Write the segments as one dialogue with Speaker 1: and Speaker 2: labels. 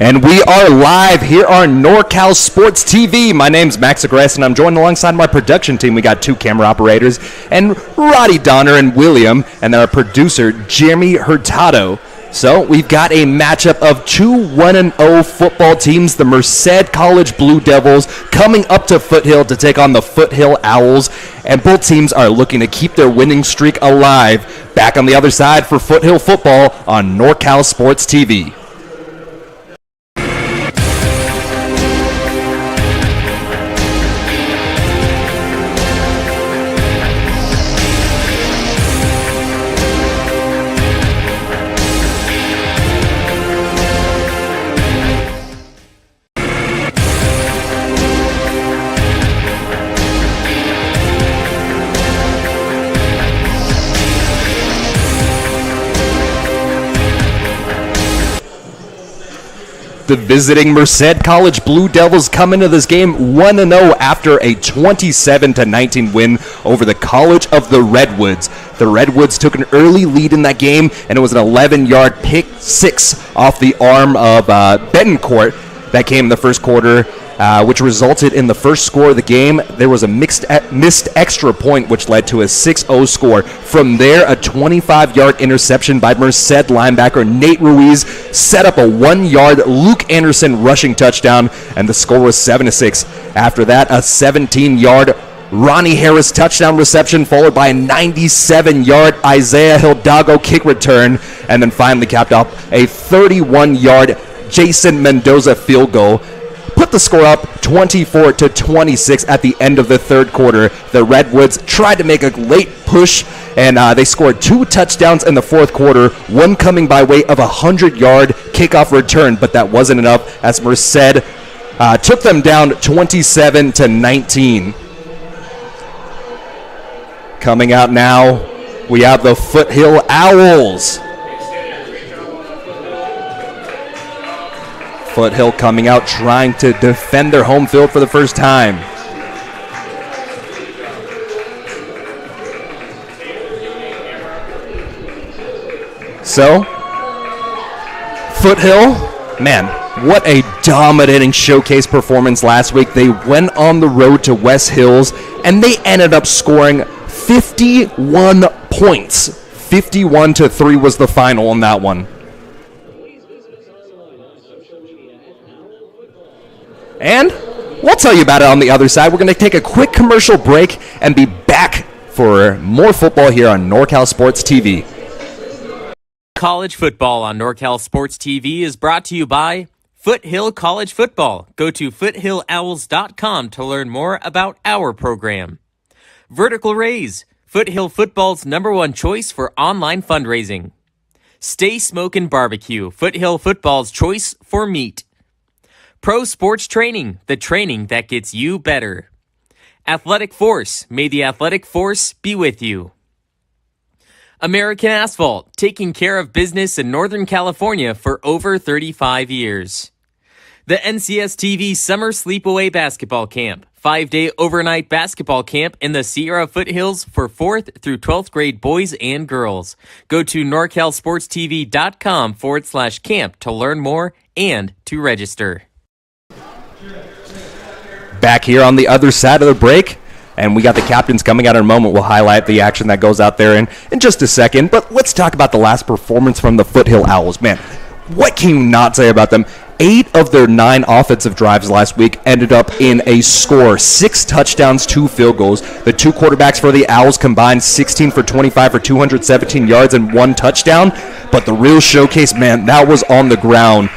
Speaker 1: And we are live here on NorCal Sports TV. My name's Max Agrest, and I'm joined alongside my production team. We got two camera operators, and Roddy Donner and William, and then our producer, Jeremy Hurtado. So we've got a matchup of two 1-0 football teams, the Merced College Blue Devils, coming up to Foothill to take on the Foothill Owls. And both teams are looking to keep their winning streak alive. Back on the other side for Foothill football on NorCal Sports TV. The visiting Merced College Blue Devils come into this game 1-0 after a 27-19 win over the College of the Redwoods. The Redwoods took an early lead in that game, and it was an 11-yard pick six off the arm of Betancourt that came in the first quarter, which resulted in the first score of the game. There was a missed extra point, which led to a 6-0 score. From there, a 25-yard interception by Merced linebacker Nate Ruiz set up a 1-yard Luke Anderson rushing touchdown, and the score was 7-6. After that, a 17-yard Ronnie Harris touchdown reception, followed by a 97-yard Isaiah Hidalgo kick return, and then finally capped off a 31-yard Jason Mendoza field goal. Put the score up 24-26 at the end of the third quarter. The Redwoods tried to make a late push, and they scored two touchdowns in the fourth quarter, one coming by way of a 100-yard kickoff return, but that wasn't enough as Merced took them down 27-19. Coming out now, we have the Foothill Owls. Foothill coming out trying to defend their home field for the first time. So, Foothill, man, what a dominating showcase performance last week. They went on the road to West Hills, and they ended up scoring 51 points. 51-3 was the final on that one. And we'll tell you about it on the other side. We're going to take a quick commercial break and be back for more football here on NorCal Sports TV.
Speaker 2: College football on NorCal Sports TV is brought to you by Foothill College Football. Go to foothillowls.com to learn more about our program. Vertical Raise, Foothill football's #1 choice for online fundraising. Stay Smokin BBQ, Foothill football's choice for meat. Pro Sports Training, the training that gets you better. Athletic Force, may the athletic force be with you. American Asphalt, taking care of business in Northern California for over 35 years. The NCS TV Summer Sleepaway Basketball Camp, 5-day overnight basketball camp in the Sierra Foothills for 4th through 12th grade boys and girls. Go to norcalsportstv.com/camp to learn more and to register.
Speaker 1: Back here on the other side of the break, and we got the captains coming out in a moment. We'll highlight the action that goes out there in just a second, but let's talk about the last performance from the Foothill Owls. Man, what can you not say about them? 8 of their 9 offensive drives last week ended up in a score. 6 touchdowns, 2 field goals. The 2 quarterbacks for the Owls combined 16 for 25 for 217 yards and 1 touchdown, but the real showcase, man, that was on the ground.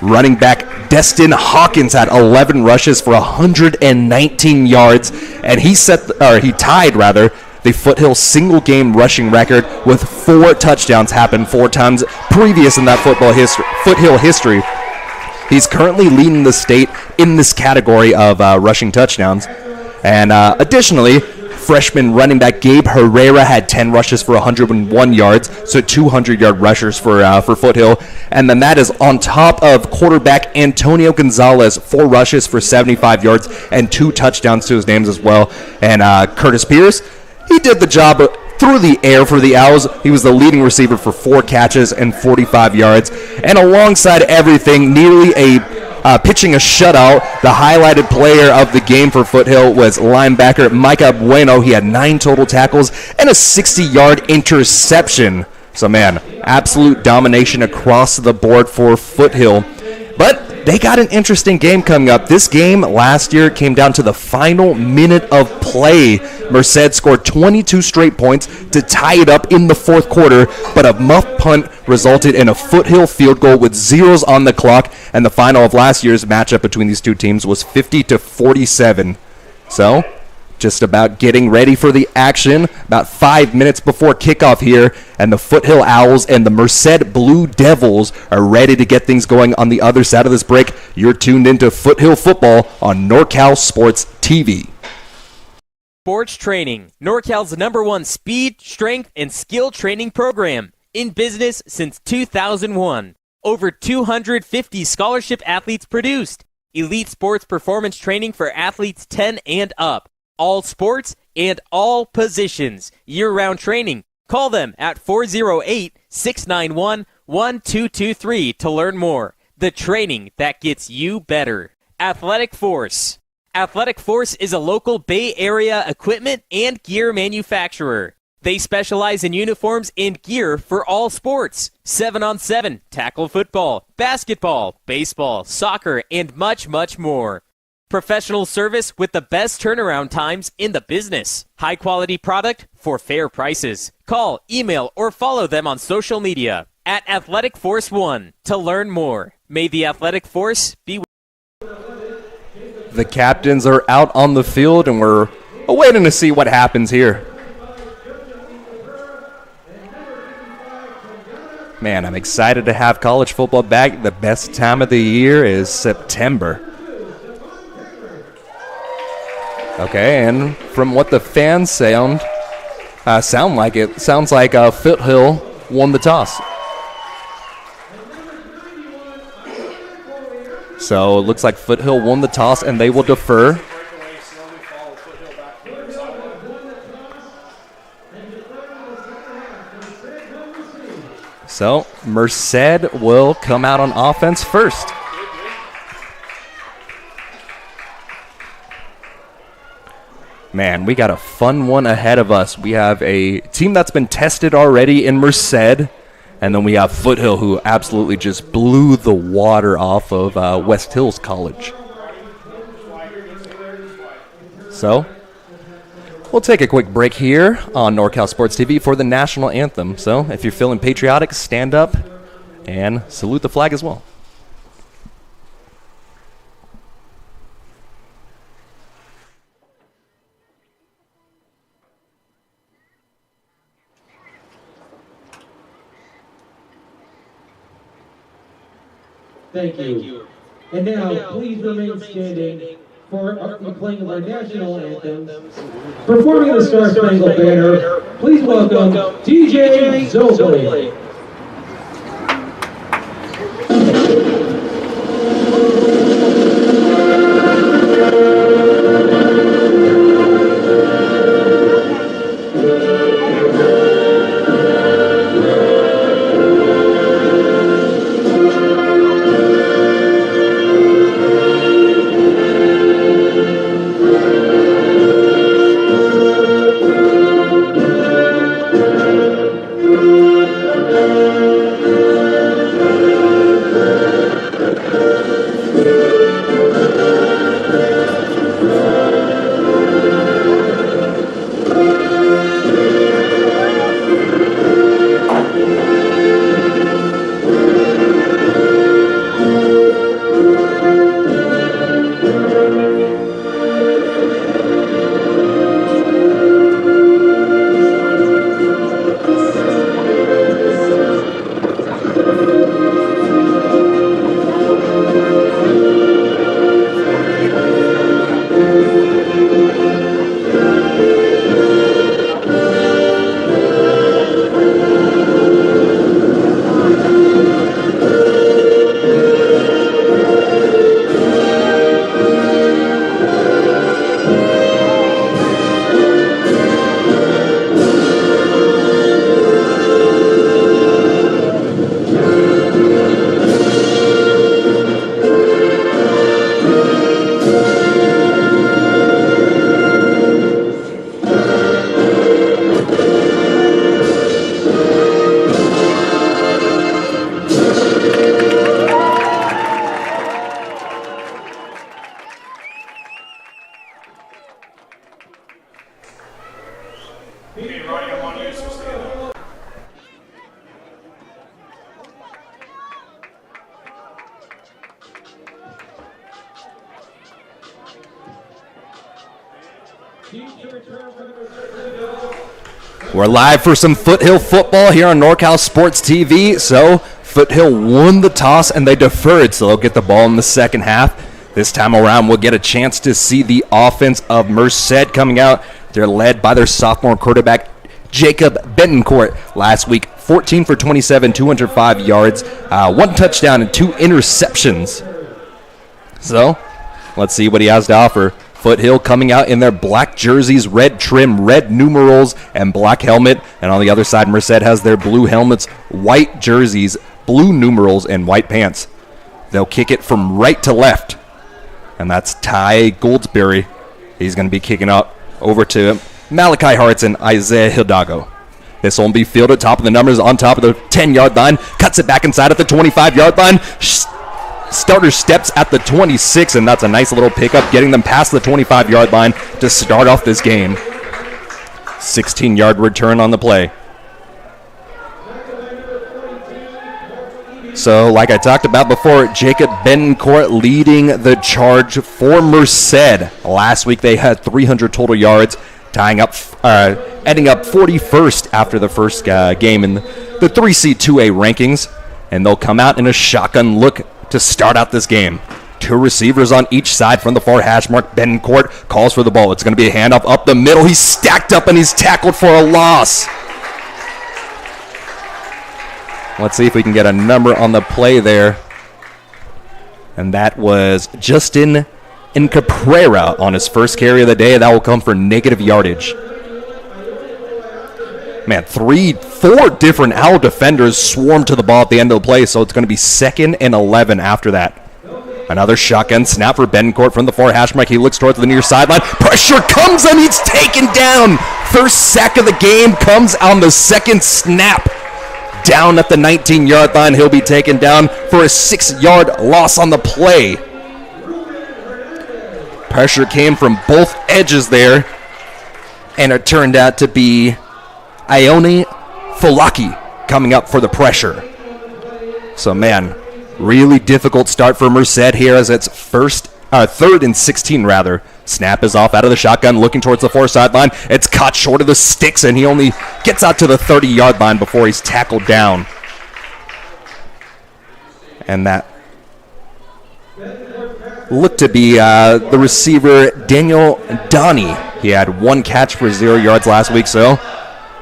Speaker 1: Running back Destin Hawkins had 11 rushes for 119 yards, and he tied the Foothill single-game rushing record with 4 touchdowns, happened 4 times previous in that Foothill history. He's currently leading the state in this category of rushing touchdowns. And additionally, freshman running back Gabe Herrera had 10 rushes for 101 yards, so 200-yard rushers for Foothill. And then that is on top of quarterback Antonio Gonzalez, 4 rushes for 75 yards and 2 touchdowns to his names as well. And Curtis Pierce, he did the job through the air for the Owls. He was the leading receiver for 4 catches and 45 yards. And alongside everything, nearly pitching a shutout, the highlighted player of the game for Foothill was linebacker Micah Bueno. He had 9 total tackles and a 60-yard interception. So, man, absolute domination across the board for Foothill. But they got an interesting game coming up. This game last year came down to the final minute of play. Merced scored 22 straight points to tie it up in the fourth quarter, but a muff punt resulted in a Foothill field goal with zeros on the clock, and the final of last year's matchup between these two teams was 50-47. So, just about getting ready for the action, about 5 minutes before kickoff here, and the Foothill Owls and the Merced Blue Devils are ready to get things going on the other side of this break. You're tuned into Foothill Football on NorCal Sports TV.
Speaker 2: Sports Training, NorCal's #1 speed, strength, and skill training program. In business since 2001. Over 250 scholarship athletes produced. Elite sports performance training for athletes 10 and up. All sports and all positions. Year-round training. Call them at 408-691-1223 to learn more. The training that gets you better. Athletic Force. Athletic Force is a local Bay Area equipment and gear manufacturer. They specialize in uniforms and gear for all sports. 7-on-7, tackle football, basketball, baseball, soccer, and much, much more. Professional service with the best turnaround times in the business. High quality product for fair prices. Call, email, or follow them on social media at Athletic Force 1 to learn more. May the Athletic Force be with you.
Speaker 1: The captains are out on the field, and we're waiting to see what happens here. Man, I'm excited to have college football back. The best time of the year is September. Okay, and from what the fans sound like, it sounds like Foothill won the toss. So it looks like Foothill won the toss, and they will defer. So Merced will come out on offense first. Man, we got a fun one ahead of us. We have a team that's been tested already in Merced, and then we have Foothill, who absolutely just blew the water off of West Hills College. So, we'll take a quick break here on NorCal Sports TV for the national anthem. So, if you're feeling patriotic, stand up and salute the flag as well.
Speaker 3: Thank you. And now, please remain standing for the playing of our national anthem. Performing the Star Spangled Banner, please welcome DJ Zobel.
Speaker 1: We're live for some Foothill football here on NorCal Sports TV. So Foothill won the toss and they deferred, so they'll get the ball in the second half. This time around, we'll get a chance to see the offense of Merced coming out. They're led by their sophomore quarterback, Jacob Betancourt. Last week, 14 for 27, 205 yards, 1 touchdown and 2 interceptions. So let's see what he has to offer. Foothill coming out in their black jerseys, red trim, red numerals, and black helmet. And on the other side, Merced has their blue helmets, white jerseys, blue numerals, and white pants. They'll kick it from right to left. And that's Ty Goldsberry. He's going to be kicking up over to Malachi Hartz and Isaiah Hidalgo. This will be fielded top of the numbers on top of the 10-yard line. Cuts it back inside at the 25-yard line. Starter steps at the 26, and that's a nice little pickup, getting them past the 25-yard line to start off this game. 16-yard return on the play. So, like I talked about before, Jacob Betancourt leading the charge for Merced. Last week they had 300 total yards, ending up 41st after the first game in the 3C 2A rankings. And they'll come out in a shotgun look to start out this game. 2 receivers on each side from the far hash mark. Betancourt calls for the ball. It's going to be a handoff up the middle. He's stacked up and he's tackled for a loss. Let's see if we can get a number on the play there. And that was Justin Caprera on his first carry of the day. That will come for negative yardage. Man, 4 different Owl defenders swarmed to the ball at the end of the play, so it's going to be 2nd and 11 after that. Another shotgun snap for Betancourt from the far hash mark. He looks towards the near sideline. Pressure comes and he's taken down. First sack of the game comes on the second snap. Down at the 19-yard line. He'll be taken down for a 6-yard loss on the play. Pressure came from both edges there, and it turned out to be Ione Fulaki coming up for the pressure. So, man, really difficult start for Merced here as it's 3rd and 16 rather. Snap is off out of the shotgun, looking towards the far sideline. It's caught short of the sticks, and he only gets out to the 30-yard line before he's tackled down. And that looked to be the receiver, Daniel Donnie. He had 1 catch for 0 yards last week, so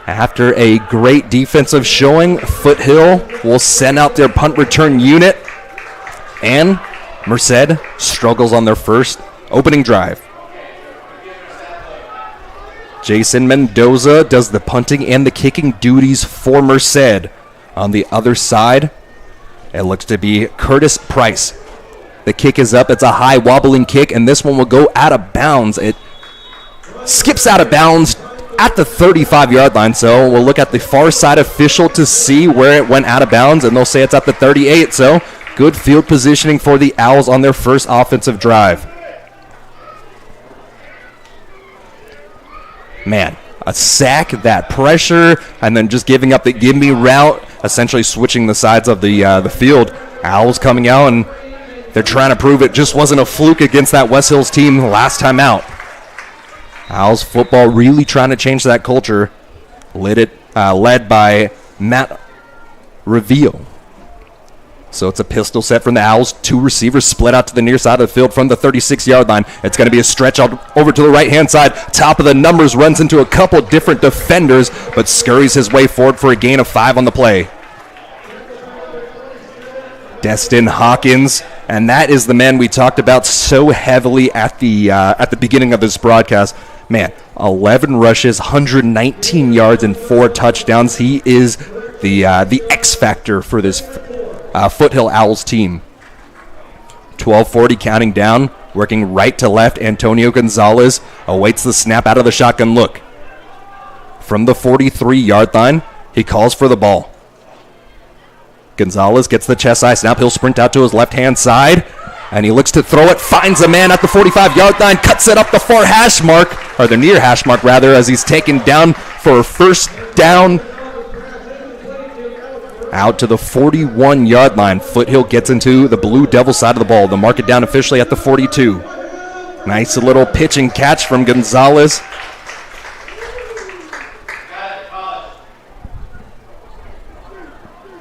Speaker 1: after a great defensive showing, Foothill will send out their punt return unit, and Merced struggles on their first opening drive. Jason Mendoza does the punting and the kicking duties for Merced. On the other side, it looks to be Curtis Price. The kick is up. It's a high wobbling kick, and this one will go out of bounds. It skips out of bounds at the 35-yard line, so we'll look at the far side official to see where it went out of bounds, and they'll say it's at the 38, so good field positioning for the Owls on their first offensive drive. Man, a sack, that pressure, and then just giving up the give-me route, essentially switching the sides of the field. Owls coming out, and they're trying to prove it just wasn't a fluke against that West Hills team last time out. Owls football really trying to change that culture, led by Matt Reveal. So it's a pistol set from the Owls. 2 receivers split out to the near side of the field from the 36-yard line. It's going to be a stretch out over to the right-hand side. Top of the numbers, runs into a couple different defenders, but scurries his way forward for a gain of 5 on the play. Destin Hawkins, and that is the man we talked about so heavily at the beginning of this broadcast. Man, 11 rushes, 119 yards, and 4 touchdowns. He is the X factor for this Foothill Owls team. 12:40 counting down, working right to left. Antonio Gonzalez awaits the snap out of the shotgun look. From the 43-yard line, he calls for the ball. Gonzalez gets the chest high snap. He'll sprint out to his left-hand side, and he looks to throw it. Finds a man at the 45-yard line. Cuts it up the far hash mark, or the near hash mark, rather, as he's taken down for a first down out to the 41-yard line. Foothill gets into the Blue Devil side of the ball. They'll mark it down officially at the 42. Nice little pitch and catch from Gonzalez.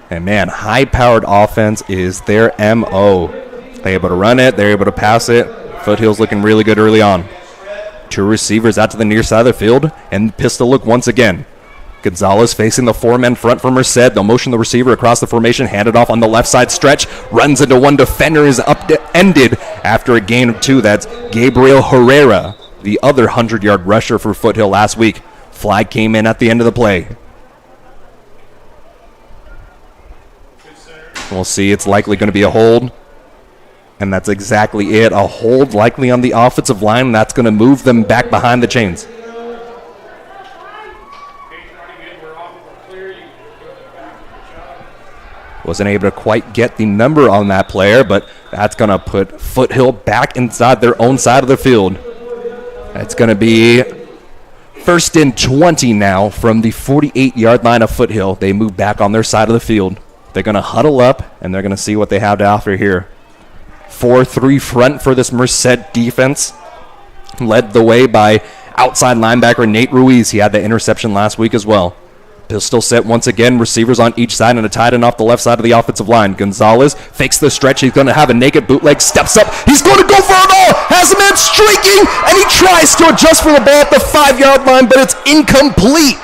Speaker 1: And man, high-powered offense is their MO. They're able to run it. They're able to pass it. Foothill's looking really good early on. Two receivers out to the near side of the field, and pistol look once again. Gonzalez facing the four-man front for Merced. They'll motion the receiver across the formation, hand it off on the left side stretch, runs into one defender, is upended after a gain of 2. That's Gabriel Herrera, the other 100-yard rusher for Foothill last week. Flag came in at the end of the play. We'll see. It's likely going to be a hold. And that's exactly it. A hold likely on the offensive line. That's going to move them back behind the chains. Wasn't able to quite get the number on that player, but that's going to put Foothill back inside their own side of the field. It's going to be first and 20 now from the 48-yard line of Foothill. They move back on their side of the field. They're going to huddle up, and they're going to see what they have to offer here. 4-3 front for this Merced defense, led the way by outside linebacker Nate Ruiz. He had the interception last week as well. Pistol set once again, receivers on each side and a tight end off the left side of the offensive line. Gonzalez fakes the stretch. He's going to have a naked bootleg, steps up. He's going to go for it all. Has a man streaking, and he tries to adjust for the ball at the 5-yard line, but it's incomplete.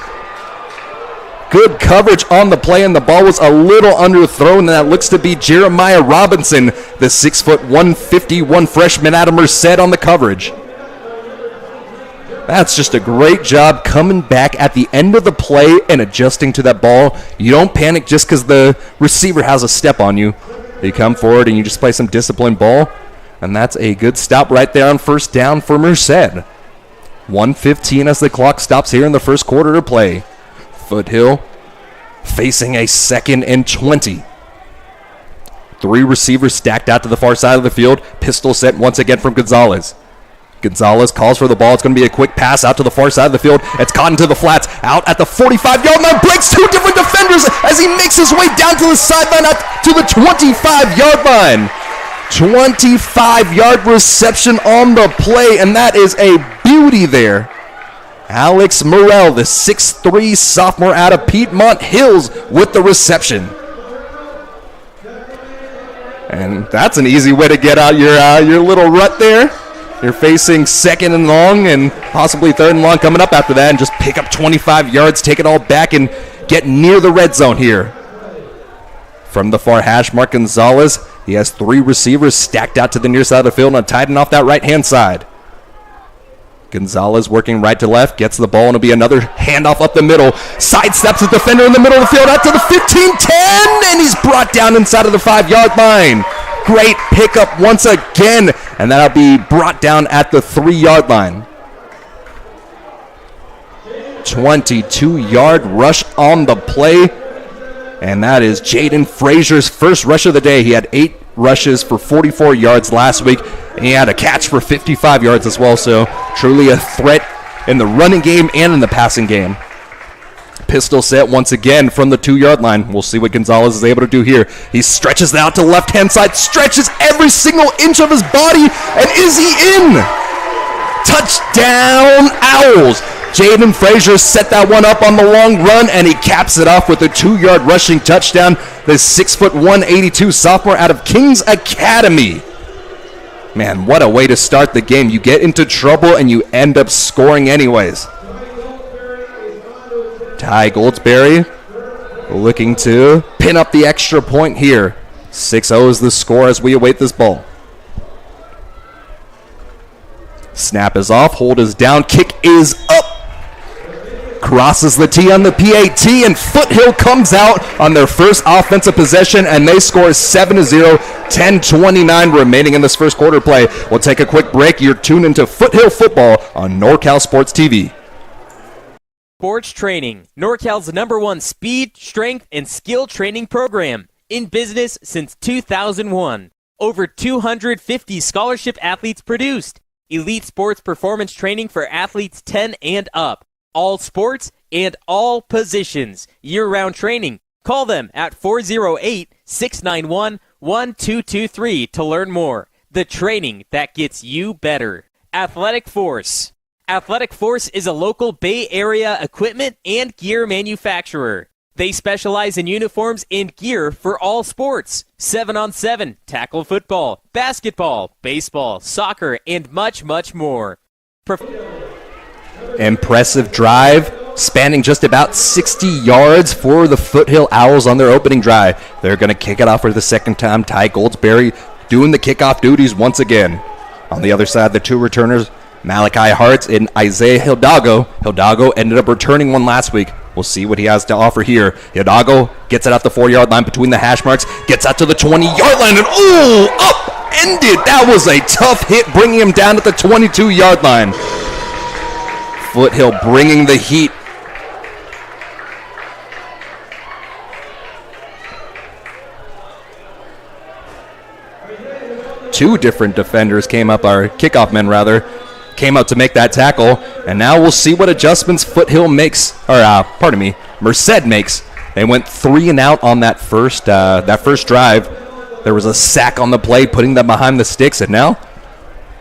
Speaker 1: Good coverage on the play, and the ball was a little underthrown, and that looks to be Jeremiah Robinson, the 6', 151 freshman out of Merced on the coverage. That's just a great job coming back at the end of the play and adjusting to that ball. You don't panic just because the receiver has a step on you. You come forward and you just play some disciplined ball, and that's a good stop right there on first down for Merced. 1:15 as the clock stops here in the first quarter of play. Foothill facing a 2nd and 20. 3 receivers stacked out to the far side of the field. Pistol set once again from Gonzalez. Gonzalez calls for the ball. It's going to be a quick pass out to the far side of the field. It's caught into the flats. Out at the 45-yard line. Breaks 2 different defenders as he makes his way down to the sideline out to the 25-yard line. 25-yard reception on the play, and that is a beauty there. Alex Morrell, the 6'3 sophomore out of Piedmont Hills, with the reception. And that's an easy way to get out your little rut there. You're facing 2nd and long and possibly 3rd and long coming up after that, and just pick up 25 yards, take it all back, and get near the red zone here. From the far hash mark, Gonzalez, he has 3 receivers stacked out to the near side of the field and tight end off that right-hand side. Gonzalez working right to left, gets the ball, and it'll be another handoff up the middle. Sidesteps the defender in the middle of the field out to the 15-10, and he's brought down inside of the 5-yard line. Great pickup once again, and that'll be brought down at the 3-yard line. 22-yard rush on the play, and that is Jaden Frazier's first rush of the day. He had 8 rushes for 44 yards last week, and he had a catch for 55 yards as well, so truly a threat in the running game and in the passing game. Pistol set once again from the 2-yard line. We'll see what Gonzalez is able to do here. He stretches out to the left-hand side, stretches every single inch of his body, and is he in? Touchdown, Owls! Jaden Frazier set that one up on the long run, and he caps it off with a 2-yard rushing touchdown. The 6', 182 sophomore out of Kings Academy. Man, what a way to start the game. You get into trouble, and you end up scoring anyways. Ty Goldsberry looking to pin up the extra point here. 6-0 is the score as we await this ball. Snap is off, hold is down, kick is up. Crosses the T on the PAT, and Foothill comes out on their first offensive possession, and they score 7-0, 10:29 remaining in this first quarter play. We'll take a quick break. You're tuned into Foothill Football on NorCal Sports TV.
Speaker 2: Sports Training, NorCal's #1 speed, strength, and skill training program. In business since 2001. Over 250 scholarship athletes produced. Elite sports performance training for athletes 10 and up. all sports, and all positions. Year-round training. Call them at 408-691-1223 to learn more. The training that gets you better. Athletic Force. Athletic Force is a local Bay Area equipment and gear manufacturer. They specialize in uniforms and gear for all sports. 7-on-7, tackle football, basketball, baseball, soccer, and much, much more.
Speaker 1: Impressive drive, spanning just about 60 yards for the Foothill Owls on their opening drive. They're going to kick it off for the second time. Ty Goldsberry doing the kickoff duties once again. On the other side, the two returners, Malachi Hartz and Isaiah Hidalgo. Hidalgo ended up returning one last week. We'll see what he has to offer here. Hidalgo gets it out the 4-yard line between the hash marks, gets out to the 20-yard line, and upended. That was a tough hit, bringing him down at the 22-yard line. Foothill bringing the heat. Two different defenders came up, our kickoff men rather, came up to make that tackle, and now we'll see what adjustments Foothill makes, Merced makes. They went 3 and out on that first drive. There was a sack on the play, putting them behind the sticks, and now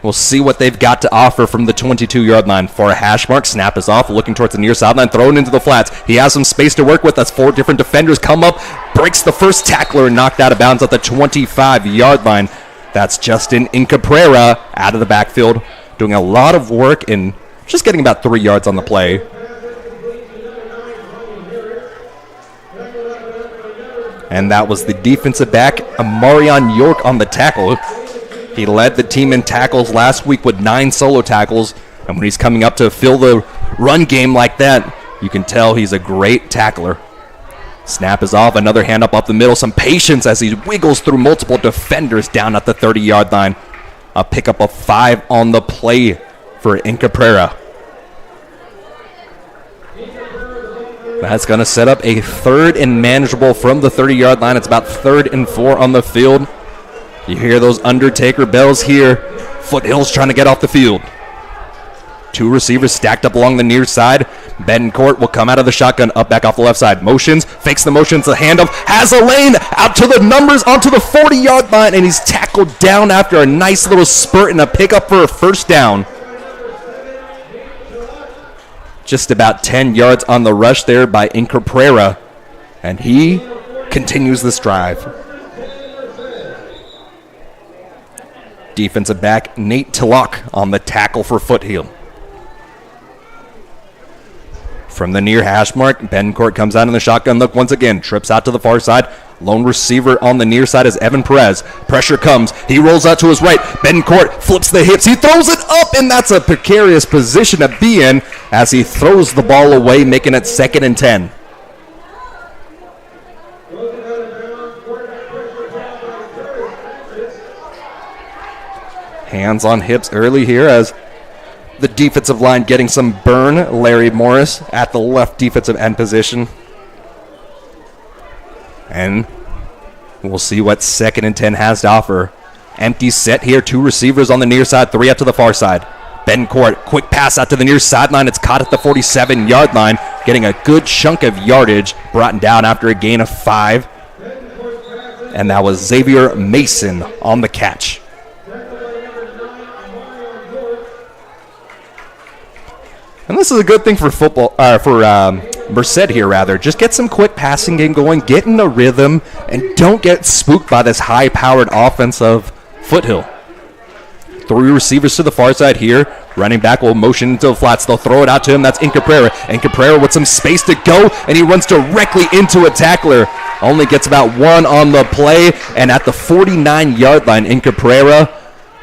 Speaker 1: we'll see what they've got to offer from the 22-yard line. For a hash mark, snap is off, looking towards the near sideline, thrown into the flats. He has some space to work with. That's 4 different defenders come up, breaks the first tackler, and knocked out of bounds at the 25-yard line. That's Justin Incaprera out of the backfield, doing a lot of work and just getting about 3 yards on the play. And that was the defensive back, Amarion York, on the tackle. He led the team in tackles last week with 9 solo tackles, and when he's coming up to fill the run game like that, you can tell he's a great tackler. Snap is off, another hand up the middle, some patience as he wiggles through multiple defenders down at the 30-yard line. A pickup of 5 on the play for Incaprera. That's going to set up a 3rd and manageable from the 30-yard line. It's about 3rd and 4 on the field. You hear those Undertaker bells here. Foothill's trying to get off the field. 2 receivers stacked up along the near side. Betancourt will come out of the shotgun, up back off the left side. Motions, fakes the motions, the handoff, has a lane out to the numbers onto the 40-yard line, and he's tackled down after a nice little spurt and a pickup for a first down. Just about 10 yards on the rush there by Incaprera, and he continues this drive. Defensive back Nate Tillock on the tackle for Foothill. From the near hash mark, Betancourt comes out in the shotgun look once again, trips out to the far side. Lone receiver on the near side is Evan Perez. Pressure comes. He rolls out to his right. Betancourt flips the hips. He throws it up, and that's a precarious position to be in as he throws the ball away, making it 2nd and 10. Hands on hips early here as the defensive line getting some burn. Larry Morris at the left defensive end position. And we'll see what 2nd and 10 has to offer. Empty set here. 2 receivers on the near side, 3 out to the far side. Betancourt, quick pass out to the near sideline. It's caught at the 47-yard line, getting a good chunk of yardage, brought down after a gain of 5. And that was Xavier Mason on the catch. And this is a good thing for Merced here, rather. Just get some quick passing game going, get in a rhythm, and don't get spooked by this high-powered offense of Foothill. 3 receivers to the far side here. Running back will motion into the flats. They'll throw it out to him. That's Incaprera. Incaprera with some space to go, and he runs directly into a tackler. Only gets about 1 on the play, and at the 49-yard line, Incaprera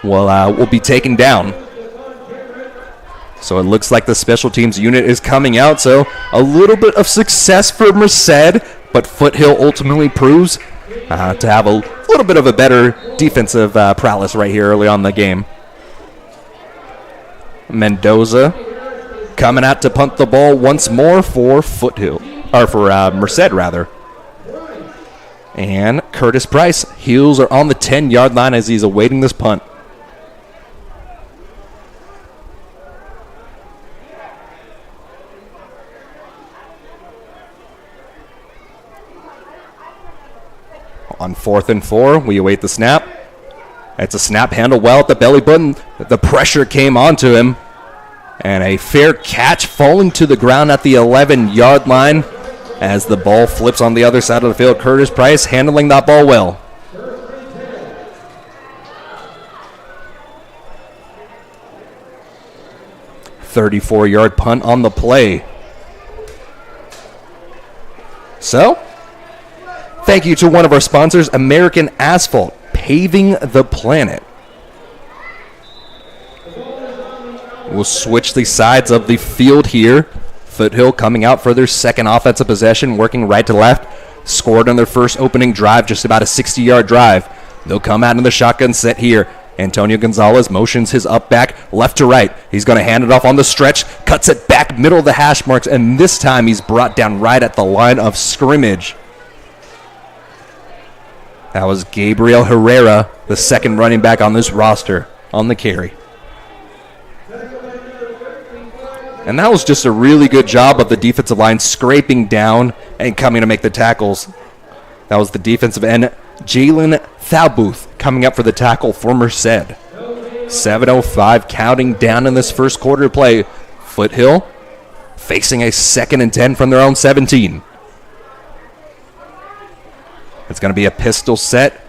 Speaker 1: will be taken down. So it looks like the special teams unit is coming out. So a little bit of success for Merced, but Foothill ultimately proves to have a little bit of a better defensive prowess right here early on in the game. Mendoza coming out to punt the ball once more for Foothill, or for Merced rather. And Curtis Price, heels are on the 10-yard line as he's awaiting this punt. On 4th and 4, we await the snap. It's a snap handled well at the belly button. The pressure came onto him. And a fair catch falling to the ground at the 11-yard line as the ball flips on the other side of the field. Curtis Price handling that ball well. .34-yard punt on the play. So, thank you to one of our sponsors, American Asphalt, paving the planet. We'll switch the sides of the field here. Foothill coming out for their second offensive possession, working right to left. Scored on their first opening drive, just about a 60-yard drive. They'll come out in the shotgun set here. Antonio Gonzalez motions his up back left to right. He's going to hand it off on the stretch, cuts it back middle of the hash marks, and this time he's brought down right at the line of scrimmage. That was Gabriel Herrera, the second running back on this roster, on the carry. And that was just a really good job of the defensive line scraping down and coming to make the tackles. That was the defensive end, Jalen Thalbooth, coming up for the tackle for Merced. 7:05 counting down in this first quarter of play. Foothill facing a 2nd and 10 from their own 17. It's going to be a pistol set,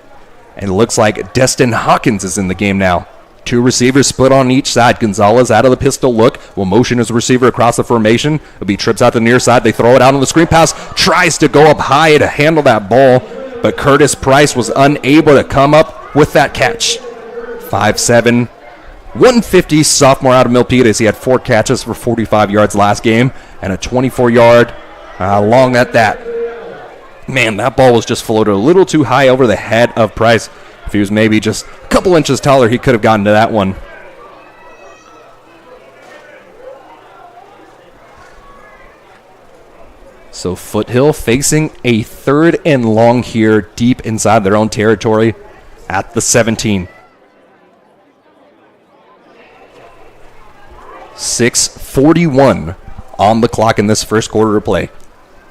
Speaker 1: and it looks like Destin Hawkins is in the game now. 2 receivers split on each side. Gonzalez out of the pistol look will motion his receiver across the formation. It'll be trips out the near side. They throw it out on the screen pass. Tries to go up high to handle that ball, but Curtis Price was unable to come up with that catch. 5'7", 150 sophomore out of Milpitas. He had 4 catches for 45 yards last game and a 24-yard long at that. Man, that ball was just floated a little too high over the head of Price. If he was maybe just a couple inches taller, he could have gotten to that one. So Foothill facing a 3rd and long here deep inside their own territory at the 17. 6:41 on the clock in this first quarter of play.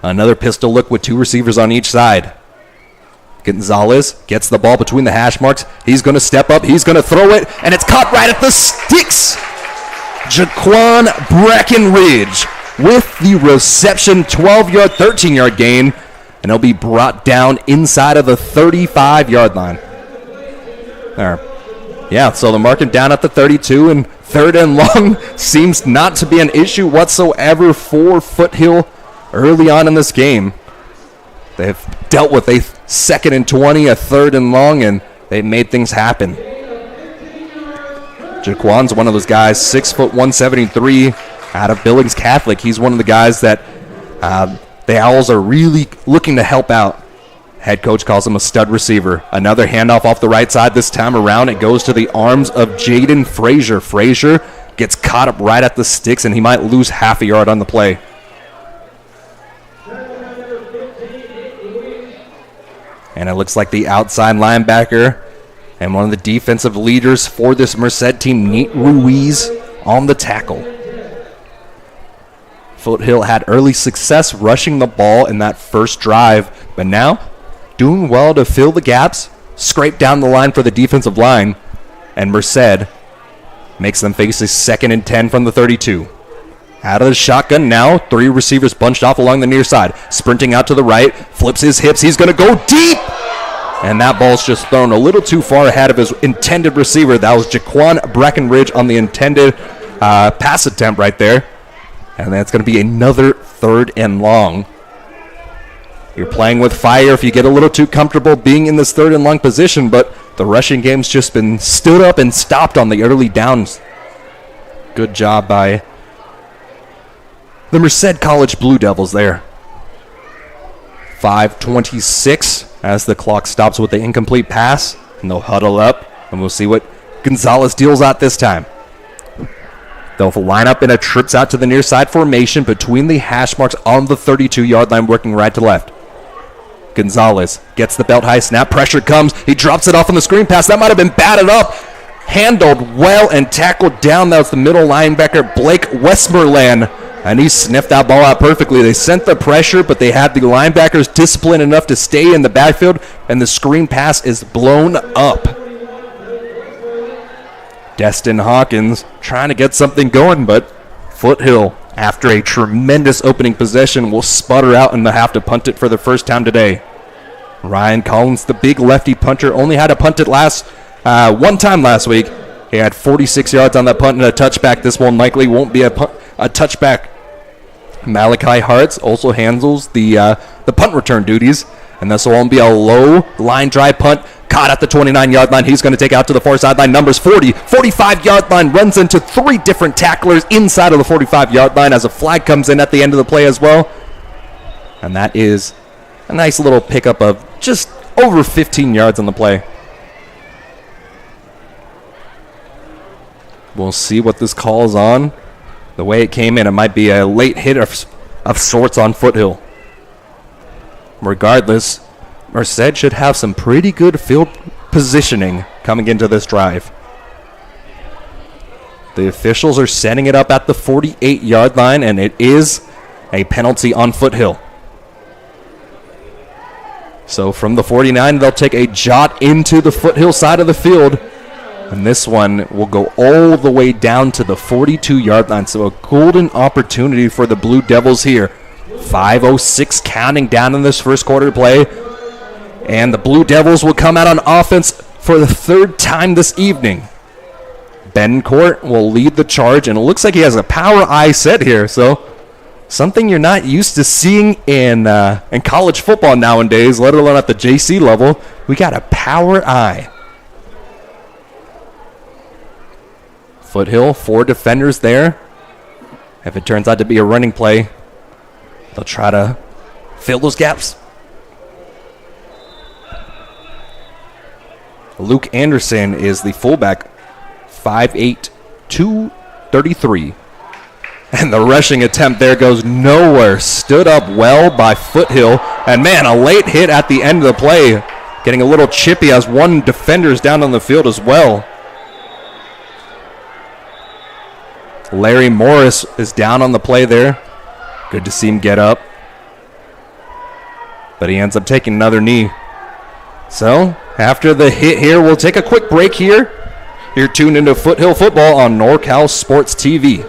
Speaker 1: Another pistol look with 2 receivers on each side. Gonzalez gets the ball between the hash marks. He's going to step up. He's going to throw it, and it's caught right at the sticks. Jaquan Breckenridge with the reception, 12-yard, 13-yard gain, and it'll be brought down inside of the 35-yard line. There. Yeah, so they're marking down at the 32, and 3rd and long seems not to be an issue whatsoever for Foothill early on in this game. They've dealt with a 2nd and 20, a 3rd and long, and they've made things happen. Jaquan's one of those guys, 6 foot 173, out of Billings Catholic. He's one of the guys that the Owls are really looking to help out. Head coach calls him a stud receiver. Another handoff off the right side this time around. It goes to the arms of Jaden Frazier. Frazier gets caught up right at the sticks, and he might lose half a yard on the play. And it looks like the outside linebacker and one of the defensive leaders for this Merced team, Nate Ruiz, on the tackle. Foothill had early success rushing the ball in that first drive, but now doing well to fill the gaps, scrape down the line for the defensive line, and Merced makes them face a 2nd and 10 from the 32. Out of the shotgun now, 3 receivers bunched off along the near side. Sprinting out to the right, flips his hips, he's going to go deep! And that ball's just thrown a little too far ahead of his intended receiver. That was Jaquan Breckenridge on the intended pass attempt right there. And that's going to be another 3rd and long. You're playing with fire if you get a little too comfortable being in this 3rd and long position, but the rushing game's just been stood up and stopped on the early downs. Good job by the Merced College Blue Devils there. 5:26 as the clock stops with the incomplete pass, and they'll huddle up, and we'll see what Gonzalez deals out this time. They'll line up in a trips out to the near side formation between the hash marks on the 32-yard line, working right to left. Gonzalez gets the belt high snap, pressure comes, he drops it off on the screen pass. That might have been batted up, handled well and tackled down. That was the middle linebacker, Blake Westmoreland, And he sniffed that ball out perfectly. They sent the pressure, but they had the linebackers disciplined enough to stay in the backfield, and the screen pass is blown up. Destin Hawkins trying to get something going, but Foothill, after a tremendous opening possession, will sputter out and they'll have to punt it for the first time today. Ryan Collins, the big lefty punter, only had to punt it one time last week. He had 46 yards on that punt and a touchback. This one likely won't be a touchback. Malachi Hartz also handles the punt return duties, and this won't be a low line drive punt. Caught at the 29-yard line. He's going to take out to the far sideline. Numbers 40, 45-yard line. Runs into 3 different tacklers inside of the 45-yard line as a flag comes in at the end of the play as well. And that is a nice little pickup of just over 15 yards on the play. We'll see what this call is on. The way it came in, it might be a late hit of sorts on Foothill. Regardless, Merced should have some pretty good field positioning coming into this drive. The officials are setting it up at the 48-yard line, and it is a penalty on Foothill. So from the 49, they'll take a jot into the Foothill side of the field, and this one will go all the way down to the 42-yard line. So a golden opportunity for the Blue Devils here. 5:06 counting down in this first quarter play. And the Blue Devils will come out on offense for the 3rd time this evening. Bencourt will lead the charge, and it looks like he has a power eye set here. So something you're not used to seeing in college football nowadays, let alone at the JC level. We got a power eye. Foothill, 4 defenders there. If it turns out to be a running play, they'll try to fill those gaps. Luke Anderson is the fullback, 5'8", 233. And the rushing attempt there goes nowhere. Stood up well by Foothill. And man, a late hit at the end of the play. Getting a little chippy as one defender's down on the field as well. Larry Morris is down on the play there. Good to see him get up. But he ends up taking another knee. So, after the hit here, we'll take a quick break here. You're tuned into Foothill Football on NorCal Sports TV.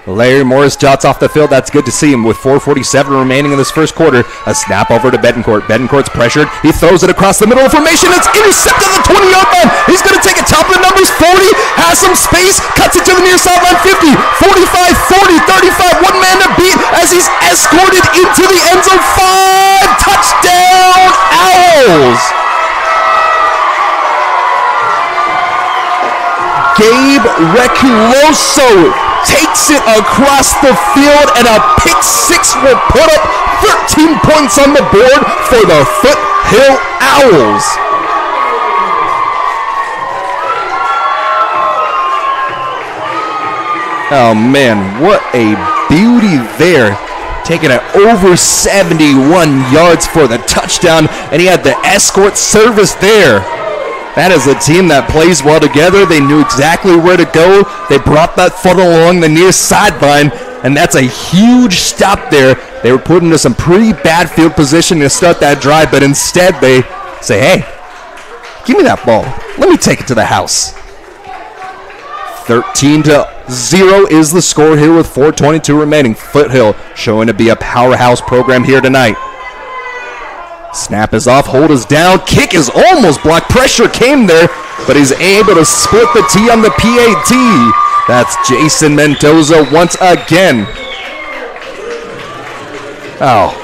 Speaker 1: Larry Morris jots off the field. That's good to see him with 4:47 remaining in this first quarter. A snap over to Betancourt. Betancourt's pressured. He throws it across the middle of formation. It's intercepted at the 20-yard line. He's going to take it top of the numbers. 40, has some space, cuts it to the near sideline. 50, 45, 40, 35. One man to beat as he's escorted into the end zone. 5 touchdown Owls. Gabe Reculoso takes it across the field, and a pick 6 will put up 13 points on the board for the Foothill Owls. Oh man, what a beauty there. Taking it over 71 yards for the touchdown, and he had the escort service there. That is a team that plays well together. They knew exactly where to go. They brought that foot along the near sideline, and that's a huge stop there. They were put into some pretty bad field position to start that drive, but instead they say, hey, give me that ball. Let me take it to the house. 13-0 is the score here with 4:22 remaining. Foothill showing to be a powerhouse program here tonight. Snap is off, hold is down, kick is almost blocked, pressure came there, but he's able to split the T on the PAT. That's Jason Mendoza once again. Oh,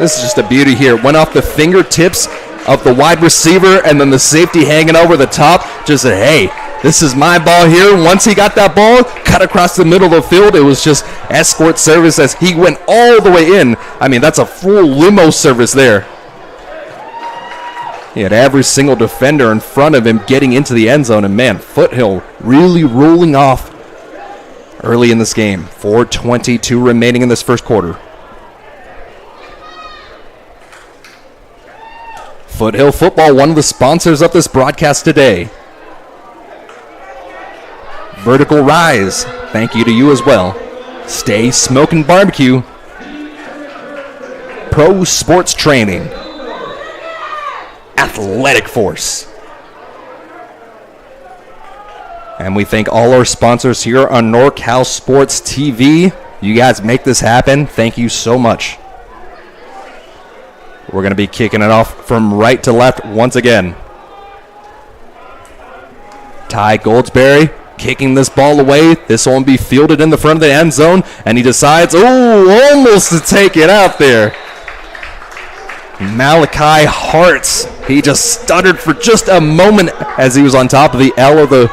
Speaker 1: this is just a beauty here. Went off the fingertips of the wide receiver, and then the safety hanging over the top just said, hey, this is my ball here. Once he got that ball, cut across the middle of the field, it was just escort service as he went all the way in. I mean, that's a full limo service there. He had every single defender in front of him getting into the end zone, and man, Foothill really rolling off early in this game. 4:22 remaining in this first quarter. Foothill Football, one of the sponsors of this broadcast today. Vertical Rise, thank you to you as well. Stay Smokin BBQ. Pro Sports Training. Athletic Force. And we thank all our sponsors here on NorCal Sports TV. You guys make this happen. Thank you so much. We're going to be kicking it off from right to left once again. Ty Goldsberry kicking this ball away. This one will be fielded in the front of the end zone, and he decides, almost to take it out there. Malachi Hartz, he just stuttered for just a moment as he was on top of the L of the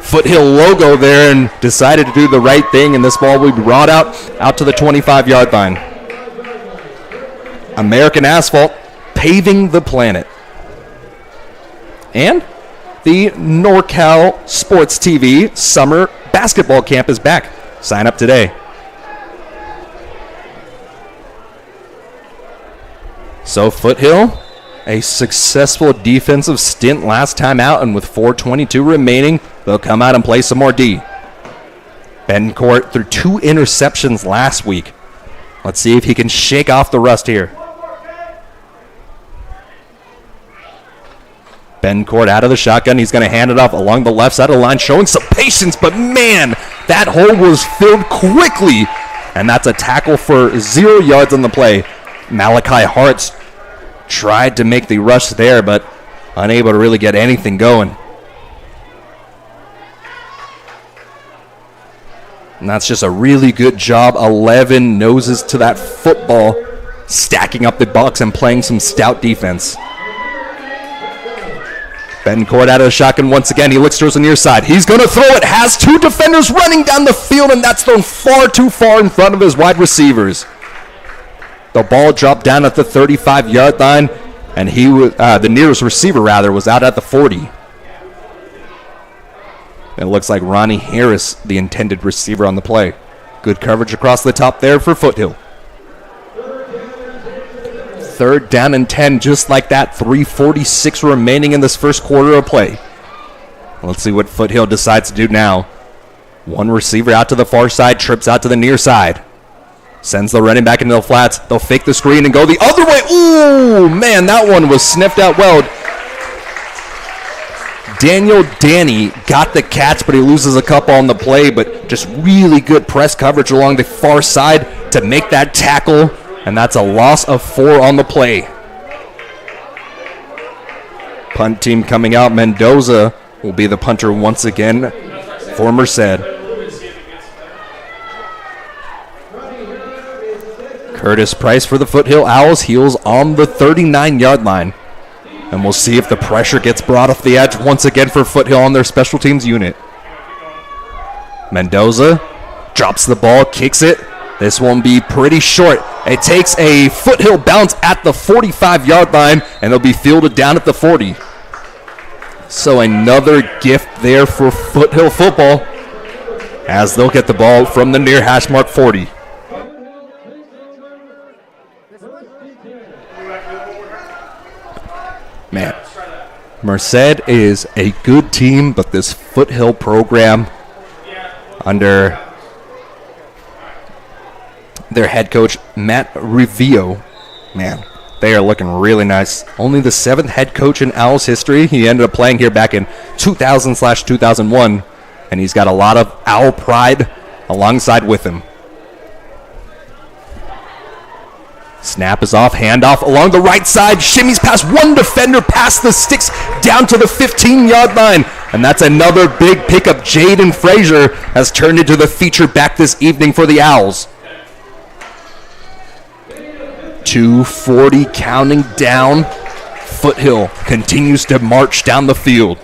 Speaker 1: Foothill logo there and decided to do the right thing, and this ball will be brought out to the 25-yard line. American Asphalt, paving the planet. And the NorCal Sports TV Summer Basketball Camp is back. Sign up today. So Foothill, a successful defensive stint last time out, and with 4:22 remaining, they'll come out and play some more D. Bencourt threw 2 interceptions last week. Let's see if he can shake off the rust here. Bencourt out of the shotgun. He's going to hand it off along the left side of the line, showing some patience, but man, that hole was filled quickly, and that's a tackle for 0 yards on the play. Malachi Hartz tried to make the rush there, but unable to really get anything going. And that's just a really good job. 11 noses to that football, stacking up the box and playing some stout defense. Bencourt out of the shotgun once again. He looks towards the near side. He's going to throw it. Has 2 defenders running down the field, and that's thrown far too far in front of his wide receivers. The ball dropped down at the 35-yard line, and he was the nearest receiver was out at the 40. It looks like Ronnie Harris, the intended receiver on the play. Good coverage across the top there for Foothill. 3rd down and 10, just like that. 3:46 remaining in this first quarter of play. Let's see what Foothill decides to do now. One receiver out to the far side, trips out to the near side. Sends the running back into the flats. They'll fake the screen and go the other way. Ooh, man, that one was sniffed out well. Daniel Danny got the catch, but he loses a couple on the play, but just really good press coverage along the far side to make that tackle. And that's a loss of 4 on the play. Punt team coming out. Mendoza will be the punter once again for Merced. Curtis Price for the Foothill Owls. Heels on the 39-yard line. And we'll see if the pressure gets brought off the edge once again for Foothill on their special teams unit. Mendoza drops the ball, kicks it. This won't be pretty short. It takes a Foothill bounce at the 45-yard line, and it'll be fielded down at the 40. So another gift there for Foothill football as they'll get the ball from the near hash mark 40. Man, Merced is a good team, but this Foothill program under their head coach, Matt Rivio, man, they are looking really nice. Only the 7th head coach in Owls history. He ended up playing here back in 2000/2001, and he's got a lot of Owl pride alongside with him. Snap is off, handoff along the right side, shimmies past one defender, past the sticks, down to the 15-yard line. And that's another big pickup. Jaden Frazier has turned into the feature back this evening for the Owls. 2:40 counting down. Foothill continues to march down the field.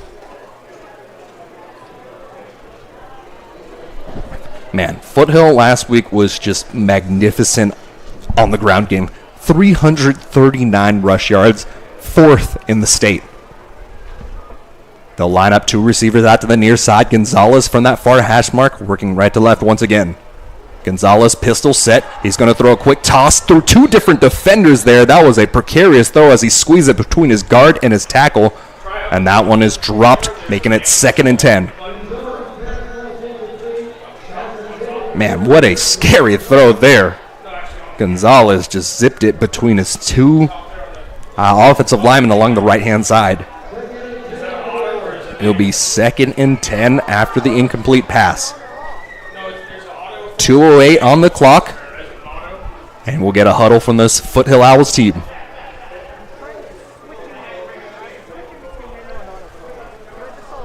Speaker 1: Man, Foothill last week was just magnificent on the ground game. 339 rush yards, 4th in the state. They'll line up two receivers out to the near side. Gonzalez from that far hash mark, working right to left once again. Gonzalez pistol set. He's going to throw a quick toss through two different defenders there. That was a precarious throw as he squeezed it between his guard and his tackle. And that one is dropped, making it 2nd and 10. Man, what a scary throw there. Gonzalez just zipped it between his two offensive linemen along the right-hand side. It'll be 2nd and 10 after the incomplete pass. 2:08 on the clock. And we'll get a huddle from this Foothill Owls team.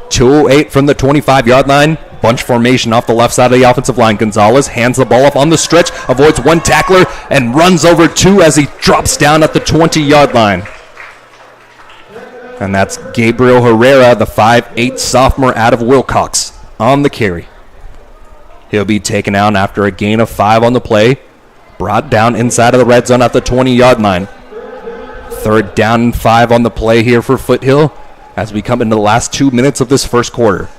Speaker 1: .208 from the 25-yard line. Bunch formation off the left side of the offensive line. Gonzalez hands the ball up on the stretch, avoids one tackler, and runs over two as he drops down at the 20-yard line. And that's Gabriel Herrera, the 5'8 sophomore out of Wilcox, on the carry. He'll be taken out after a gain of 5 on the play. Brought down inside of the red zone at the 20-yard line. 3rd down and 5 on the play here for Foothill as we come into the last 2 minutes of this first quarter.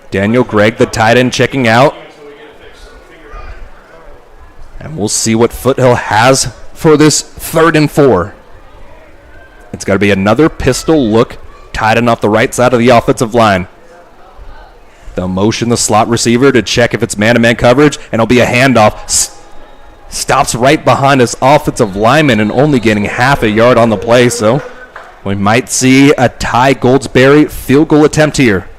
Speaker 1: Daniel Gregg, the tight end, checking out. And we'll see what Foothill has for this 3rd and 4. It's got to be another pistol look, tight end off the right side of the offensive line. They'll motion the slot receiver to check if it's man-to-man coverage, and it'll be a handoff. Stops right behind his offensive lineman and only getting half a yard on the play, so we might see a Ty Goldsberry field goal attempt here.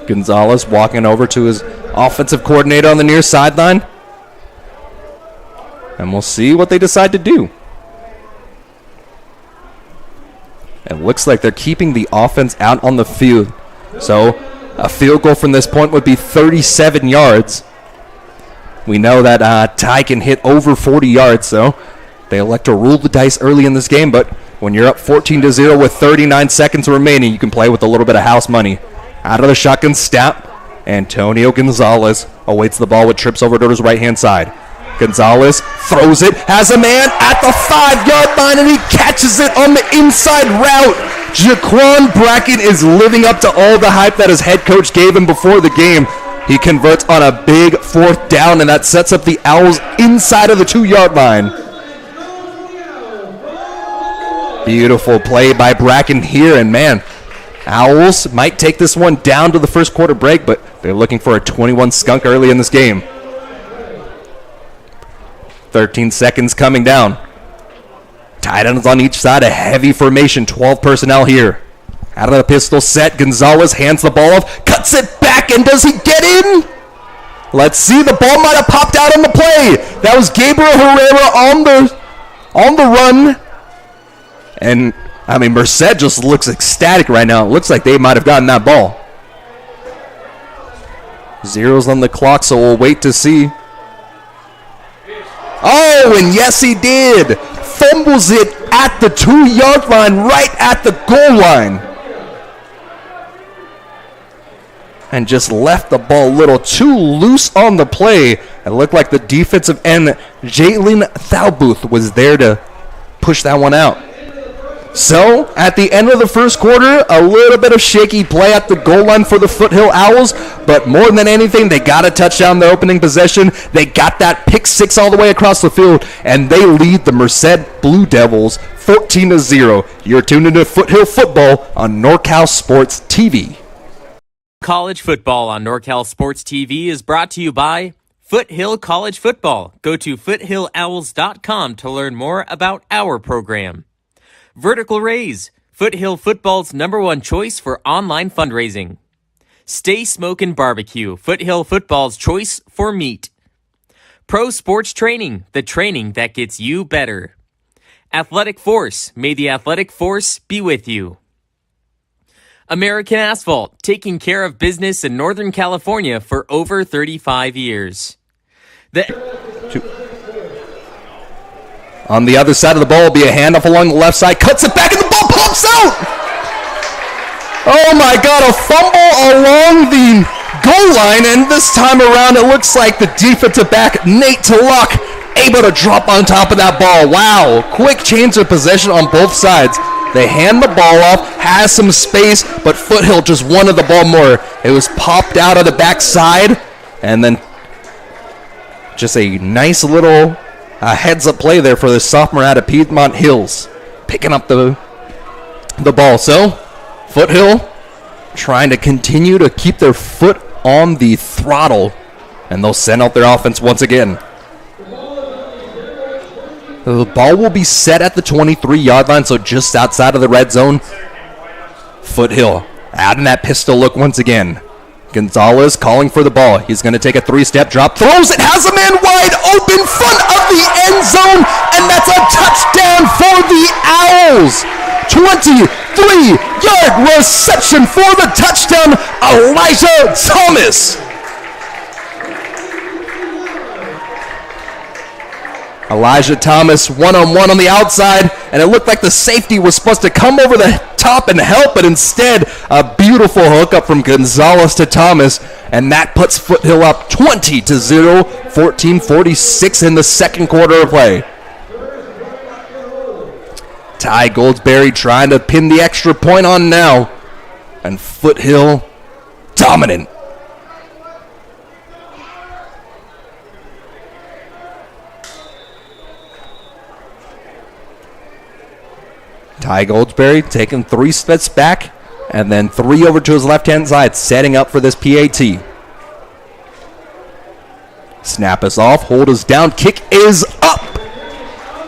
Speaker 1: Gonzalez walking over to his offensive coordinator on the near sideline. And we'll see what they decide to do. It looks like they're keeping the offense out on the field. So a field goal from this point would be 37 yards. We know that Ty can hit over 40 yards, so they elect to roll the dice early in this game. But when you're up 14-0 with 39 seconds remaining, you can play with a little bit of house money. Out of the shotgun snap, Antonio Gonzalez awaits the ball with trips over to his right-hand side. Gonzalez throws it, has a man at the 5-yard line, and he catches it on the inside route. Jaquan Bracken is living up to all the hype that his head coach gave him before the game. He converts on a big 4th down, and that sets up the Owls inside of the 2-yard line. Beautiful play by Bracken here, and man, Owls might take this one down to the first quarter break, but they're looking for a 21 skunk early in this game. 13 seconds coming down. Tight ends on each side, a heavy formation, 12 personnel here. Out of the pistol set, Gonzalez hands the ball off, cuts it back, and does he get in? Let's see, the ball might have popped out on the play. That was Gabriel Herrera on the run. And, I mean, Merced just looks ecstatic right now. It looks like they might have gotten that ball. Zeros on the clock, so we'll wait to see. Oh, and yes, he did. Fumbles it at the 2-yard line, right at the goal line. And just left the ball a little too loose on the play. It looked like the defensive end, Jalen Thalbooth, was there to push that one out. So, at the end of the first quarter, a little bit of shaky play at the goal line for the Foothill Owls, but more than anything, they got a touchdown in their opening possession. They got that pick 6 all the way across the field, and they lead the Merced Blue Devils 14-0. You're tuned into Foothill Football on NorCal Sports TV.
Speaker 2: College football on NorCal Sports TV is brought to you by Foothill College Football. Go to foothillowls.com to learn more about our program. Vertical Raise, Foothill Football's #1 choice for online fundraising. Stay Smokin BBQ, Foothill Football's choice for meat. Pro Sports Training, the training that gets you better. Athletic Force, may the athletic force be with you. American Asphalt, taking care of business in Northern California for over 35 years.
Speaker 1: On the other side of the ball will be a handoff along the left side. Cuts it back and the ball pops out! Oh my God, a fumble along the goal line, and this time around it looks like the defensive back, Nate Tulloch, able to drop on top of that ball. Wow, quick change of possession on both sides. They hand the ball off, has some space, but Foothill just wanted the ball more. It was popped out of the backside, and then just a nice little heads-up play there for the sophomore out of Piedmont Hills, picking up the ball. So, Foothill trying to continue to keep their foot on the throttle, and they'll send out their offense once again. The ball will be set at the 23-yard line, so just outside of the red zone. Foothill adding that pistol look once again. Gonzalez calling for the ball. He's going to take a 3-step drop, throws it, has a man wide open, front of the end zone, and that's a touchdown for the Owls. 23-yard reception for the touchdown, Elijah Thomas. Elijah Thomas one-on-one on the outside, and it looked like the safety was supposed to come over the top and help, but instead a beautiful hookup from Gonzalez to Thomas, and that puts Foothill up 20-0, 14:46 in the second quarter of play. Ty Goldsberry trying to pin the extra point on now, and Foothill dominant. Ty Goldsberry taking 3 steps back and then 3 over to his left-hand side, setting up for this PAT. Snap is off, hold is down, kick is up.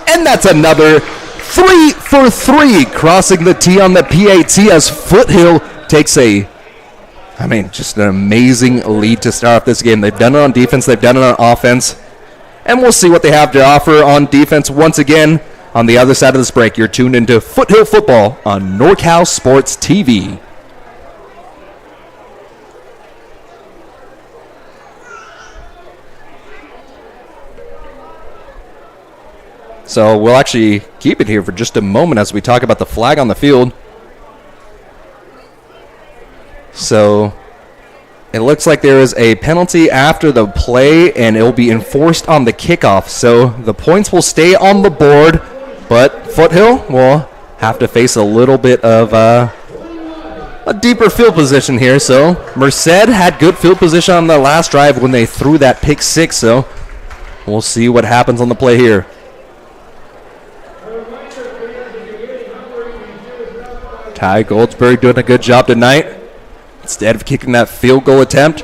Speaker 1: And that's another 3 for 3, crossing the T on the PAT as Foothill takes just an amazing lead to start off this game. They've done it on defense, they've done it on offense, and we'll see what they have to offer on defense once again. On the other side of this break, you're tuned into Foothill Football on NorCal Sports TV. So we'll actually keep it here for just a moment as we talk about the flag on the field. So it looks like there is a penalty after the play, and it will be enforced on the kickoff. So the points will stay on the board, but Foothill will have to face a little bit of a deeper field position here. So Merced had good field position on the last drive when they threw that pick 6. So we'll see what happens on the play here. Ty Goldsberry doing a good job tonight. Instead of kicking that field goal attempt,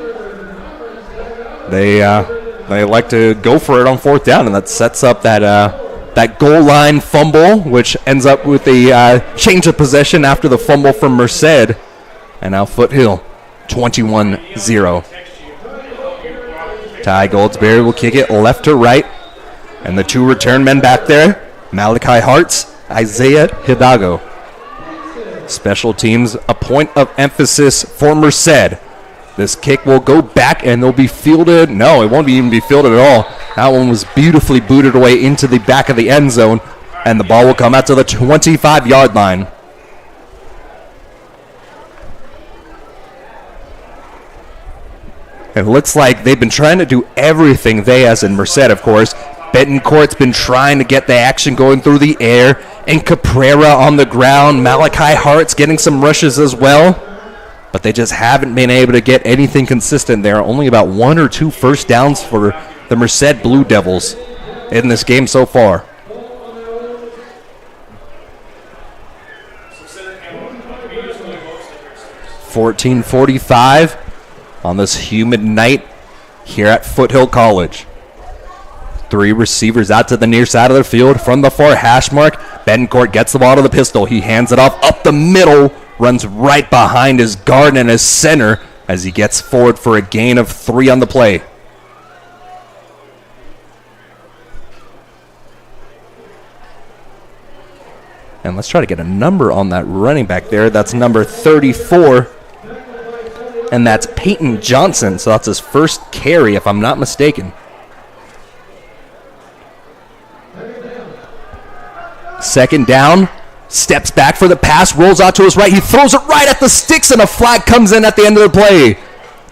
Speaker 1: they like to go for it on 4th down, and that sets up that goal line fumble, which ends up with a change of possession after the fumble from Merced. And now Foothill, 21-0. Ty Goldsberry will kick it left to right, and the 2 return men back there, Malachi Hartz, Isaiah Hidalgo. Special teams, a point of emphasis for Merced. This kick will go back and they'll be fielded. No, it won't even be fielded at all. That one was beautifully booted away into the back of the end zone, and the ball will come out to the 25-yard line. It looks like they've been trying to do everything, they as in Merced, of course. Betancourt's been trying to get the action going through the air, and Caprera on the ground. Malachi Hart's getting some rushes as well, but they just haven't been able to get anything consistent there. Only about 1 or 2 first downs for the Merced Blue Devils in this game so far. .45 on this humid night here at Foothill College. 3 receivers out to the near side of the field from the far hash mark. Betancourt gets the ball to the pistol. He hands it off up the middle, runs right behind his guard and his center as he gets forward for a gain of 3 on the play. And let's try to get a number on that running back there. That's number 34, and that's Peyton Johnson. So that's his first carry, if I'm not mistaken. Second down, steps back for the pass, rolls out to his right. He throws it right at the sticks, and a flag comes in at the end of the play.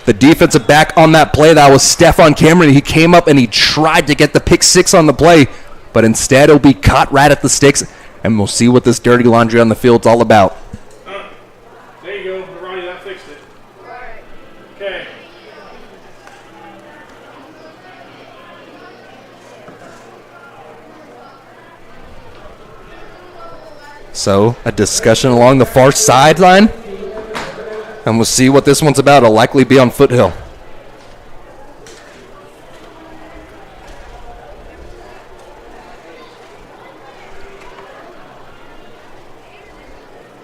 Speaker 1: The defensive back on that play, that was Stefan Cameron. He came up and he tried to get the pick six on the play, but instead it'll be caught right at the sticks, and we'll see what this dirty laundry on the field's all about.
Speaker 4: There you go, Ronnie, that fixed it. Okay.
Speaker 1: So, a discussion along the far sideline, and we'll see what this one's about. It'll likely be on Foothill.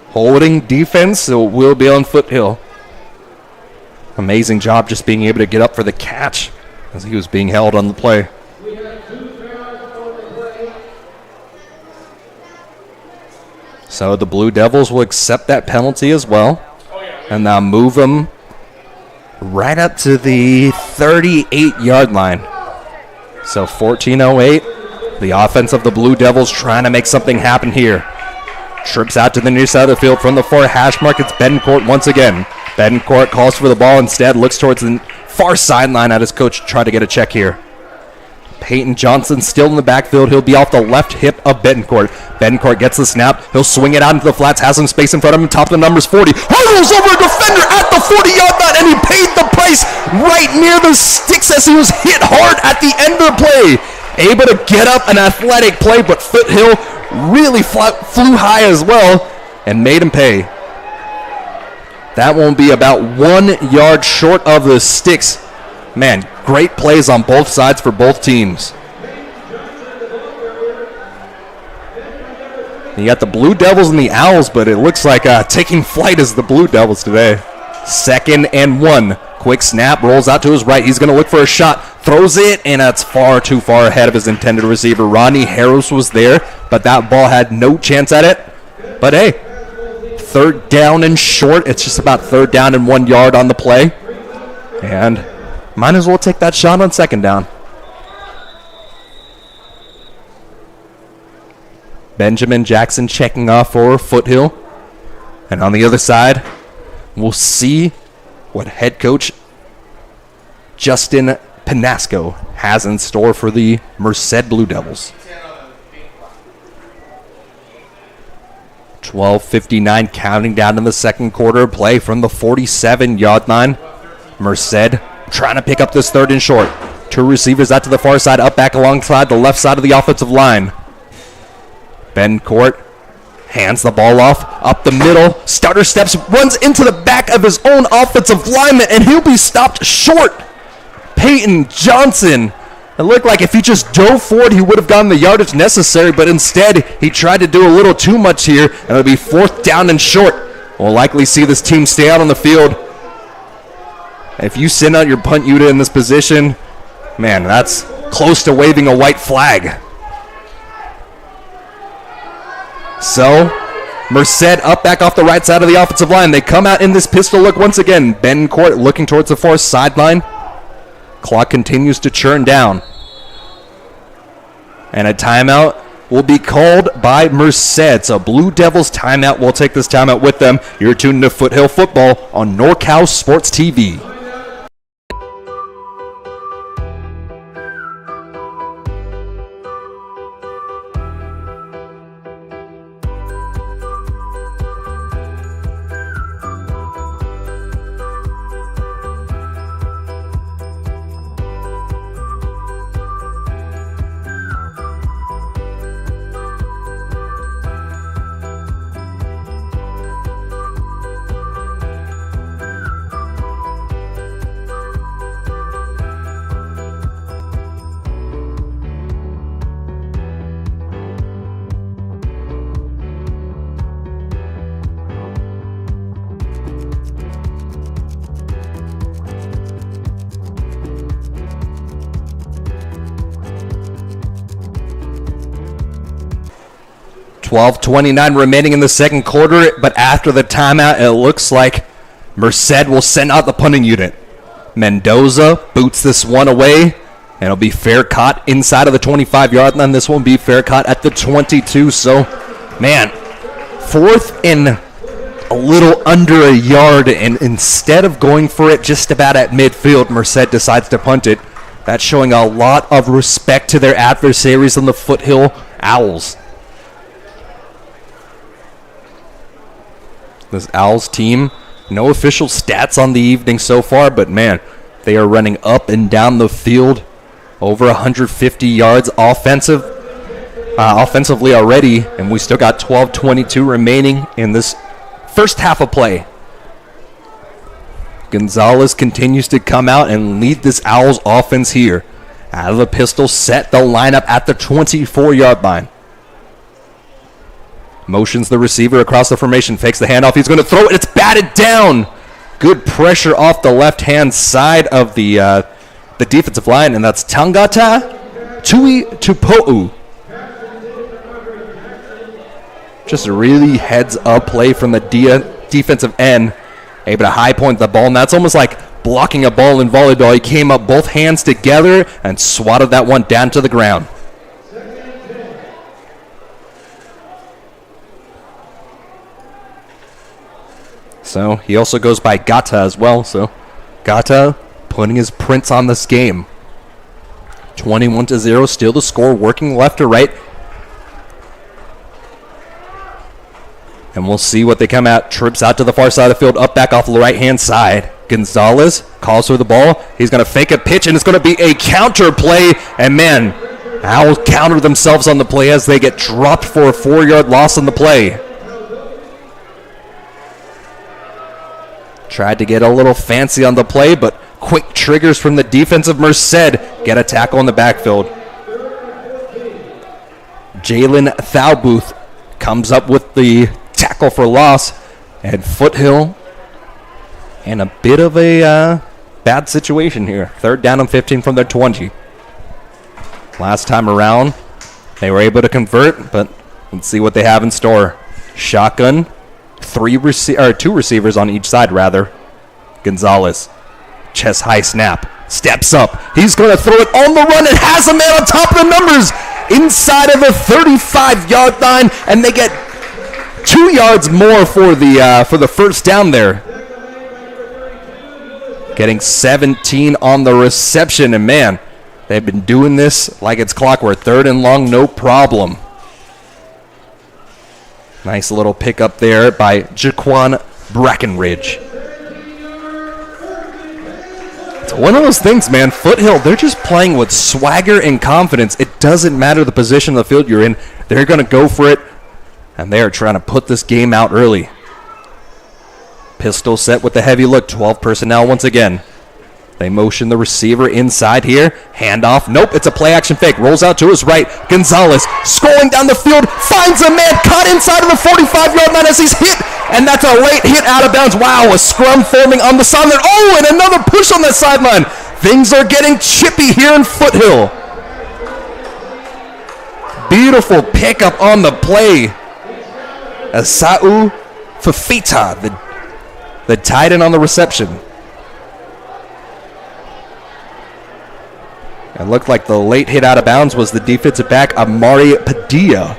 Speaker 1: Holding defense, it will be on Foothill. Amazing job just being able to get up for the catch as he was being held on the play. So the Blue Devils will accept that penalty as well. And now move them right up to the 38-yard line. So 14:08. The offense of the Blue Devils trying to make something happen here. Trips out to the near side of the field from the far hash mark. It's Betancourt once again. Betancourt calls for the ball instead, looks towards the far sideline at his coach to try to get a check here. Peyton Johnson still in the backfield. He'll be off the left hip of Betancourt. Betancourt gets the snap. He'll swing it out into the flats, has some space in front of him, top of the numbers 40. Hurdles over a defender at the 40-yard line, and he paid the price right near the sticks as he was hit hard at the end of the play. Able to get up an athletic play, but Foothill really flew high as well and made him pay. That won't be about 1 yard short of the sticks. Man, great plays on both sides for both teams. You got the Blue Devils and the Owls, but it looks like taking flight is the Blue Devils today. 2nd and 1. Quick snap, rolls out to his right. He's going to look for a shot. Throws it, and that's far too far ahead of his intended receiver. Ronnie Harris was there, but that ball had no chance at it. But hey, 3rd down and short. It's just about 3rd down and 1 yard on the play. And might as well take that shot on 2nd down. Benjamin Jackson checking off for Foothill. And on the other side, we'll see what head coach Justin Pinasco has in store for the Merced Blue Devils. 12:59 counting down in the second quarter. Play from the 47-yard line. Merced trying to pick up this 3rd and short. 2 receivers out to the far side, up back alongside the left side of the offensive line. Betancourt hands the ball off, up the middle, starter steps, runs into the back of his own offensive lineman, and he'll be stopped short. Peyton Johnson. It looked like if he just dove forward, he would have gotten the yardage necessary, but instead, he tried to do a little too much here, and it'll be 4th down and short. We'll likely see this team stay out on the field. If you send out your punt unit in this position, man, that's close to waving a white flag. So, Merced up back off the right side of the offensive line. They come out in this pistol look once again. Betancourt looking towards the far sideline. Clock continues to churn down. And a timeout will be called by Merced. So Blue Devils timeout. We'll take this timeout with them. You're tuned to Foothill Football on NorCal Sports TV. $12:29 remaining in the second quarter, but after the timeout, it looks like Merced will send out the punting unit. Mendoza boots this one away, and it'll be fair caught inside of the 25-yard line. This one will be fair caught at the 22. So, man, 4th and a little under a yard, and instead of going for it just about at midfield, Merced decides to punt it. That's showing a lot of respect to their adversaries on the Foothill Owls. This Owls team, no official stats on the evening so far, but man, they are running up and down the field, over 150 yards offensively already, and we still got 12:22 remaining in this first half of play. Gonzalez continues to come out and lead this Owls offense here. Out of the pistol, set the lineup at the 24-yard line. Motions the receiver across the formation, fakes the handoff. He's going to throw it. It's batted down. Good pressure off the left-hand side of the defensive line, and that's Tangata Tui Tupo'u. Just a really heads-up play from the defensive end. Able to high point the ball, and that's almost like blocking a ball in volleyball. He came up both hands together and swatted that one down to the ground. So he also goes by Gata as well. So Gata putting his prints on this game. 21-0, still the score, working left to right. And we'll see what they come out. Trips out to the far side of the field, up back off the right-hand side. Gonzalez calls for the ball. He's going to fake a pitch, and it's going to be a counter play. And man, Owls counter themselves on the play as they get dropped for a 4-yard loss on the play. Tried to get a little fancy on the play, but quick triggers from the defensive Merced get a tackle in the backfield. Jalen Thaubuth comes up with the tackle for loss, and Foothill in a bit of a bad situation here. 3rd down and 15 from their 20. Last time around, they were able to convert, but let's see what they have in store. Shotgun, two receivers on each side, rather. Gonzalez, chest high snap, steps up. He's going to throw it on the run. It has a man on top of the numbers inside of the 35-yard line, and they get 2 yards more for the first down there. Getting 17 on the reception, and man, they've been doing this like it's clockwork. 3rd and long, no problem. Nice little pickup there by Jaquan Brackenridge. It's one of those things, man. Foothill, they're just playing with swagger and confidence. It doesn't matter the position of the field you're in. They're going to go for it, and they are trying to put this game out early. Pistol set with the heavy look. 12 personnel once again. They motion the receiver inside here. Handoff. Nope, it's a play-action fake. Rolls out to his right. Gonzalez scrolling down the field. Finds a man caught inside of the 45-yard line as he's hit. And that's a late hit out of bounds. Wow, a scrum forming on the sideline. Oh, and another push on that sideline. Things are getting chippy here in Foothill. Beautiful pickup on the play. Asau Fafita, the tight end on the reception. It looked like the late hit out of bounds was the defensive back, Amari Padilla.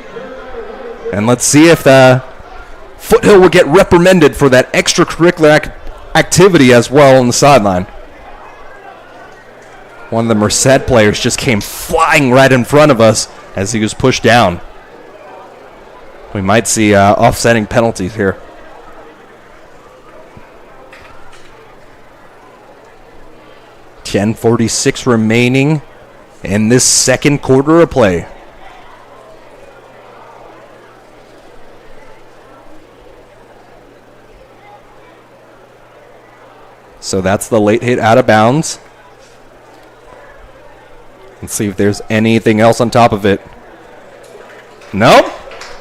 Speaker 1: And let's see if Foothill will get reprimanded for that extracurricular activity as well on the sideline. One of the Merced players just came flying right in front of us as he was pushed down. We might see offsetting penalties here. .46 remaining in this second quarter of play. So that's the late hit out of bounds. Let's see if there's anything else on top of it. Nope.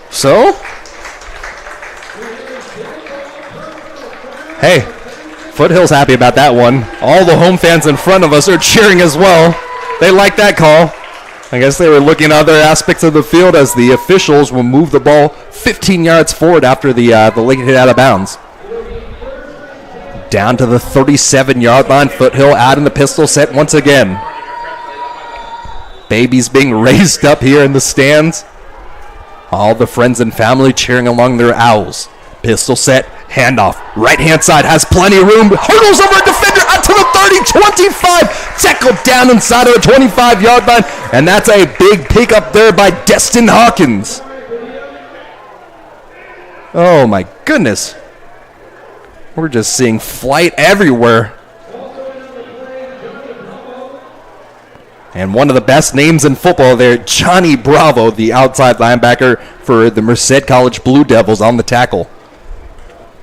Speaker 1: So, hey, Foothill's happy about that one. All the home fans in front of us are cheering as well. They like that call. I guess they were looking at other aspects of the field as the officials will move the ball 15 yards forward after the late hit out of bounds. Down to the 37-yard line. Foothill out in the pistol set once again. Babies being raised up here in the stands. All the friends and family cheering along their Owls. Pistol set. Handoff, right-hand side, has plenty of room. Hurdles over a defender out to the 30, 25. Tackled down inside of the 25-yard line. And that's a big pickup there by Destin Hawkins. Oh, my goodness. We're just seeing flight everywhere. And one of the best names in football there, Johnny Bravo, the outside linebacker for the Merced College Blue Devils on the tackle.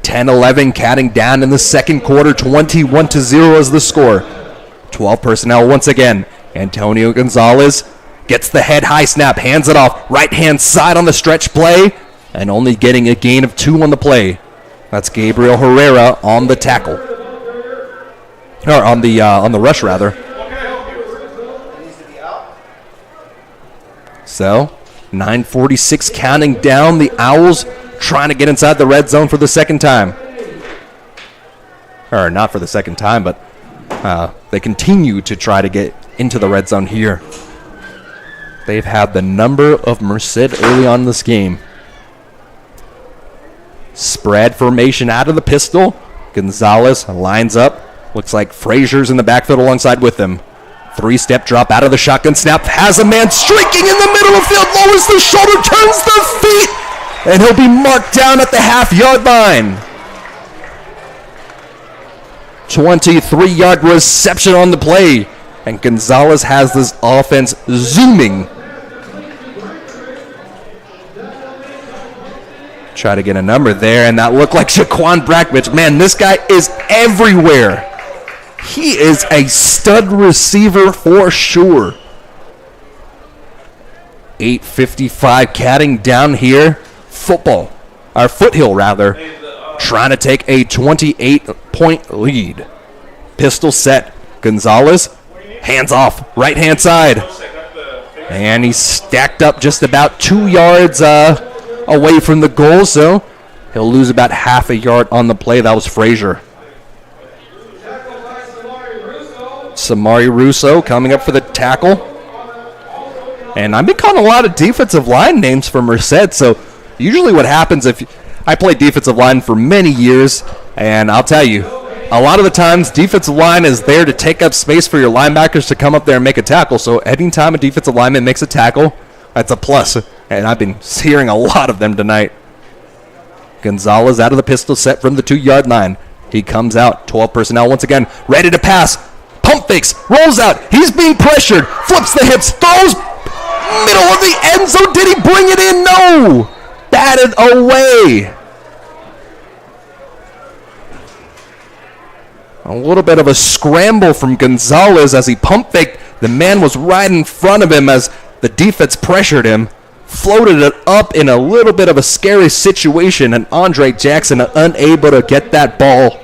Speaker 1: 10-11 counting down in the second quarter, 21-0 is the score. 12 personnel once again. Antonio Gonzalez gets the head high snap, hands it off, right-hand side on the stretch play, and only getting a gain of 2 on the play. That's Gabriel Herrera on the tackle. Or on the rush, rather. So, 9:46 counting down. The Owls trying to get inside the red zone for the second time. Or not for the second time, but they continue to try to get into the red zone here. They've had the number of Merced early on in this game. Spread formation out of the pistol. Gonzalez lines up. Looks like Frazier's in the backfield alongside with him. 3-step drop out of the shotgun snap. Has a man streaking in the middle of the field. Lowers the shoulder, turns the feet. And he'll be marked down at the half-yard line. 23-yard reception on the play. And Gonzalez has this offense zooming. Try to get a number there, and that looked like Shaquan Brackbridge. Man, this guy is everywhere. He is a stud receiver for sure. 8:55 catting down here. Foothill rather, trying to take a 28-point lead. Pistol set. Gonzalez, hands off, right-hand side. And he's stacked up just about 2 yards away from the goal, so he'll lose about half a yard on the play. That was Frazier. Samari Russo coming up for the tackle. And I've been calling a lot of defensive line names for Merced, so usually what happens I played defensive line for many years, and I'll tell you, a lot of the times defensive line is there to take up space for your linebackers to come up there and make a tackle, so anytime a defensive lineman makes a tackle, that's a plus, and I've been hearing a lot of them tonight. Gonzalez out of the pistol set from the 2-yard line. He comes out, 12 personnel once again, ready to pass. Pump fakes, rolls out, he's being pressured, flips the hips, throws middle of the end zone. Did he bring it in? No! Batted away. A little bit of a scramble from Gonzalez as he pump faked. The man was right in front of him as the defense pressured him. Floated it up in a little bit of a scary situation, and Andre Jackson unable to get that ball.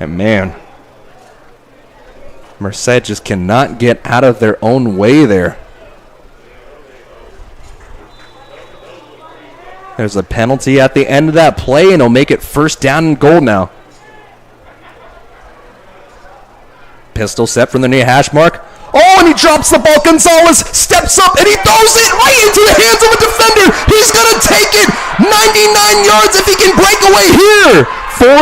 Speaker 1: And man, Merced just cannot get out of their own way there. There's a penalty at the end of that play, and he'll make it first down and goal now. Pistol set from the near hash mark. Oh, and he drops the ball. Gonzalez steps up, and he throws it right into the hands of a defender. He's going to take it 99 yards if he can break away here. 40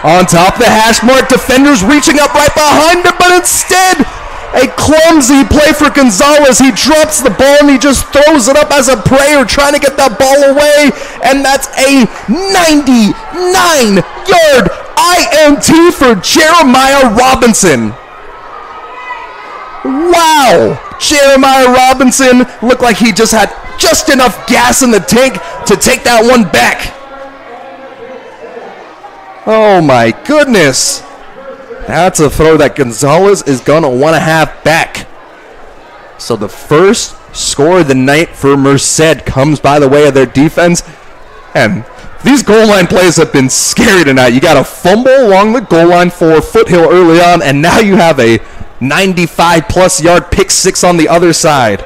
Speaker 1: on top of the hash mark. Defenders reaching up right behind him, but instead, a clumsy play for Gonzalez. He drops the ball, and he just throws it up as a prayer, trying to get that ball away, and that's a 99-yard INT for Jeremiah Robinson. Wow! Jeremiah Robinson looked like he just had just enough gas in the tank to take that one back. Oh my goodness. That's a throw that Gonzalez is going to want to have back. So the first score of the night for Merced comes by the way of their defense. And these goal line plays have been scary tonight. You got a fumble along the goal line for Foothill early on, and now you have a 95-plus yard pick six on the other side.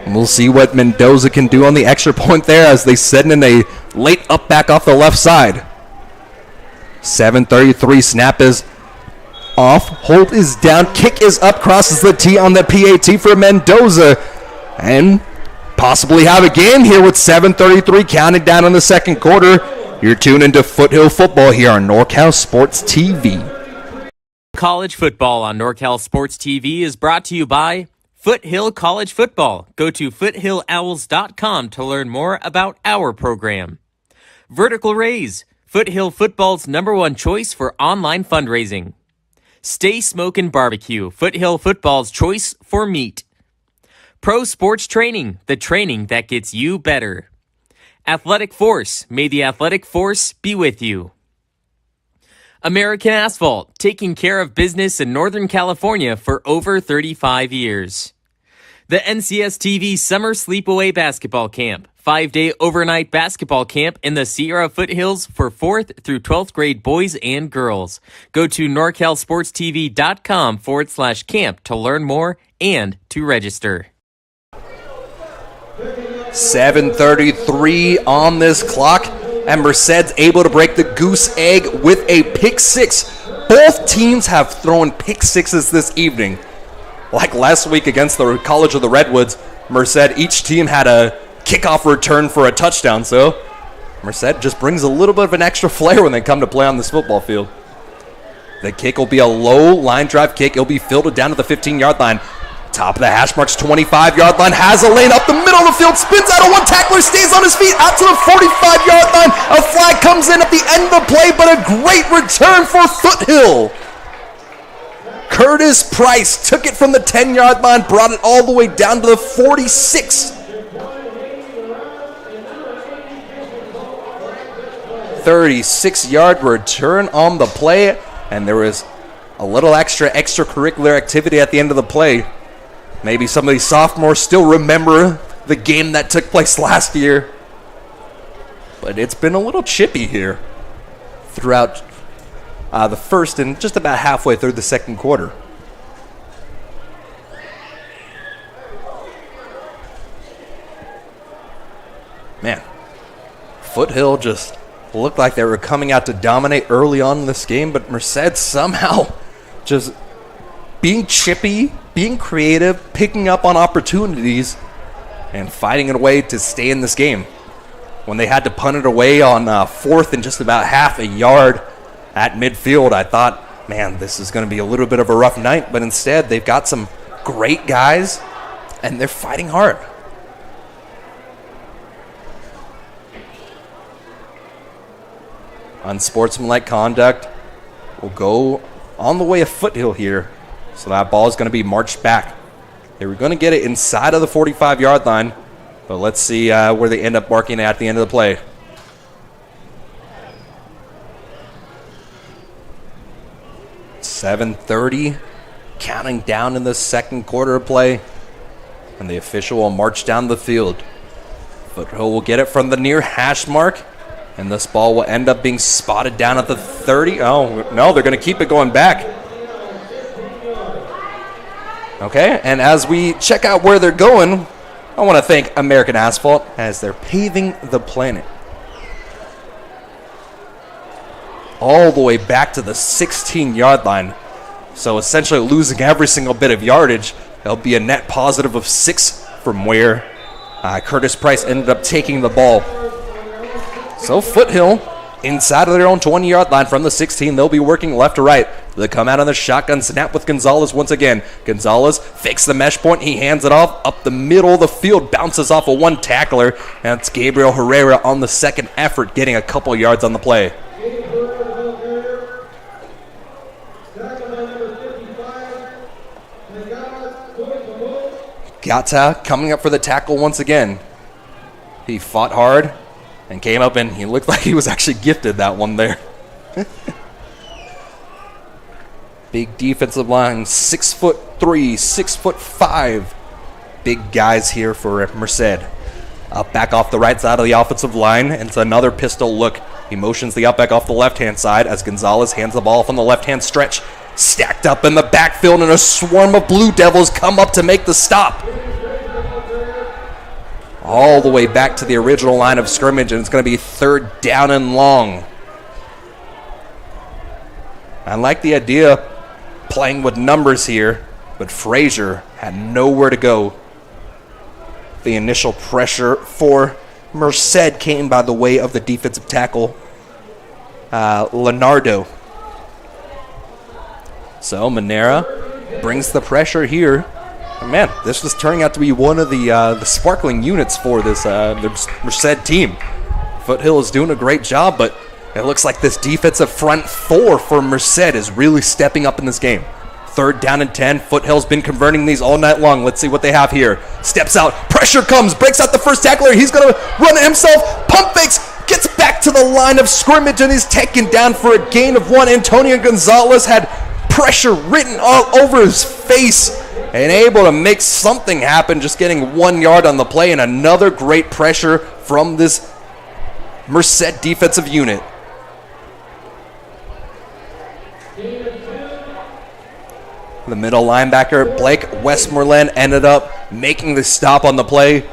Speaker 1: And we'll see what Mendoza can do on the extra point there as they send in a late up back off the left side. 7:33 snap is off. Hold is down. Kick is up. Crosses the T on the PAT for Mendoza. And possibly have a game here with 7:33 counting down in the second quarter. You're tuned into Foothill Football here on NorCal Sports TV.
Speaker 2: College football on NorCal Sports TV is brought to you by Foothill College Football. Go to foothillowls.com to learn more about our program. Vertical Raise, Foothill Football's #1 choice for online fundraising. Stay Smokin BBQ, Foothill Football's choice for meat. Pro Sports Training, the training that gets you better. Athletic Force, may the athletic force be with you. American Asphalt, taking care of business in Northern California for over 35 years. The NCS TV Summer Sleepaway Basketball Camp, 5-day overnight basketball camp in the Sierra Foothills for 4th through 12th grade boys and girls. Go to norcalsportstv.com/camp to learn more and to register.
Speaker 1: 7:33 on this clock, and Merced's able to break the goose egg with a pick six. Both teams have thrown pick sixes this evening. Like last week against the College of the Redwoods, Merced, each team had a kickoff return for a touchdown, so Merced just brings a little bit of an extra flair when they come to play on this football field. The kick will be a low line drive kick. It'll be fielded down to the 15-yard line. Top of the hash marks, 25-yard line, has a lane up the middle of the field, spins out of one, tackler stays on his feet, out to the 45-yard line. A flag comes in at the end of the play, but a great return for Foothill. Curtis Price took it from the 10-yard line, brought it all the way down to the 46. 36-yard return on the play, and there was a little extracurricular activity at the end of the play. Maybe some of these sophomores still remember the game that took place last year. But it's been a little chippy here throughout the first and just about halfway through the second quarter. Man, Foothill just looked like they were coming out to dominate early on in this game, but Merced somehow just being chippy, being creative, picking up on opportunities, and fighting a way to stay in this game. When they had to punt it away on 4th and just about half a yard at midfield, I thought, man, this is going to be a little bit of a rough night, but instead they've got some great guys, and they're fighting hard. Unsportsmanlike conduct will go on the way of Foothill here. So that ball is going to be marched back. They were going to get it inside of the 45-yard line, but let's see where they end up marking at the end of the play. .7:30, counting down in the second quarter of play, and the official will march down the field. Foothill will get it from the near hash mark, and this ball will end up being spotted down at the 30. Oh, no, they're going to keep it going back. Okay, and as we check out where they're going, I want to thank American Asphalt as they're paving the planet. All the way back to the 16-yard line. So essentially losing every single bit of yardage. There'll be a net positive of 6 from where Curtis Price ended up taking the ball. So Foothill, inside of their own 20-yard line from the 16, they'll be working left to right. They come out on the shotgun snap with Gonzalez once again. Gonzalez fakes the mesh point. He hands it off up the middle of the field, bounces off of one tackler, and it's Gabriel Herrera on the second effort, getting a couple yards on the play. Gata coming up for the tackle once again. He fought hard and came up, and he looked like he was actually gifted that one there. Big defensive line, 6'3", 6'5". Big guys here for Merced. Up back off the right side of the offensive line, and it's another pistol look. He motions the up back off the left-hand side as Gonzalez hands the ball from the left-hand stretch. Stacked up in the backfield, and a swarm of Blue Devils come up to make the stop. All the way back to the original line of scrimmage, and it's going to be 3rd down and long. I like the idea playing with numbers here, but Frazier had nowhere to go. The initial pressure for Merced came by the way of the defensive tackle, Leonardo. So Manera brings the pressure here. And man, this was turning out to be one of the sparkling units for this the Merced team. Foothill is doing a great job, but it looks like this defensive front four for Merced is really stepping up in this game. 3rd down and 10. Foothill's been converting these all night long. Let's see what they have here. Steps out. Pressure comes. Breaks out the first tackler. He's going to run it himself. Pump fakes. Gets back to the line of scrimmage and is taken down for a gain of 1. Antonio Gonzalez had pressure written all over his face and able to make something happen, just getting 1 yard on the play, and another great pressure from this Merced defensive unit. The middle linebacker, Blake Westmoreland, ended up making the stop on the play,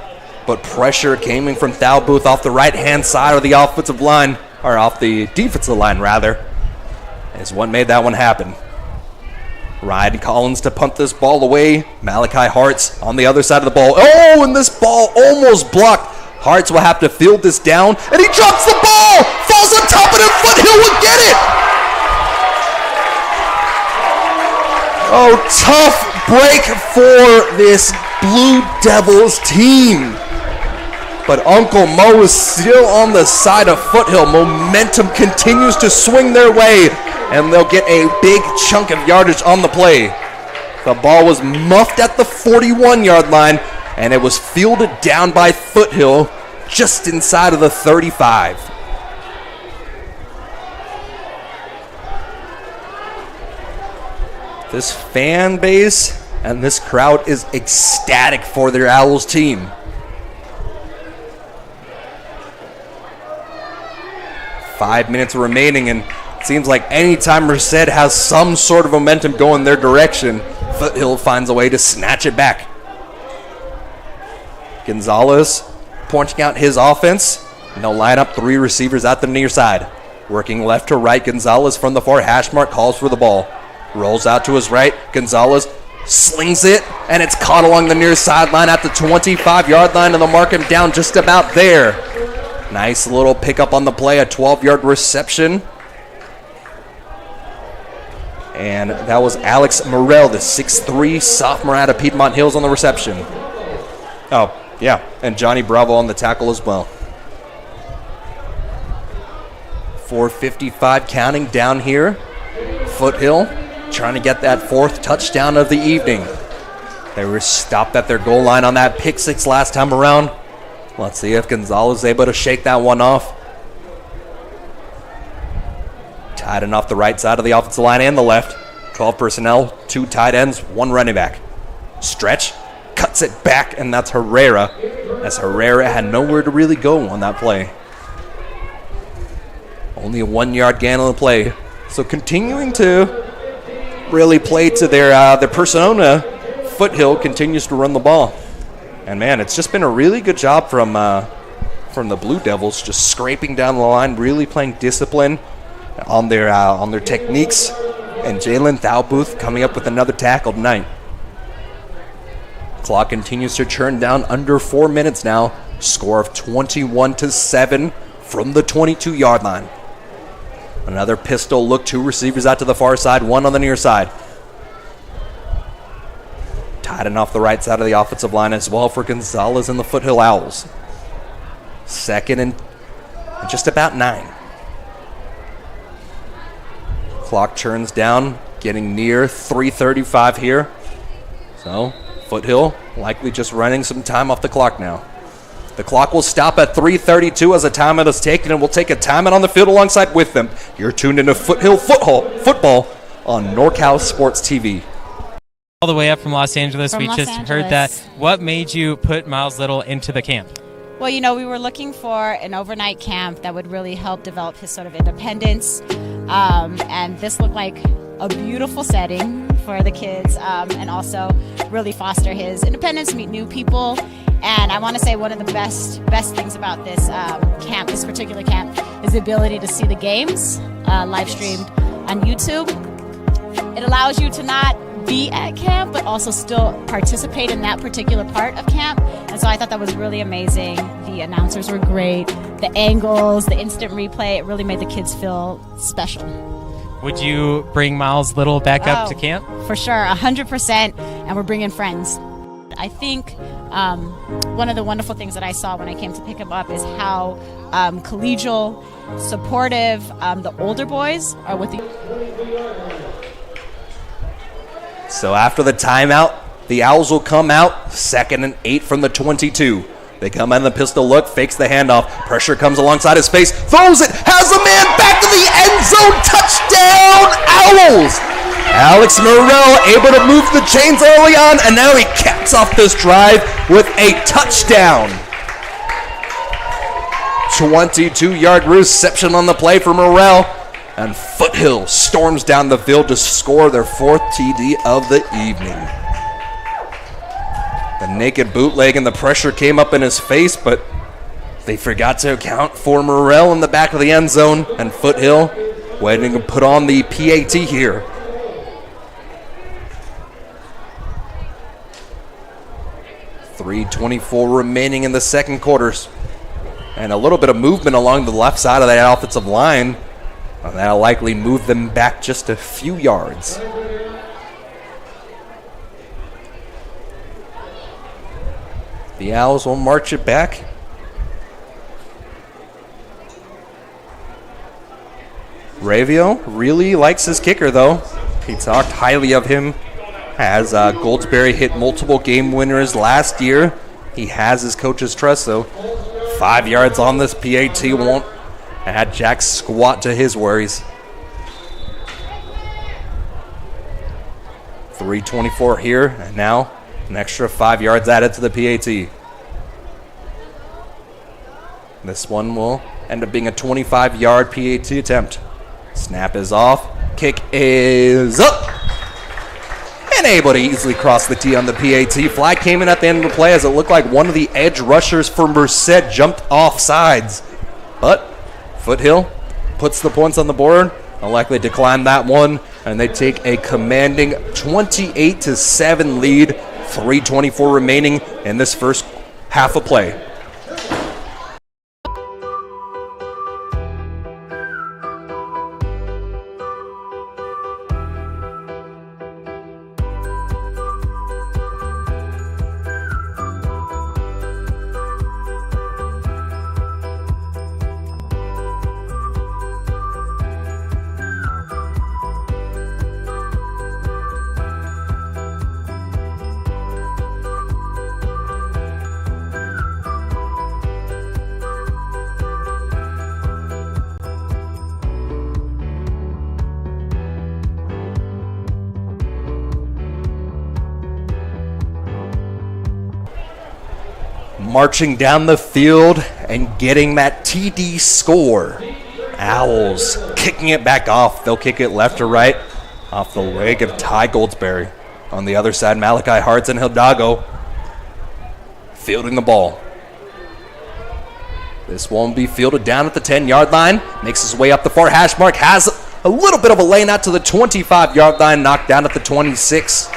Speaker 1: but pressure came from Thalbooth off the right-hand side of the offensive line, or off the defensive line, rather, is what made that one happen. Ryan Collins to punt this ball away. Malachi Hartz on the other side of the ball. Oh, and this ball almost blocked. Hartz will have to field this down, and he drops the ball! Falls on top of it, Foothill will get it! Oh, tough break for this Blue Devils team. But Uncle Mo is still on the side of Foothill. Momentum continues to swing their way, and they'll get a big chunk of yardage on the play. The ball was muffed at the 41-yard line, and it was fielded down by Foothill just inside of the 35. This fan base and this crowd is ecstatic for their Owls team. Five minutes remaining, and it seems like anytime Merced has some sort of momentum going their direction, Foothill finds a way to snatch it back. Gonzalez pointing out his offense, and they'll line up 3 receivers at the near side. Working left to right, Gonzalez from the far hash mark calls for the ball. Rolls out to his right. Gonzalez slings it, and it's caught along the near sideline at the 25-yard line, and they'll mark him down just about there. Nice little pickup on the play, a 12-yard reception. And that was Alex Morrell, the 6'3 sophomore out of Piedmont Hills on the reception. Oh, yeah, and Johnny Bravo on the tackle as well. 4:55 counting down here. Foothill trying to get that 4th touchdown of the evening. They were stopped at their goal line on that pick 6 last time around. Let's see if Gonzalez is able to shake that one off. Tight end off the right side of the offensive line and the left. 12 personnel, 2 tight ends, 1 running back. Stretch, cuts it back, and that's Herrera, as Herrera had nowhere to really go on that play. Only a 1-yard gain on the play. So continuing to really play to their persona, Foothill continues to run the ball. And man, it's just been a really good job from the Blue Devils, just scraping down the line, really playing discipline on their techniques. And Jalen Thalbooth coming up with another tackle tonight. Clock continues to churn down, under 4 minutes now. Score of 21-7 from the 22-yard line. Another pistol look, 2 receivers out to the far side, 1 on the near side. Tight end off the right side of the offensive line as well for Gonzalez and the Foothill Owls. 2nd and just about 9. Clock churns down, getting near 3:35 here. So Foothill likely just running some time off the clock now. The clock will stop at 3:32 as a timeout is taken, and we'll take a timeout on the field alongside with them. You're tuned into Foothill football on NorCal Sports TV.
Speaker 2: All the way up from Los Angeles. We just heard that. What made you put Miles Little into the camp?
Speaker 5: Well, you know, we were looking for an overnight camp that would really help develop his sort of independence. And this looked like a beautiful setting for the kids, and also really foster his independence, meet new people. And I want to say one of the best things about this camp, this particular camp, is the ability to see the games live streamed on YouTube it allows you to not be at camp, but also still participate in that particular part of camp. And so I thought that was really amazing. The announcers were great. The angles, the instant replay, it really made the kids feel special.
Speaker 6: Would you bring Miles Little back up to camp?
Speaker 5: For sure, 100%, and we're bringing friends. I think one of the wonderful things that I saw when I came to pick him up is how collegial, supportive the older boys are with the...
Speaker 1: So after the timeout, the Owls will come out, 2nd and 8 from the 22. They come in the pistol look, fakes the handoff. Pressure comes alongside his face, throws it, has a man back to the end zone, touchdown, Owls! Alex Morrell able to move the chains early on, and now he caps off this drive with a touchdown. 22-yard reception on the play for Morrell, and Foothill storms down the field to score their 4th TD of the evening. The naked bootleg and the pressure came up in his face, but they forgot to account for Morrell in the back of the end zone, and Foothill waiting to put on the PAT here. .324 remaining in the second quarters. And a little bit of movement along the left side of that offensive line. And that'll likely move them back just a few yards. The Owls will march it back. Ravio really likes his kicker, though. He talked highly of him. As Goldsberry hit multiple game winners last year. He has his coach's trust, though. 5 yards on this PAT won't add jack squat to his worries. 3:24 here, and now an extra 5 yards added to the PAT. This one will end up being a 25-yard PAT attempt. Snap is off, kick is up, and able to easily cross the tee on the PAT. Flag came in at the end of the play as it looked like one of the edge rushers for Merced jumped off sides. But Foothill puts the points on the board. They'll likely decline that one, and they take a commanding 28-7 lead. 3:24 remaining in this first half of play. Marching down the field and getting that TD score. Owls kicking it back off. They'll kick it left or right off the leg of Ty Goldsberry. On the other side, Malachi Hartz and Hidalgo fielding the ball. This won't be fielded down at the 10-yard line. Makes his way up the far hash mark. Has a little bit of a lane out to the 25-yard line. Knocked down at the 26.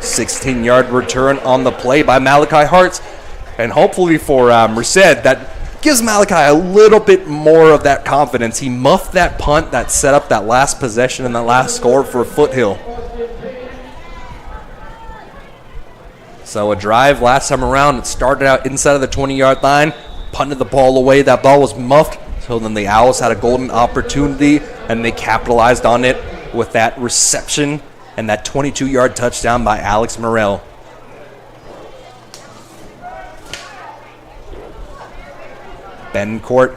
Speaker 1: 16-yard return on the play by Malachi Hartz. And hopefully for Merced, that gives Malachi a little bit more of that confidence. He muffed that punt that set up that last possession and that last score for Foothill. So a drive last time around, it started out inside of the 20-yard line, punted the ball away. That ball was muffed. So then the Owls had a golden opportunity, and they capitalized on it with that reception and that 22-yard touchdown by Alex Morrell. Bencourt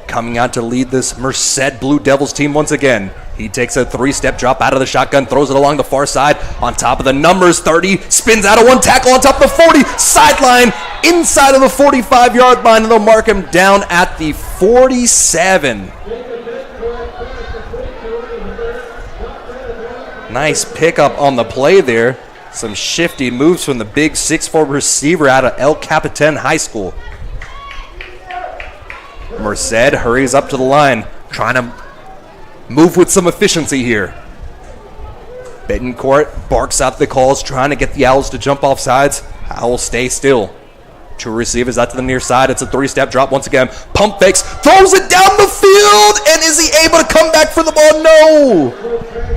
Speaker 1: coming out to lead this Merced Blue Devils team once again. He takes a 3-step drop out of the shotgun, throws it along the far side, on top of the numbers, 30, spins out of one tackle on top of the 40, sideline, inside of the 45-yard line, and they'll mark him down at the 47. Nice pickup on the play there. Some shifty moves from the big 6'4 receiver out of El Capitan High School. Merced hurries up to the line, trying to move with some efficiency here. Bettencourt barks out the calls, trying to get the Owls to jump off sides. Owls stay still. Two receivers out to the near side. It's a three-step drop once again. Pump fakes, throws it down the field, and is he able to come back for the ball? No!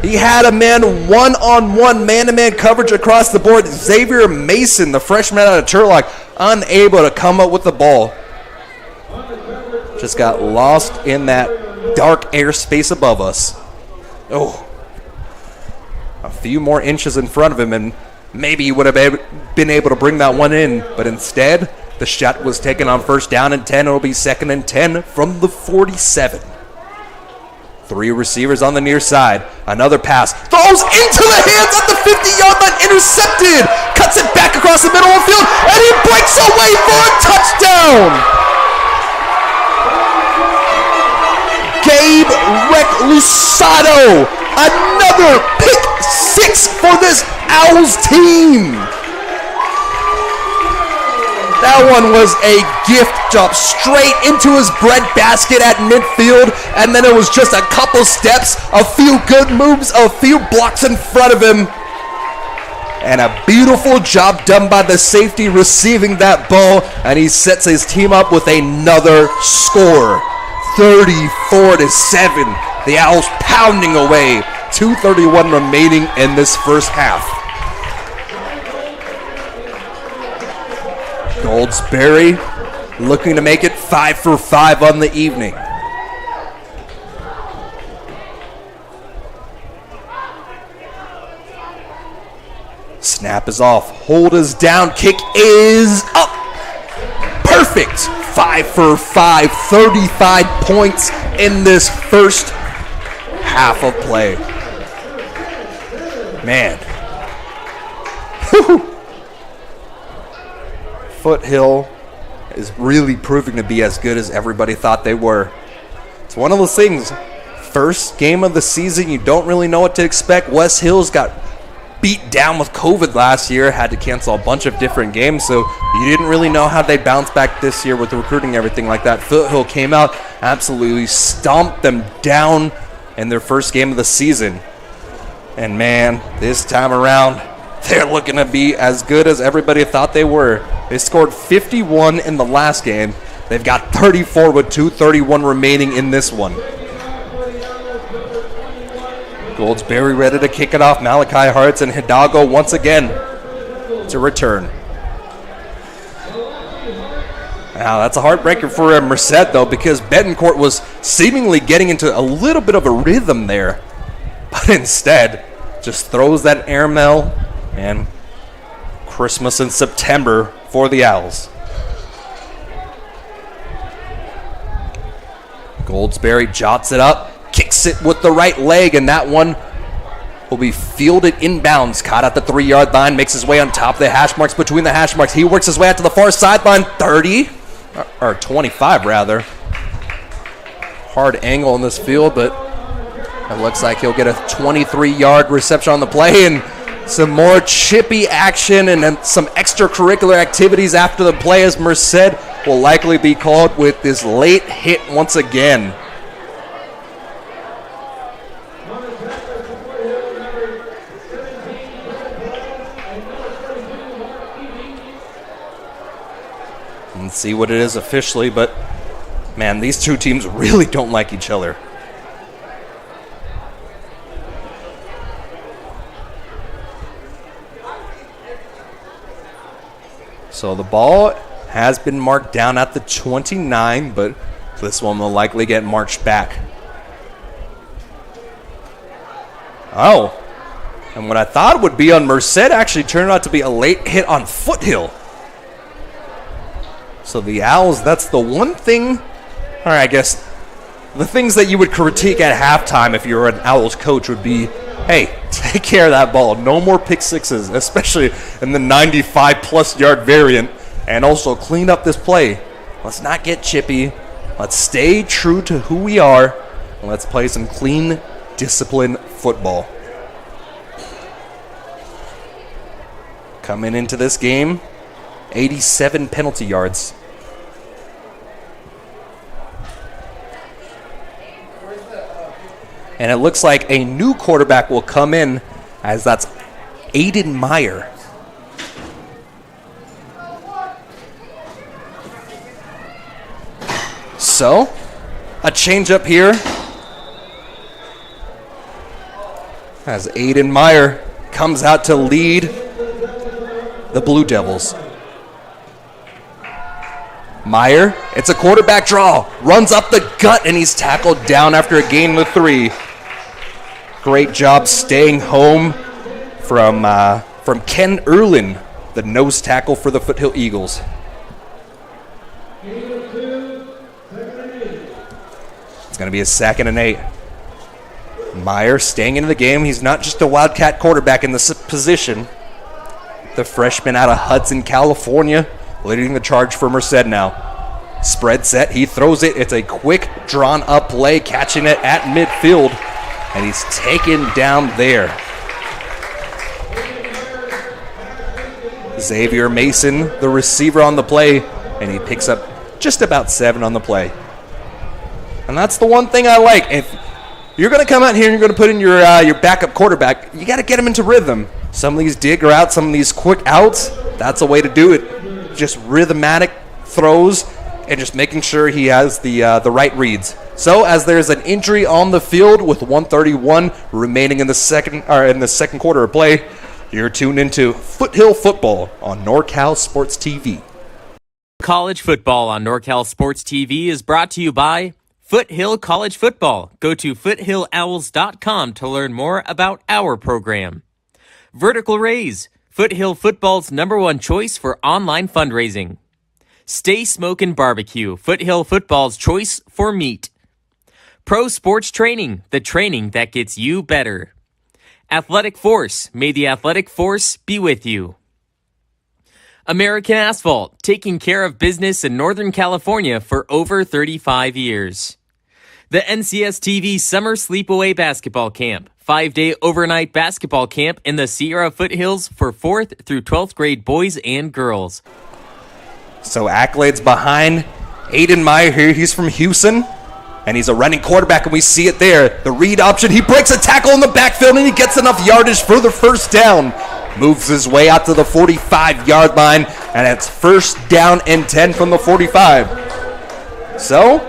Speaker 1: He had a man one-on-one, man-to-man coverage across the board. Xavier Mason, the freshman out of Turlock, unable to come up with the ball. Just got lost in that dark airspace above us. Oh. A few more inches in front of him, and maybe he would have been able to bring that one in, but instead, the shot was taken on first down and 10. It'll be 2nd and 10 from the 47. Three receivers on the near side. Another pass. Throws into the hands at the 50-yard line. Intercepted. Cuts it back across the middle of the field, and he breaks away for a touchdown. Gabe Reclusado. Another pick six for this Owls team. That one was a gift drop straight into his bread basket at midfield, and then it was just a couple steps, a few good moves, a few blocks in front of him, and a beautiful job done by the safety receiving that ball, and he sets his team up with another score, 34-7. The Owls pounding away, 2:31 remaining in this first half. Goldsberry looking to make it 5 for 5 on the evening. Snap is off. Hold is down. Kick is up. Perfect. 5 for 5. 35 points in this first half of play. Man. Whew. Foothill is really proving to be as good as everybody thought they were. It's one of those things. First game of the season, you don't really know what to expect. West Hills got beat down with COVID last year, had to cancel a bunch of different games, so you didn't really know how they'd bounce back this year with recruiting and everything like that. Foothill came out, absolutely stomped them down in their first game of the season. And man, this time around, they're looking to be as good as everybody thought they were. They scored 51 in the last game. They've got 34 with 2:31 remaining in this one. Goldsberry ready to kick it off. Malachi Hartz and Hidalgo once again to return. Now, that's a heartbreaker for Merced, though, because Bettencourt was seemingly getting into a little bit of a rhythm there. But instead, just throws that airmail, and Christmas in September for the Owls. Goldsberry jots it up, kicks it with the right leg, and that one will be fielded inbounds. Caught at the 3-yard line, makes his way on top of the hash marks, between the hash marks. He works his way out to the far sideline, 30, or 25 rather. Hard angle in this field, but it looks like he'll get a 23-yard reception on the play, and some more chippy action and then some extracurricular activities after the play, as Merced will likely be called with this late hit once again. Let's see what it is officially, but man, these two teams really don't like each other. So the ball has been marked down at the 29, but this one will likely get marched back. Oh, and what I thought would be on Merced actually turned out to be a late hit on Foothill. So the Owls, that's the one thing, or I guess the things that you would critique at halftime if you were an Owls coach would be, hey, take care of that ball. No more pick sixes, especially in the 95-plus yard variant. And also clean up this play. Let's not get chippy. Let's stay true to who we are. And let's play some clean, disciplined football. Coming into this game, 87 penalty yards. And it looks like a new quarterback will come in as that's Aiden Meyer. So, a change up here as Aiden Meyer comes out to lead the Blue Devils. Meyer, it's a quarterback draw, runs up the gut, and he's tackled down after a gain of 3. Great job staying home from Ken Erlin, the nose tackle for the Foothill Eagles. It's going to be a 2nd and 8. Meyer staying into the game. He's not just a Wildcat quarterback in this position. The freshman out of Hudson, California, leading the charge for Merced now. Spread set, he throws it. It's a quick, drawn-up play, catching it at midfield, and he's taken down there. Xavier Mason, the receiver on the play, and he picks up just about 7 on the play. And that's the one thing I like. If you're going to come out here and you're going to put in your backup quarterback, you got to get him into rhythm. Some of these dig routes, some of these quick outs, that's a way to do it. Just rhythmatic throws and just making sure he has the right reads. So as there's an injury on the field with 1:31 remaining in the second quarter of play, you're tuned into Foothill Football on NorCal Sports TV.
Speaker 2: College football on NorCal Sports TV is brought to you by Foothill College Football. Go to foothillowls.com to learn more about our program. Vertical Raise, Foothill Football's #1 choice for online fundraising. Stay Smokin BBQ, Foothill Football's choice for meat. Pro Sports Training, the training that gets you better. Athletic Force, may the athletic force be with you. American Asphalt, taking care of business in Northern California for over 35 years. The NCS TV Summer Sleepaway Basketball Camp, 5-day overnight basketball camp in the Sierra Foothills for 4th through 12th grade boys and girls.
Speaker 1: So accolades behind Aiden Meyer here. He's from Houston, and he's a running quarterback, and we see it there. The read option, he breaks a tackle in the backfield, and he gets enough yardage for the first down. Moves his way out to the 45-yard line, and it's 1st down and 10 from the 45. So,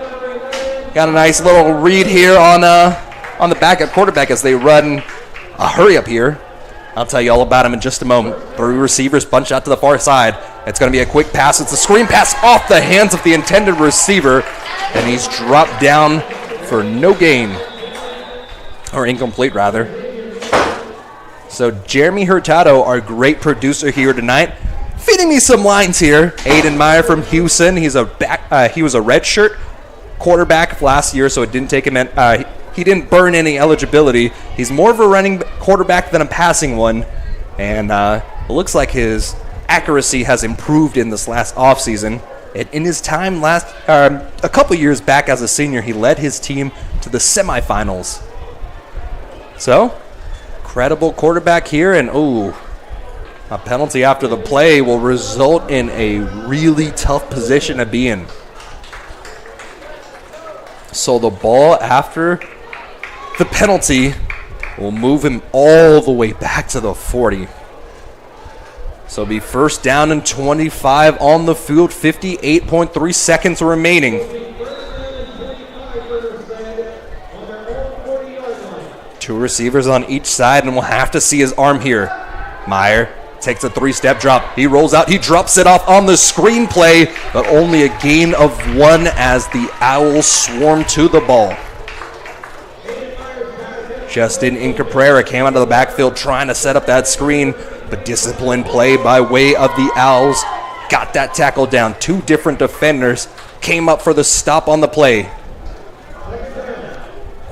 Speaker 1: got a nice little read here on the backup quarterback as they run a hurry-up here. I'll tell you all about him in just a moment. 3 receivers bunch out to the far side. It's going to be a quick pass. It's a screen pass off the hands of the intended receiver, and he's dropped down for no gain, or incomplete, rather. So Jeremy Hurtado, our great producer here tonight, feeding me some lines here. Aiden Meyer from Houston. He was a redshirt quarterback last year, so it didn't take him. He didn't burn any eligibility. He's more of a running quarterback than a passing one, and it looks like his accuracy has improved in this last offseason. And in his time a couple years back as a senior, he led his team to the semifinals. So, credible quarterback here, and a penalty after the play will result in a really tough position to be in. So the ball after the penalty will move him all the way back to the 40. So it'll be 1st down and 25 on the field, 58.3 seconds remaining. Two receivers on each side, and we'll have to see his arm here. Meyer takes a 3-step drop. He rolls out. He drops it off on the screenplay, but only a gain of 1 as the Owls swarm to the ball. Justin Incaprera came out of the backfield trying to set up that screen, but disciplined play by way of the Owls. Got that tackle down. 2 different defenders came up for the stop on the play.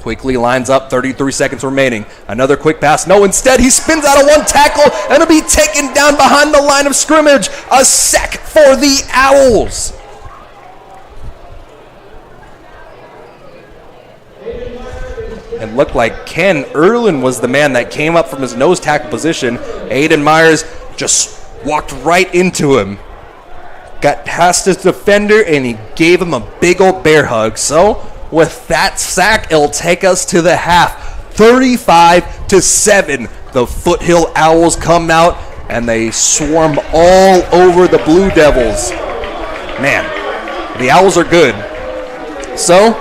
Speaker 1: Quickly lines up, 33 seconds remaining. Another quick pass. No, instead he spins out of 1 tackle and will be taken down behind the line of scrimmage. A sack for the Owls. It looked like Ken Erlin was the man that came up from his nose tackle position. Aiden Myers just walked right into him. Got past his defender, and he gave him a big old bear hug. So, with that sack, it'll take us to the half. 35-7. the Foothill Owls come out and they swarm all over the Blue Devils. Man, the Owls are good. So,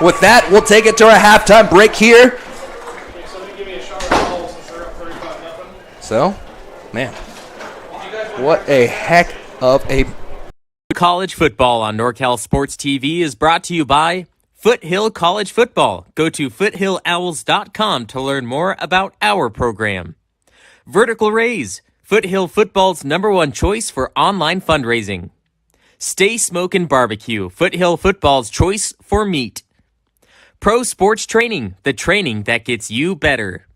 Speaker 1: with that, we'll take it to our halftime break here.
Speaker 4: Somebody give me a shot of ball since they're up 35-0.
Speaker 1: So, man, what a heck of a...
Speaker 2: College football on NorCal Sports TV is brought to you by Foothill College Football. Go to foothillowls.com to learn more about our program. Vertical Raise, Foothill Football's #1 choice for online fundraising. Smokin BBQ, Foothill Football's choice for meat. Pro Sports Training, the training that gets you better.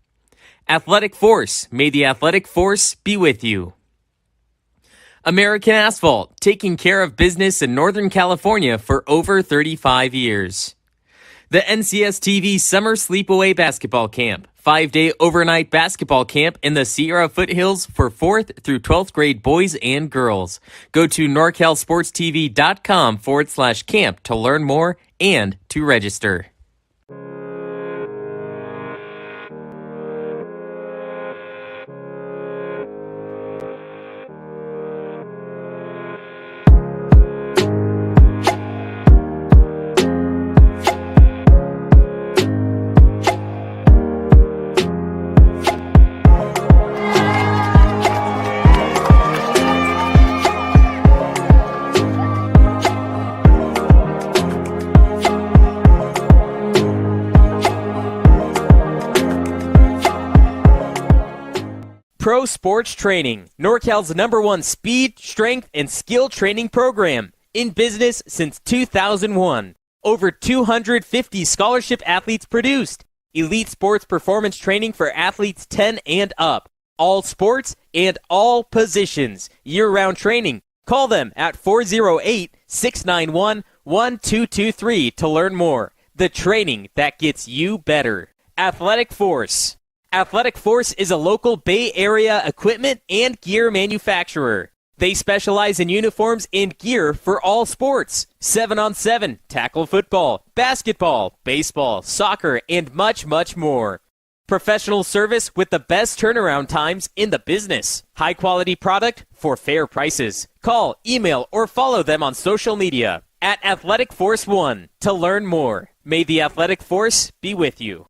Speaker 2: Athletic Force, may the athletic force be with you. American Asphalt, taking care of business in Northern California for over 35 years. The NCS TV Summer Sleepaway Basketball Camp, 5-day overnight basketball camp in the Sierra Foothills for 4th through 12th grade boys and girls. Go to norcalsportstv.com/camp to learn more and to register. Pro Sports Training, NorCal's #1 speed, strength, and skill training program. In business since 2001. Over 250 scholarship athletes produced. Elite sports performance training for athletes 10 and up. All sports and all positions. Year-round training. Call them at 408-691-1223 to learn more. The training that gets you better. Athletic Force. Athletic Force is a local Bay Area equipment and gear manufacturer. They specialize in uniforms and gear for all sports. 7-on-7, tackle football, basketball, baseball, soccer, and much, much more. Professional service with the best turnaround times in the business. High quality product for fair prices. Call, email, or follow them on social media at Athletic Force 1 to learn more. May the Athletic Force be with you.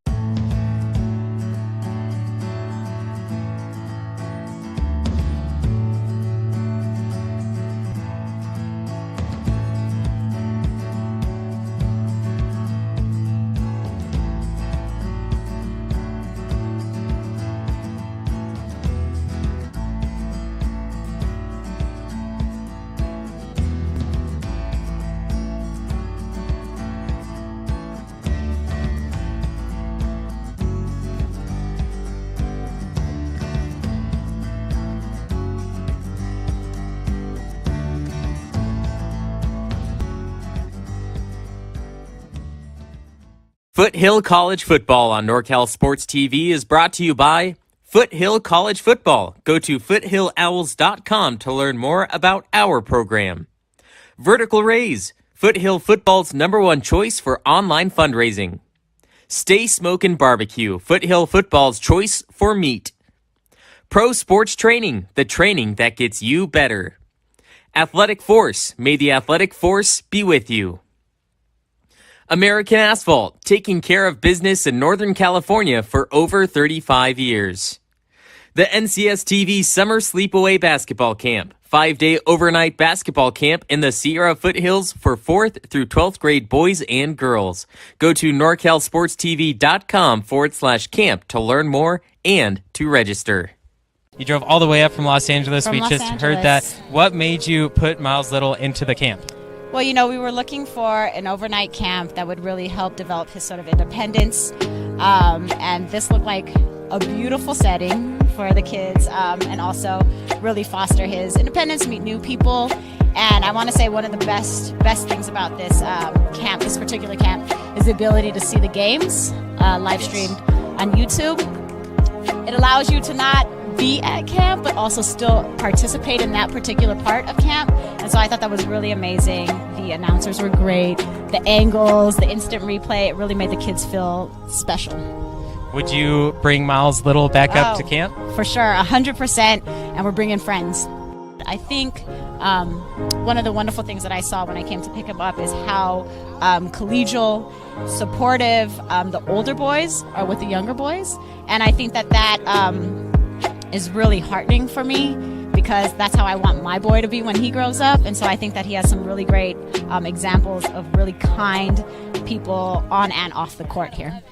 Speaker 2: Foothill College Football on NorCal Sports TV is brought to you by Foothill College Football. Go to foothillowls.com to learn more about our program. Vertical Raise, Foothill Football's #1 choice for online fundraising. Smokin BBQ, Foothill Football's choice for meat. Pro Sports Training, the training that gets you better. Athletic Force, may the athletic force be with you. American Asphalt, taking care of business in Northern California for over 35 years. The NCS TV Summer Sleepaway Basketball Camp, 5-day overnight basketball camp in the Sierra Foothills for 4th through 12th grade boys and girls. Go to norcalsportstv.com/camp to learn more and to register.
Speaker 6: You drove all the way up from Los Angeles.
Speaker 5: From
Speaker 6: we
Speaker 5: Los
Speaker 6: just
Speaker 5: Angeles.
Speaker 6: heard that. What made you put Miles Little into the camp?
Speaker 5: Well, you know, we were looking for an overnight camp that would really help develop his sort of independence. And this looked like a beautiful setting for the kids, and also really foster his independence, meet new people. And I want to say one of the best things about this camp, this particular camp, is the ability to see the games live streamed on YouTube. It allows you to not be at camp, but also still participate in that particular part of camp. And so I thought that was really amazing. The announcers were great. The angles, the instant replay, it really made the kids feel special.
Speaker 6: Would you bring Miles Little back up to
Speaker 5: Oh,
Speaker 6: camp?
Speaker 5: For sure, 100%, and we're bringing friends. I think one of the wonderful things that I saw when I came to pick him up is how collegial, supportive the older boys are with the younger boys. And I think that is really heartening for me, because that's how I want my boy to be when he grows up. And so I think that he has some really great examples of really kind people on and off the court here.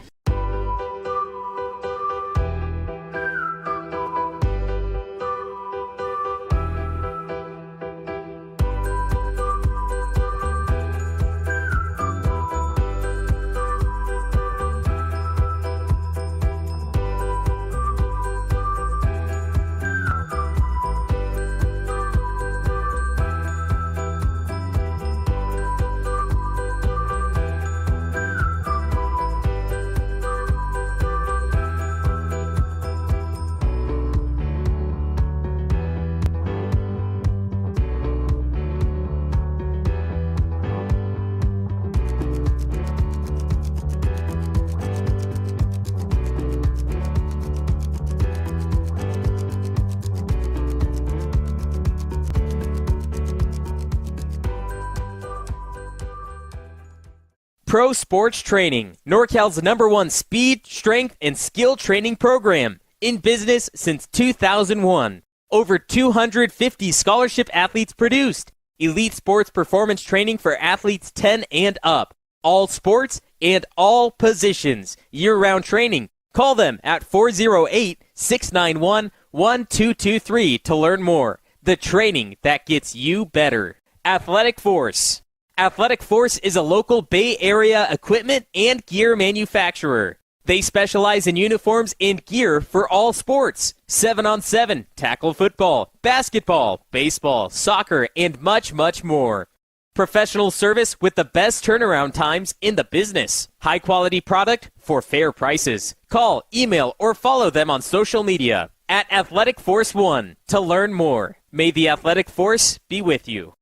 Speaker 2: Pro Sports Training, NorCal's #1 speed, strength, and skill training program. In business since 2001. Over 250 scholarship athletes produced. Elite sports performance training for athletes 10 and up. All sports and all positions. Year-round training. Call them at 408-691-1223 to learn more. The training that gets you better. Athletic Force. Athletic Force is a local Bay Area equipment and gear manufacturer. They specialize in uniforms and gear for all sports. 7-on-7, tackle football, basketball, baseball, soccer, and much, much more. Professional service with the best turnaround times in the business. High quality product for fair prices. Call, email, or follow them on social media at Athletic Force 1 to learn more. May the Athletic Force be with you.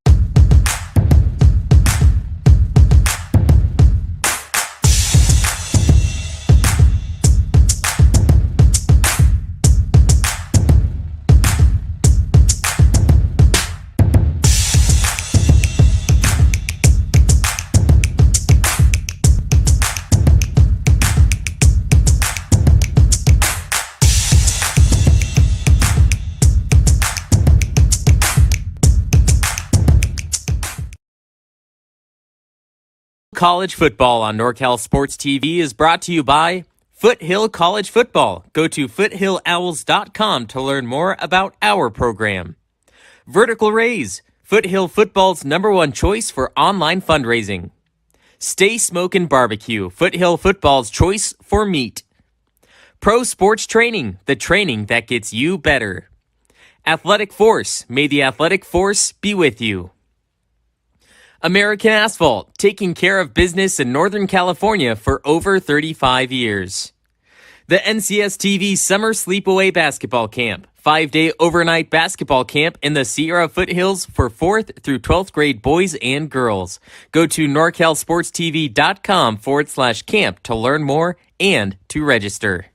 Speaker 2: College football on NorCal Sports TV is brought to you by Foothill College Football. Go to foothillowls.com to learn more about our program. Vertical Raise, Foothill Football's #1 choice for online fundraising. Stay Smokin BBQ, Foothill Football's choice for meat. Pro Sports Training, the training that gets you better. Athletic Force, may the Athletic Force be with you. American Asphalt, taking care of business in Northern California for over 35 years. The NCS TV Summer Sleepaway Basketball Camp, 5-day overnight basketball camp in the Sierra Foothills for 4th through 12th grade boys and girls. Go to norcalsportstv.com/camp to learn more and to register.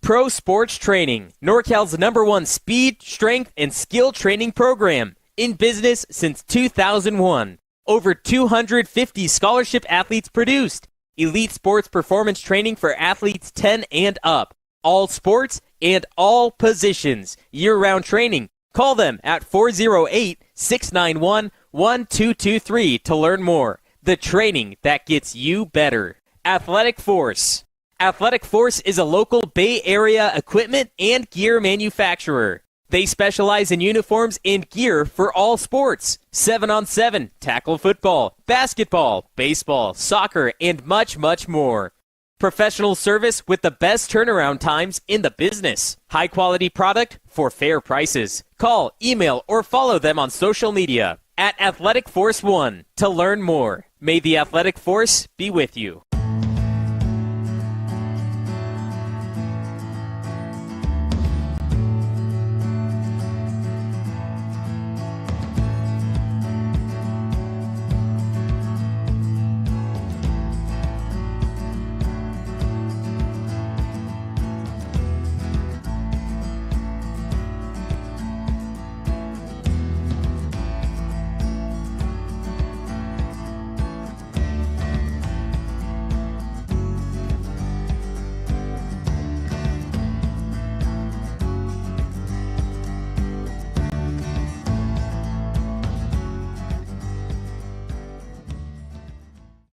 Speaker 2: Pro Sports Training, NorCal's #1 speed, strength, and skill training program. In business since 2001. Over 250 scholarship athletes produced. Elite sports performance training for athletes 10 and up. All sports and all positions. Year-round training. Call them at 408-691-1223 to learn more. The training that gets you better. Athletic Force. Athletic Force is a local Bay Area equipment and gear manufacturer. They specialize in uniforms and gear for all sports. 7-on-7, tackle football, basketball, baseball, soccer, and much, much more. Professional service with the best turnaround times in the business. High quality product for fair prices. Call, email, or follow them on social media at Athletic Force 1 to learn more. May the Athletic Force be with you.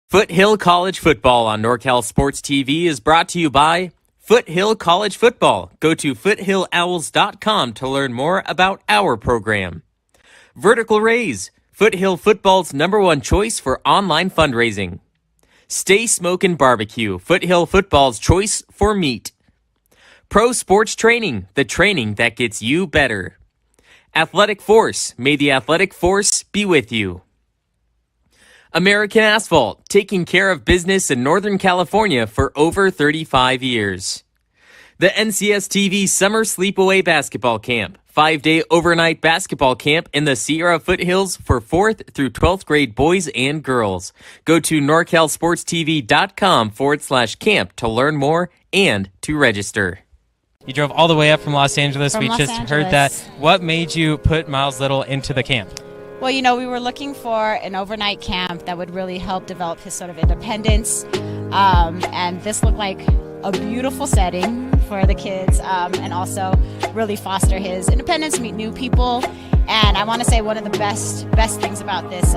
Speaker 2: Foothill College Football on NorCal Sports TV is brought to you by Foothill College Football. Go to foothillowls.com to learn more about our program. Vertical Raise, Foothill Football's #1 choice for online fundraising. Smokin BBQ, Foothill Football's choice for meat. Pro Sports Training, the training that gets you better. Athletic Force, may the Athletic Force be with you. American Asphalt, taking care of business in Northern California for over 35 years. The NCS-TV Summer Sleepaway Basketball Camp, 5-day overnight basketball camp in the Sierra Foothills for 4th through 12th grade boys and girls. Go to norcalsportstv.com/camp to learn more and to register.
Speaker 6: You drove all the way up from Los Angeles.
Speaker 5: From
Speaker 6: We
Speaker 5: Los
Speaker 6: just
Speaker 5: Angeles.
Speaker 6: heard that. What made you put Miles Little into the camp?
Speaker 5: Well, we were looking for an overnight camp that would really help develop his sort of independence. And this looked like a beautiful setting for the kids, and also really foster his independence, meet new people. And I want to say one of the best things about this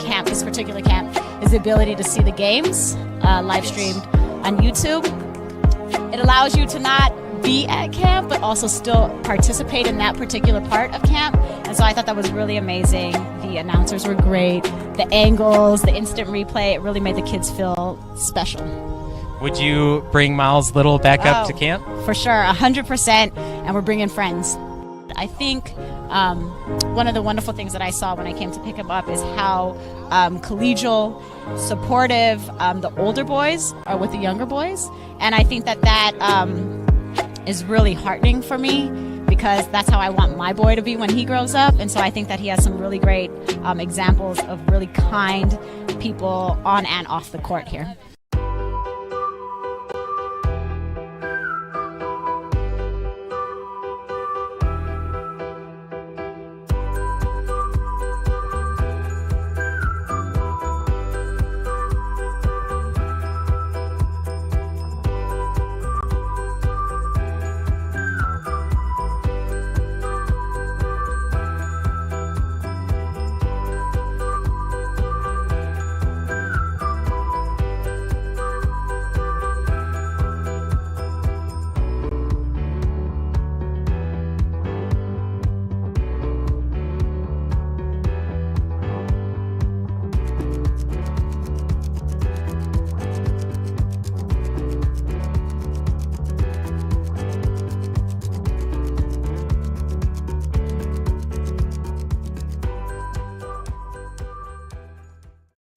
Speaker 5: camp, this particular camp, is the ability to see the games live streamed on YouTube. It allows you to not be at camp, but also still participate in that particular part of camp. And so I thought that was really amazing. The announcers were great. The angles, the instant replay, it really made the kids feel special.
Speaker 6: Would you bring Miles Little back up to camp?
Speaker 5: For sure, 100%. And we're bringing friends. I think one of the wonderful things that I saw when I came to pick him up is how collegial, supportive the older boys are with the younger boys. And I think that is really heartening for me, because that's how I want my boy to be when he grows up. And so I think that he has some really great examples of really kind people on and off the court here.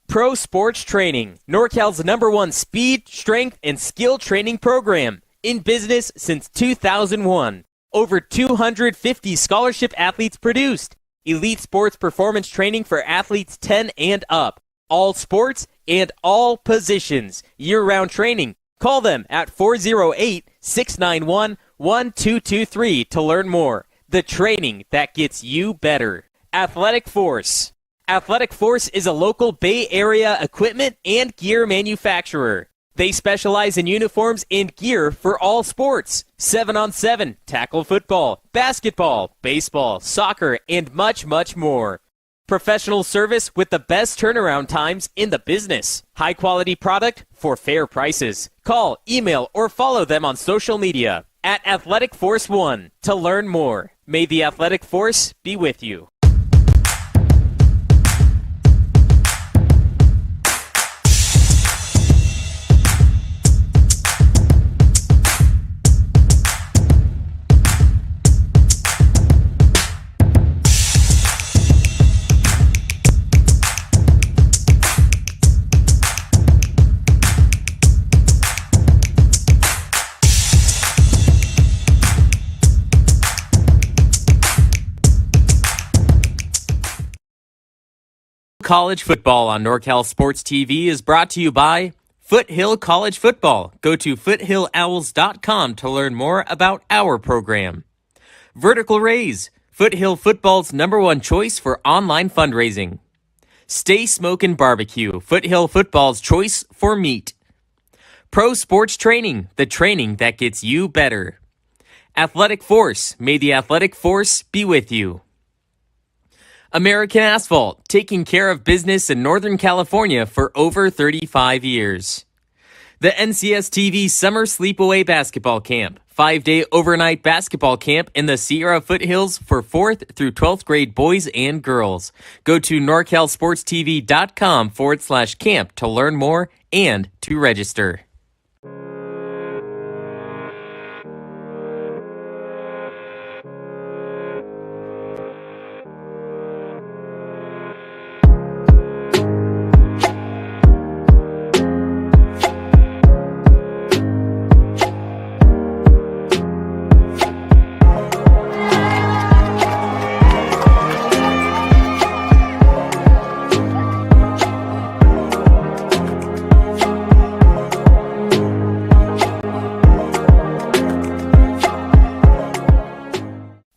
Speaker 2: Pro Sports Training, NorCal's #1 speed, strength, and skill training program. In business since 2001. Over 250 scholarship athletes produced. Elite sports performance training for athletes 10 and up. All sports and all positions. Year-round training. Call them at 408-691-1223 to learn more. The training that gets you better. Athletic Force. Athletic Force is a local Bay Area equipment and gear manufacturer. They specialize in uniforms and gear for all sports. 7-on-7, tackle football, basketball, baseball, soccer, and much, much more. Professional service with the best turnaround times in the business. High quality product for fair prices. Call, email, or follow them on social media at Athletic Force 1 to learn more. May the athletic force be with you. College football on NorCal Sports TV is brought to you by Foothill College Football. Go to foothillowls.com to learn more about our program. Vertical Raise, Foothill Football's #1 choice for online fundraising. Smokin BBQ, Foothill Football's choice for meat. Pro Sports Training, the training that gets you better. Athletic Force, may the athletic force be with you. American Asphalt, taking care of business in Northern California for over 35 years. The NCS TV Summer Sleepaway Basketball Camp, 5-day overnight basketball camp in the Sierra Foothills for 4th through 12th grade boys and girls. Go to norcalsportstv.com/camp to learn more and to register.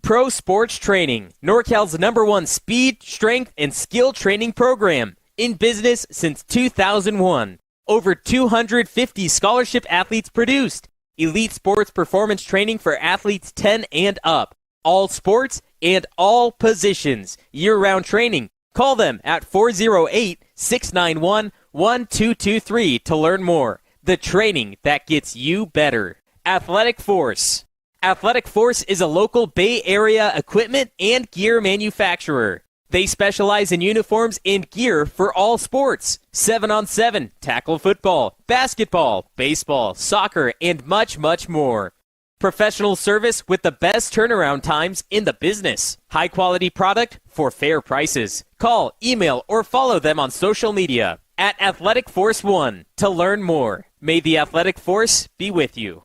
Speaker 2: Pro Sports Training, NorCal's #1 speed, strength, and skill training program. In business since 2001. Over 250 scholarship athletes produced. Elite sports performance training for athletes 10 and up. All sports and all positions. Year-round training. Call them at 408-691-1223 to learn more. The training that gets you better. Athletic Force. Athletic Force is a local Bay Area equipment and gear manufacturer. They specialize in uniforms and gear for all sports. 7-on-7, tackle football, basketball, baseball, soccer, and much, much more. Professional service with the best turnaround times in the business. High quality product for fair prices. Call, email, or follow them on social media at Athletic Force 1 to learn more. May the Athletic Force be with you.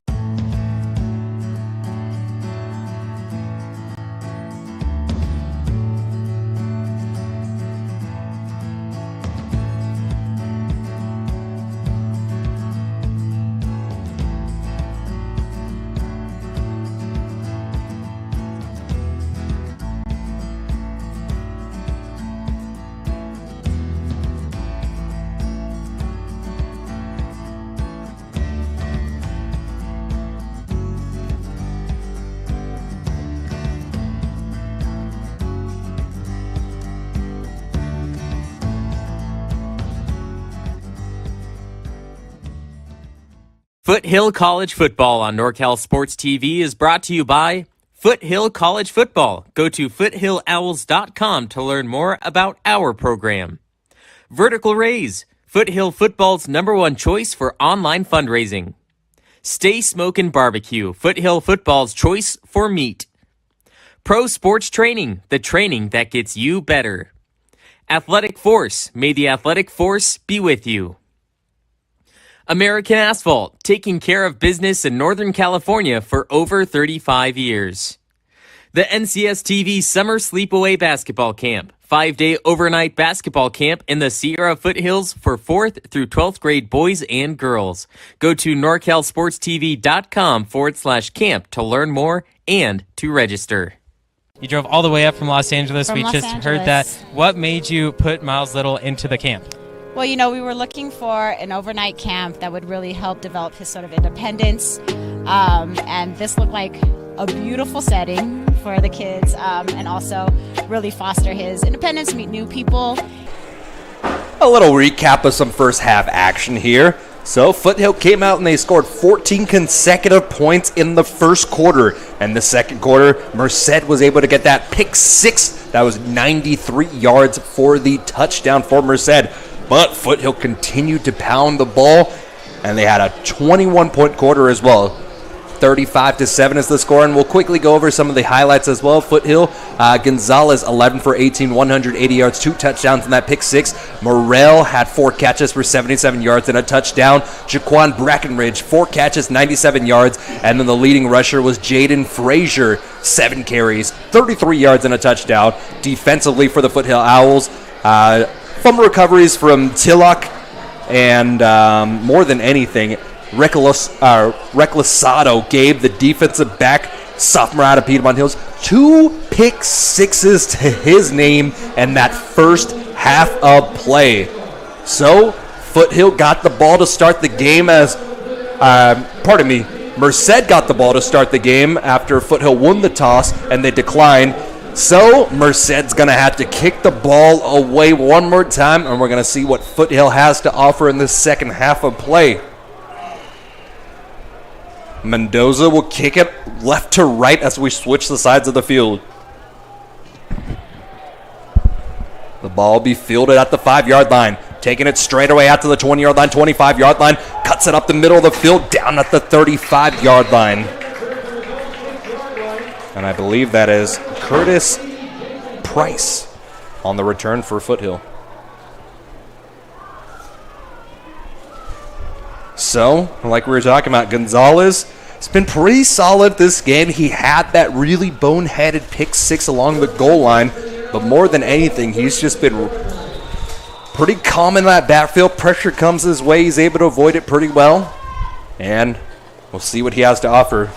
Speaker 2: Foothill College Football on NorCal Sports TV is brought to you by Foothill College Football. Go to foothillowls.com to learn more about our program. Vertical Raise, Foothill Football's #1 choice for online fundraising. Smokin BBQ, Foothill Football's choice for meat. Pro Sports Training, the training that gets you better. Athletic Force, may the athletic force be with you. American Asphalt, taking care of business in Northern California for over 35 years. The NCS TV Summer Sleepaway Basketball Camp, 5-day overnight basketball camp in the Sierra Foothills for 4th through 12th grade boys and girls. Go to norcalsportstv.com/camp to learn more and to register.
Speaker 6: You drove all the way up from Los Angeles.
Speaker 5: From
Speaker 6: We
Speaker 5: Los
Speaker 6: just heard that.
Speaker 5: Angeles.
Speaker 6: What made you put Miles Little into the camp?
Speaker 5: Well, we were looking for an overnight camp that would really help develop his sort of independence. And this looked like a beautiful setting for the kids and also really foster his independence, meet new people.
Speaker 1: A little recap of some first half action here. So Foothill came out and they scored 14 consecutive points in the first quarter. And the second quarter, Merced was able to get that pick six. That was 93 yards for the touchdown for Merced. But Foothill continued to pound the ball, and they had a 21-point quarter as well. 35-7 is the score, and we'll quickly go over some of the highlights as well. Foothill, Gonzalez, 11 for 18, 180 yards, 2 touchdowns in that pick six. Morrell had 4 catches for 77 yards and a touchdown. Jaquan Brackenridge, 4 catches, 97 yards, and then the leading rusher was Jaden Frazier, 7 carries, 33 yards and a touchdown. Defensively for the Foothill Owls, fumble recoveries from Tillock, and more than anything, Recklessado gave the defensive back, sophomore out of Piedmont Hills, 2 pick sixes to his name in that first half of play. So Foothill got the ball to start the game Merced got the ball to start the game after Foothill won the toss and they declined. So Merced's going to have to kick the ball away one more time, and we're going to see what Foothill has to offer in this second half of play. Mendoza will kick it left to right as we switch the sides of the field. The ball will be fielded at the 5-yard line. Taking it straight away out to the 20-yard line, 25-yard line. Cuts it up the middle of the field, down at the 35-yard line. And I believe that is Curtis Price on the return for Foothill. So, like we were talking about, Gonzalez has been pretty solid this game. He had that really boneheaded pick six along the goal line, but more than anything, he's just been pretty calm in that backfield. Pressure comes his way. He's able to avoid it pretty well, and we'll see what he has to offer.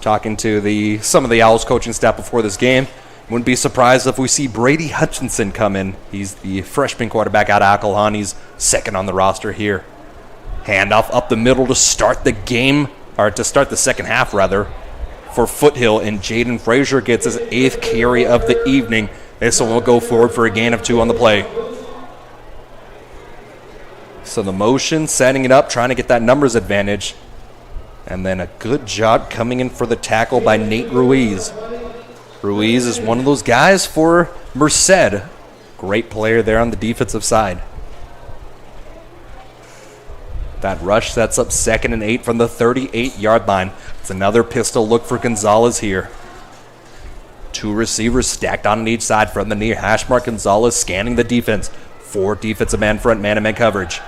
Speaker 1: Talking to some of the Owls coaching staff before this game, wouldn't be surprised if we see Brady Hutchinson come in. He's the freshman quarterback out of Alcohol. He's second on the roster here. Handoff up the middle to start the game, or to start the second half, rather, for Foothill, and Jaden Frazier gets his 8th carry of the evening. This one will go forward for a gain of 2 on the play. So the motion, setting it up, trying to get that numbers advantage. And then a good job coming in for the tackle by Nate Ruiz. Ruiz is one of those guys for Merced. Great player there on the defensive side. That rush sets up 2nd and 8 from the 38-yard line. It's another pistol look for Gonzalez here. 2 receivers stacked on each side from the near hash mark. Gonzalez scanning the defense. 4 defensive man front man-to-man coverage.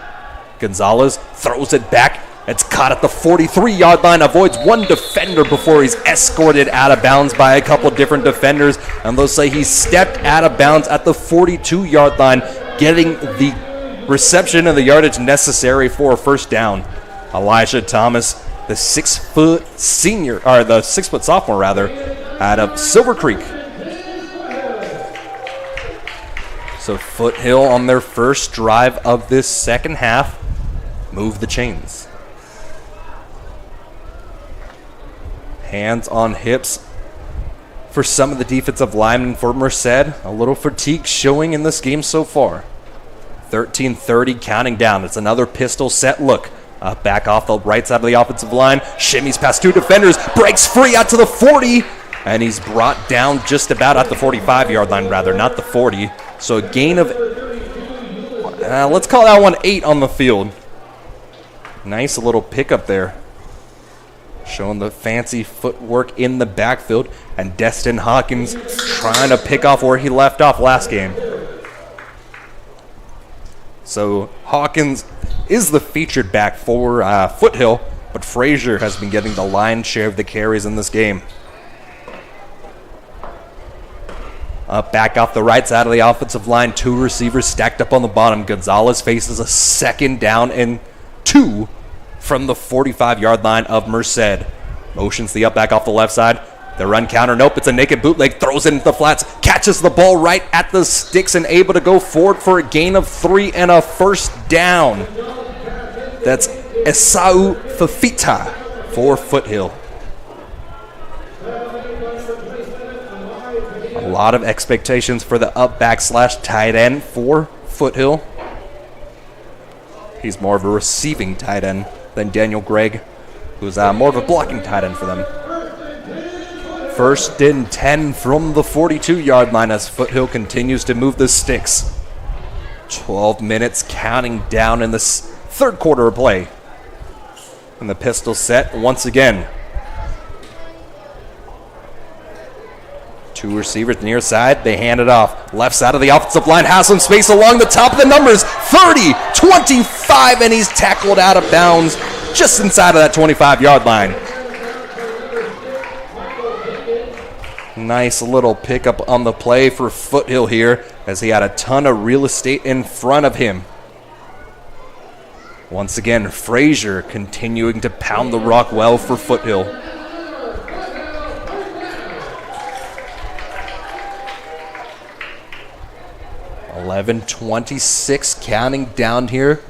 Speaker 1: Gonzalez throws it back. It's caught at the 43-yard line, avoids one defender before he's escorted out of bounds by a couple different defenders. And they'll say he stepped out of bounds at the 42-yard line, getting the reception and the yardage necessary for a first down. Elijah Thomas, the 6-foot senior, or the 6-foot sophomore rather, out of Silver Creek. So Foothill on their first drive of this second half move the chains. Hands on hips for some of the defensive linemen for Merced. A little fatigue showing in this game so far. 13:30 counting down. It's another pistol set look. Back off the right side of the offensive line. Shimmies past 2 defenders. Breaks free out to the 40. And he's brought down just about at the 45-yard line, rather, not the 40. So a gain of, let's call that one 8 on the field. Nice little pickup there. Showing the fancy footwork in the backfield. And Destin Hawkins trying to pick off where he left off last game. So Hawkins is the featured back for Foothill, but Frazier has been getting the lion's share of the carries in this game. Back off the right side of the offensive line, 2 receivers stacked up on the bottom. Gonzalez faces a 2nd down and 2 from the 45-yard line of Merced. Motions the up back off the left side. The run counter, nope, it's a naked bootleg, throws it into the flats, catches the ball right at the sticks and able to go forward for a gain of 3 and a first down. That's Esau Fafita for Foothill. A lot of expectations for the up back / tight end for Foothill. He's more of a receiving tight end than Daniel Gregg, who's more of a blocking tight end for them. 1st and 10 from the 42-yard line as Foothill continues to move the sticks. 12 minutes counting down in this third quarter of play. And the pistol set once again. 2 receivers near side. They hand it off. Left side of the offensive line has some space along the top of the numbers. 30, 25, and he's tackled out of bounds just inside of that 25-yard line. Nice little pickup on the play for Foothill here as he had a ton of real estate in front of him. Once again, Frazier continuing to pound the rock well for Foothill. (11:26) counting down here.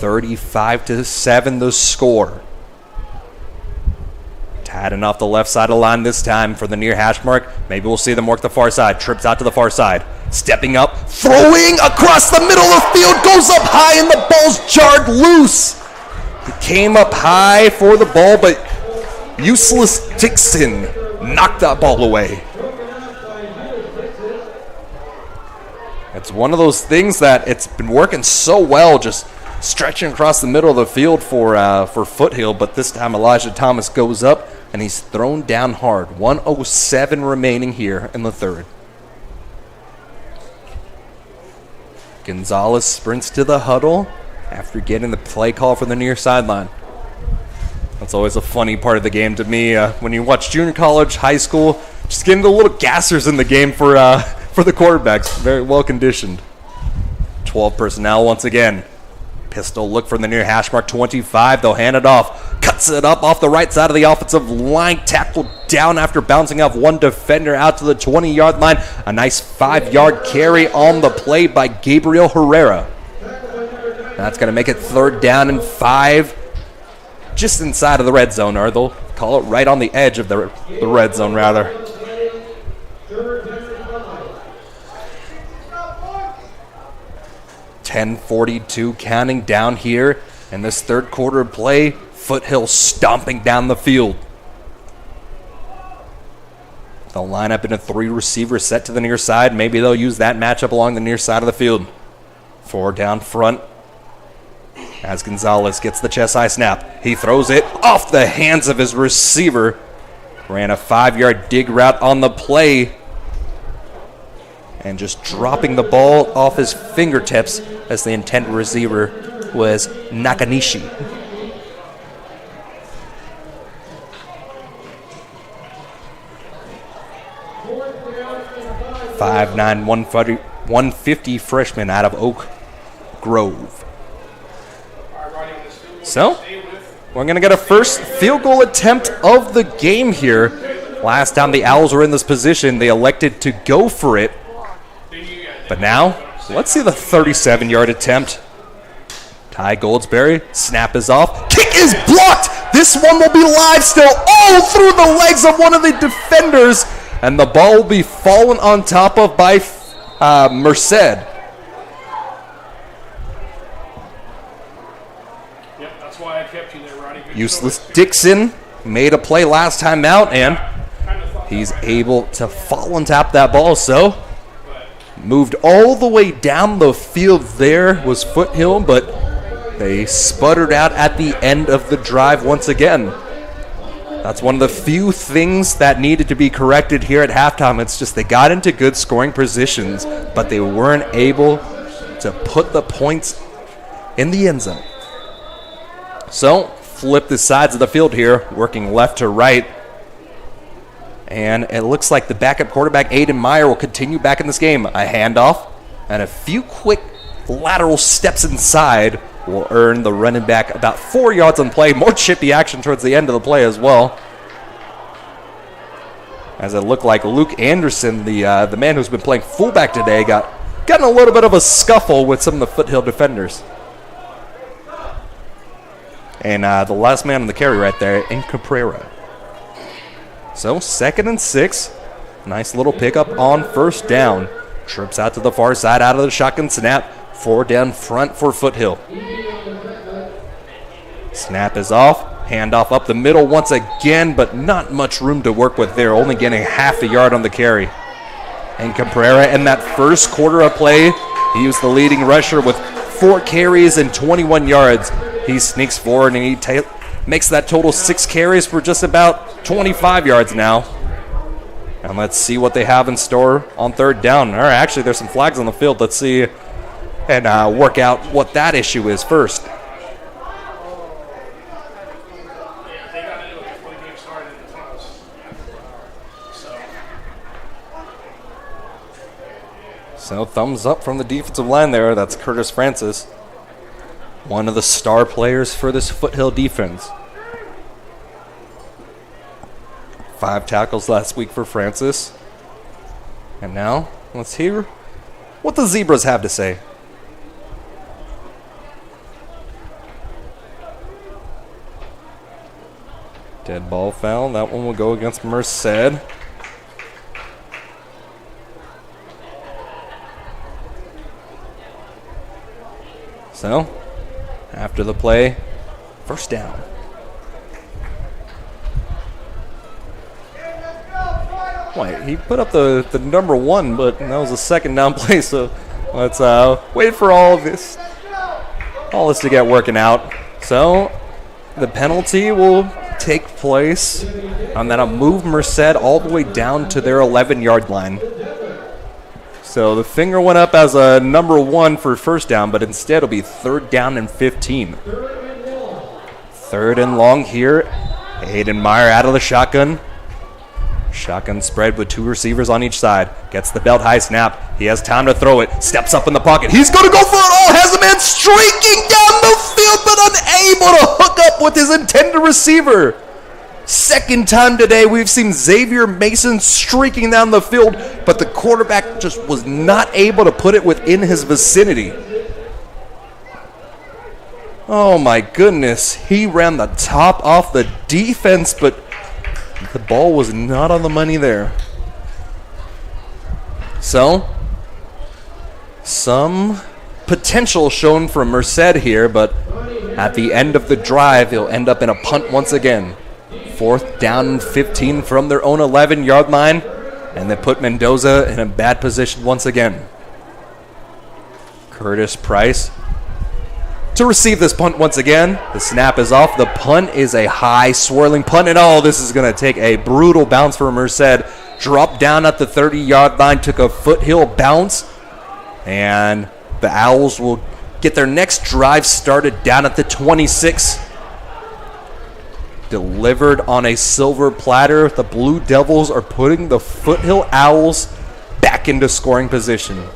Speaker 1: 35-7 the score. Tadding off the left side of the line this time for the near hash mark. Maybe we'll see them work the far side. Trips out to the far side. Stepping up, throwing across the middle of the field, goes up high, and the ball's jarred loose. He came up high for the ball, but useless Dixon knocked that ball away. It's one of those things that it's been working so well, just stretching across the middle of the field for Foothill, but this time Elijah Thomas goes up, and he's thrown down hard. 1:07 remaining here in the third. Gonzalez sprints to the huddle after getting the play call from the near sideline. That's always a funny part of the game to me. When you watch junior college, high school, just getting the little gassers in the game for the quarterbacks. Very well conditioned. 12 personnel once again. Pistol look from the near hash mark 25. They'll hand it off. Cuts it up off the right side of the offensive line. Tackled down after bouncing off one defender out to the 20-yard line. A nice 5-yard carry on the play by Gabriel Herrera. That's going to make it 3rd down and 5. Just inside of the red zone, or they'll call it right on the edge of the red zone, rather. (10:42) counting down here in this third quarter of play. Foothill stomping down the field. They'll line up in a 3-receiver set to the near side. Maybe they'll use that matchup along the near side of the field. 4 down front as Gonzalez gets the chest high snap. He throws it off the hands of his receiver. Ran a 5-yard dig route on the play. And just dropping the ball off his fingertips as the intended receiver was Nakanishi. (5'9", 150 freshman out of Oak Grove. So, we're going to get a first field goal attempt of the game here. Last time the Owls were in this position, they elected to go for it. But now, let's see the 37-yard attempt. Ty Goldsberry, snap is off. Kick is blocked! This one will be live still, all through the legs of one of the defenders. And the ball will be fallen on top of by Merced.
Speaker 4: Yep, that's why I kept you there, Roddy.
Speaker 1: Useless Dixon made a play last time out, and he's able to fall on top of that ball, so moved all the way down the field there was Foothill, but they sputtered out at the end of the drive once again. That's one of the few things that needed to be corrected here at halftime. It's just they got into good scoring positions, but they weren't able to put the points in the end zone. So, flip the sides of the field here, working left to right. And it looks like the backup quarterback, Aiden Meyer, will continue back in this game. A handoff and a few quick lateral steps inside will earn the running back about 4 yards on play. More chippy action towards the end of the play as well. As it looked like Luke Anderson, the man who's been playing fullback today, got in a little bit of a scuffle with some of the Foothill defenders. And the last man on the carry right there, in Caprera. So 2nd and 6. Nice little pickup on 1st down. Trips out to the far side out of the shotgun snap. 4 down front for Foothill. Snap is off. Handoff up the middle once again, but not much room to work with there. Only getting half a yard on the carry. And Cabrera in that first quarter of play, he was the leading rusher with 4 carries and 21 yards. He sneaks forward and he makes that total 6 carries for just about 25 yards now. And let's see what they have in store on 3rd down. All right, actually, there's some flags on the field. Let's see and work out what that issue is first. So thumbs up from the defensive line there. That's Curtis Francis, one of the star players for this Foothill defense. 5 tackles last week for Francis. And now, let's hear what the Zebras have to say. Dead ball foul. That one will go against Merced. So, after the play, 1st down. Wait, he put up the number 1, but that was a 2nd down play, so let's wait for all this to get working out. So, the penalty will take place, and that'll move Merced all the way down to their 11-yard line. So the finger went up as a number 1 for 1st down, but instead it'll be 3rd down and 15. 3rd and long here. Hayden Meyer out of the shotgun. Shotgun spread with 2 receivers on each side. Gets the belt high snap. He has time to throw it. Steps up in the pocket. He's going to go for it all. Has a man streaking down the field, but unable to hook up with his intended receiver. 2nd time today we've seen Xavier Mason streaking down the field, but the quarterback just was not able to put it within his vicinity. Oh my goodness. He ran the top off the defense, but the ball was not on the money there. So, some potential shown from Merced here, but at the end of the drive, he'll end up in a punt once again. 4th down and 15 from their own 11-yard line, and they put Mendoza in a bad position once again. Curtis Price to receive this punt once again. The snap is off. The punt is a high swirling punt, and this is going to take a brutal bounce for Merced. Dropped down at the 30-yard line, took a Foothill bounce, and the Owls will get their next drive started down at the 26. Delivered on a silver platter. The Blue Devils are putting the Foothill Owls back into scoring position.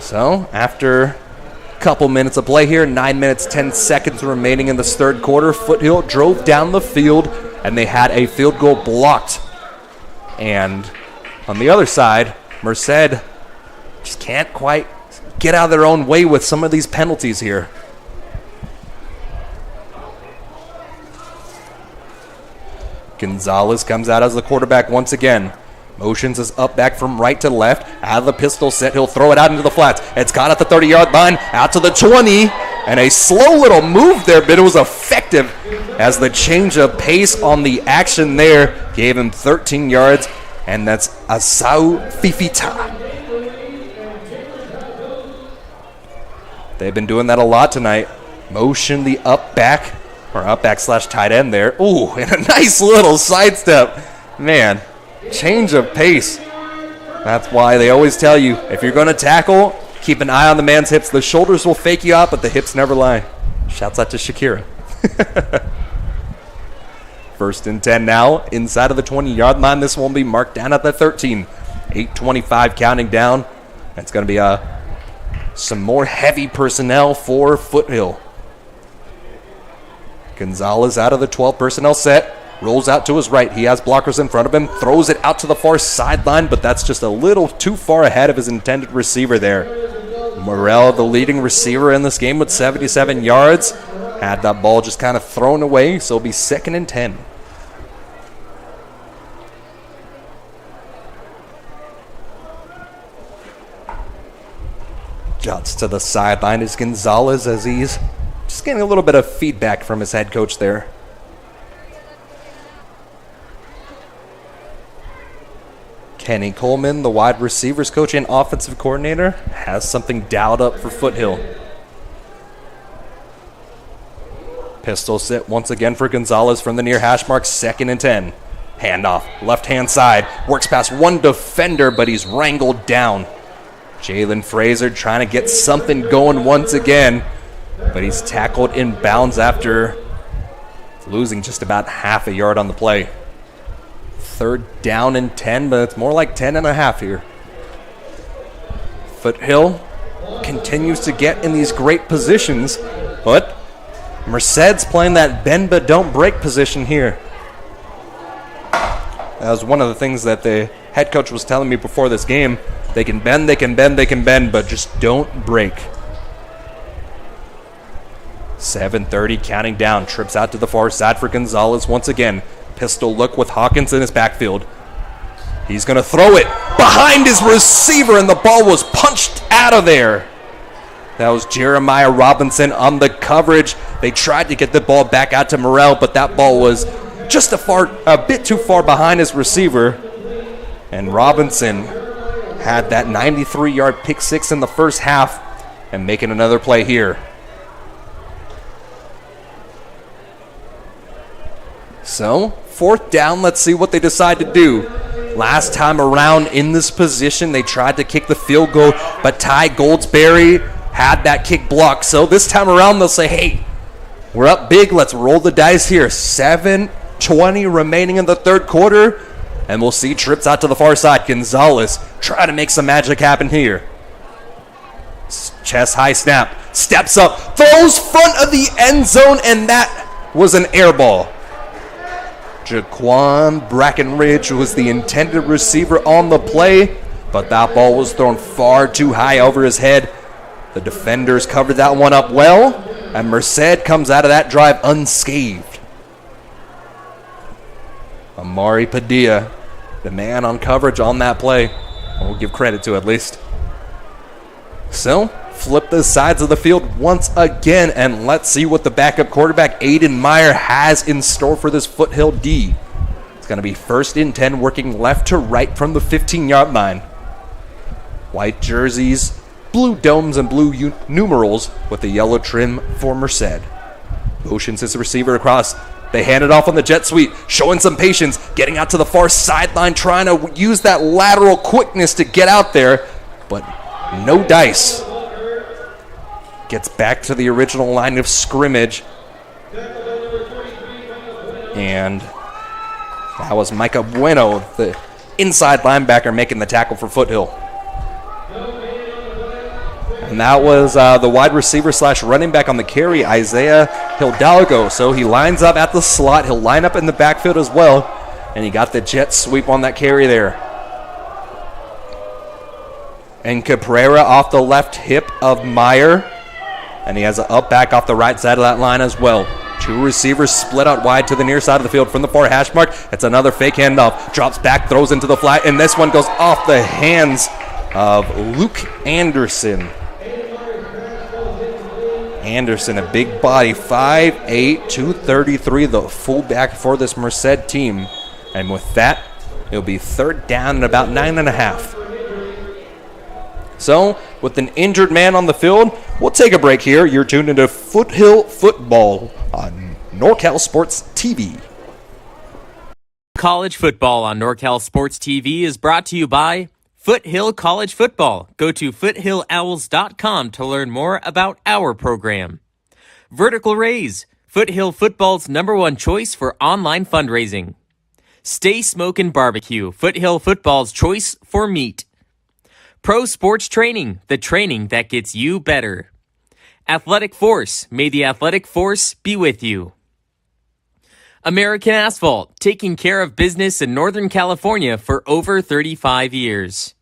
Speaker 1: So, after a couple minutes of play here, 9 minutes, 10 seconds remaining in this 3rd quarter, Foothill drove down the field, and they had a field goal blocked. And on the other side, Merced just can't quite get out of their own way with some of these penalties here. Gonzalez comes out as the quarterback once again. Motions is up back from right to left. Out of the pistol set, he'll throw it out into the flats. It's caught at the 30-yard line, out to the 20. And a slow little move there, but it was effective as the change of pace on the action there gave him 13 yards. And that's Asau Fifita. They've been doing that a lot tonight. Motion the up back slash tight end there. Ooh, and a nice little sidestep. Man, change of pace. That's why they always tell you, if you're going to tackle, keep an eye on the man's hips. The shoulders will fake you out, but the hips never lie. Shouts out to Shakira. 1st and 10 now, inside of the 20-yard line. This one will be marked down at the 13. 8:25 counting down. It's going to be some more heavy personnel for Foothill. Gonzalez out of the 12 personnel set, rolls out to his right. He has blockers in front of him, throws it out to the far sideline, but that's just a little too far ahead of his intended receiver there. Morrell, the leading receiver in this game with 77 yards, had that ball just kind of thrown away, so it'll be 2nd and 10. Jots to the sideline is Gonzalez as he's just getting a little bit of feedback from his head coach there. Kenny Coleman, the wide receivers coach and offensive coordinator, has something dialed up for Foothill. Pistol sit once again for Gonzalez from the near hash mark, 2nd and 10. Handoff, left-hand side, works past one defender, but he's wrangled down. Jalen Fraser trying to get something going once again, but he's tackled in bounds after losing just about half a yard on the play. 3rd down and 10, but it's more like 10 and a half here. Foothill continues to get in these great positions, but Merced's playing that bend but don't break position here. That was one of the things that the head coach was telling me before this game. They can bend, they can bend, they can bend, but just don't break. 7:30 counting down. Trips out to the far side for Gonzalez once again. Pistol look with Hawkins in his backfield. He's going to throw it behind his receiver, and the ball was punched out of there. That was Jeremiah Robinson on the coverage. They tried to get the ball back out to Morrell, but that ball was just a bit too far behind his receiver. And Robinson had that 93-yard pick six in the first half and making another play here. So, 4th down, let's see what they decide to do. Last time around in this position, they tried to kick the field goal, but Ty Goldsberry had that kick blocked. So this time around, they'll say, hey, we're up big. Let's roll the dice here. 7:20 remaining in the 3rd quarter, and we'll see trips out to the far side. Gonzalez try to make some magic happen here. Chest high snap, steps up, throws front of the end zone, and that was an air ball. Jaquan Brackenridge was the intended receiver on the play, but that ball was thrown far too high over his head. The defenders covered that one up well, and Merced comes out of that drive unscathed. Amari Padilla, the man on coverage on that play. We'll give credit to at least. So, flip the sides of the field once again, and let's see what the backup quarterback, Aiden Meyer, has in store for this Foothill D. It's going to be 1st and 10, working left to right from the 15-yard line. White jerseys, blue domes, and blue numerals with the yellow trim for Merced. Motions his receiver across. They hand it off on the jet sweep, showing some patience, getting out to the far sideline, trying to use that lateral quickness to get out there, but no dice. Gets back to the original line of scrimmage. And that was Micah Bueno, the inside linebacker, making the tackle for Foothill. And that was the wide receiver / running back on the carry, Isaiah Hidalgo. So he lines up at the slot. He'll line up in the backfield as well. And he got the jet sweep on that carry there. And Cabrera off the left hip of Meyer. And he has an up back off the right side of that line as well. 2 receivers split out wide to the near side of the field from the far hash mark. It's another fake handoff. Drops back, throws into the flat, and this one goes off the hands of Luke Anderson. Anderson, a big body, 5'8", 233, the fullback for this Merced team. And with that, it'll be 3rd down and about 9.5. So, with an injured man on the field, we'll take a break here. You're tuned into Foothill Football on NorCal Sports TV.
Speaker 2: College football on NorCal Sports TV is brought to you by Foothill College Football. Go to foothillowls.com to learn more about our program. Vertical Raise, Foothill Football's #1 choice for online fundraising. Stay Smokin BBQ, Foothill Football's choice for meat. Pro Sports Training, the training that gets you better. Athletic Force, may the athletic force be with you. American Asphalt, taking care of business in Northern California for over 35 years.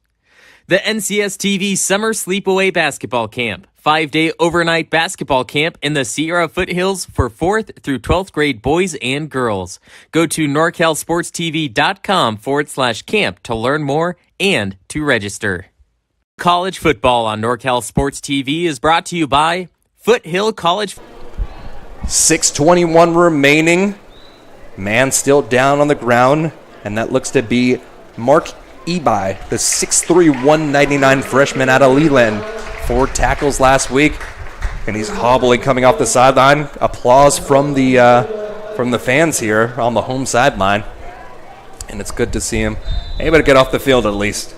Speaker 2: The NCS TV Summer Sleepaway Basketball Camp, 5-day overnight basketball camp in the Sierra Foothills for 4th through 12th grade boys and girls. Go to norcalsportstv.com/camp to learn more and to register. College football on NorCal Sports TV is brought to you by Foothill College.
Speaker 1: 6:21 remaining. Man still down on the ground, and that looks to be Mark Ebi, the 6'3", 199 freshman out of Leland. 4 tackles last week, and he's hobbling coming off the sideline. Applause from the fans here on the home sideline, and it's good to see him able to get off the field at least.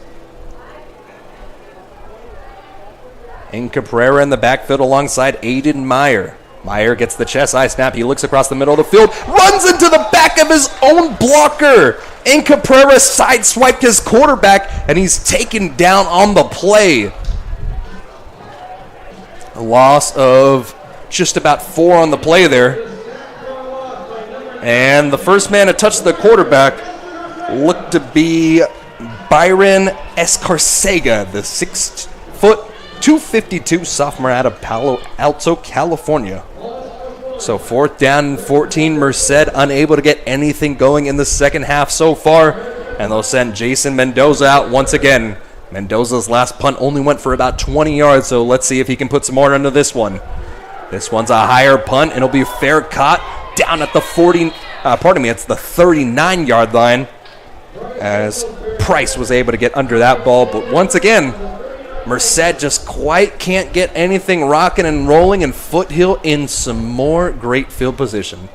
Speaker 1: In Cabrera in the backfield alongside Aiden Meyer. Meyer gets the chest eye snap. He looks across the middle of the field, runs into the back of his own blocker. And Cabrera sideswiped his quarterback, and he's taken down on the play. A loss of just about 4 on the play there. And the first man to touch the quarterback looked to be Byron Escarcega, the 6', 252 sophomore out of Palo Alto, California. So 4th down and 14, Merced unable to get anything going in the second half so far, and they'll send Jason Mendoza out once again. Mendoza's last punt only went for about 20 yards, so let's see if he can put some more into this one. This one's a higher punt, and it'll be fair caught down at the it's the 39-yard line, as Price was able to get under that ball, but once again, Merced just quite can't get anything rocking and rolling, and Foothill in some more great field position.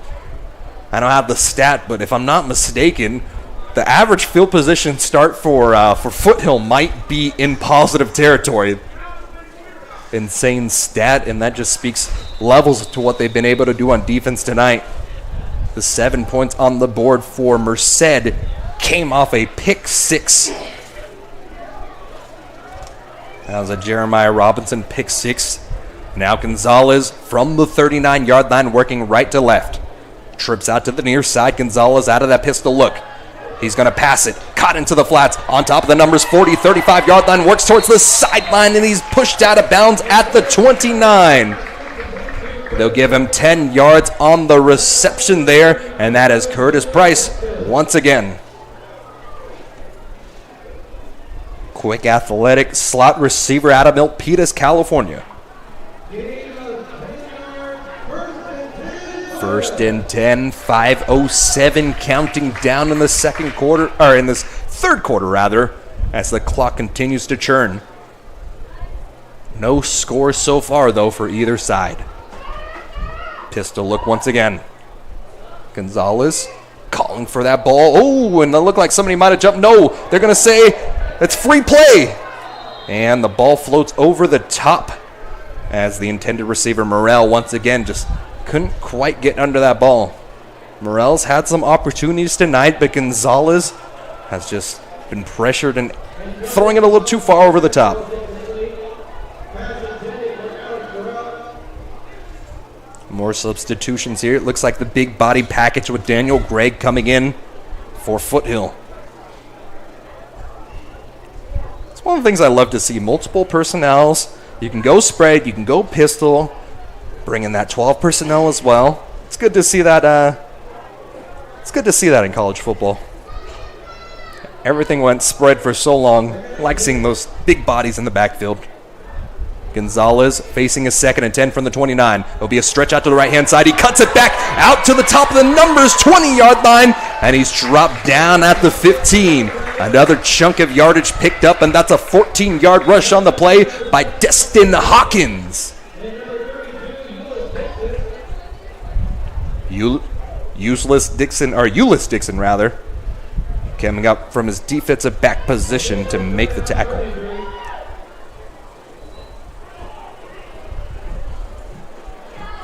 Speaker 1: I don't have the stat, but if I'm not mistaken, the average field position start for Foothill might be in positive territory. Insane stat, and that just speaks levels to what they've been able to do on defense tonight. The 7 points on the board for Merced came off a pick 6. That was a Jeremiah Robinson pick 6. Now Gonzalez from the 39-yard line working right to left. Trips out to the near side. Gonzalez out of that pistol look. He's going to pass it. Caught into the flats. On top of the numbers, 40, 35-yard line. Works towards the sideline, and he's pushed out of bounds at the 29. They'll give him 10 yards on the reception there, and that is Curtis Price once again. Quick, athletic slot receiver out of Milpitas, California. 1st and 10, 5:07 counting down in the third quarter rather, as the clock continues to churn. No score so far though for either side. Pistol look once again. Gonzalez calling for that ball. Oh, and it looked like somebody might have jumped. No, they're going to say it's free play. And the ball floats over the top as the intended receiver, Morrell, once again just couldn't quite get under that ball. Morrell's had some opportunities tonight, but Gonzalez has just been pressured and throwing it a little too far over the top. More substitutions here. It looks like the big body package with Daniel Gregg coming in for Foothill. It's one of the things I love to see. Multiple personnels. You can go spread, you can go pistol, bring in that 12 personnel as well. It's good to see that. It's good to see that in college football. Everything went spread for so long. I like seeing those big bodies in the backfield. Gonzalez facing a 2nd and 10 from the 29. It'll be a stretch out to the right-hand side. He cuts it back out to the top of the numbers, 20-yard line, and he's dropped down at the 15. Another chunk of yardage picked up, and that's a 14-yard rush on the play by Destin Hawkins. Ulyss Dixon, coming up from his defensive back position to make the tackle.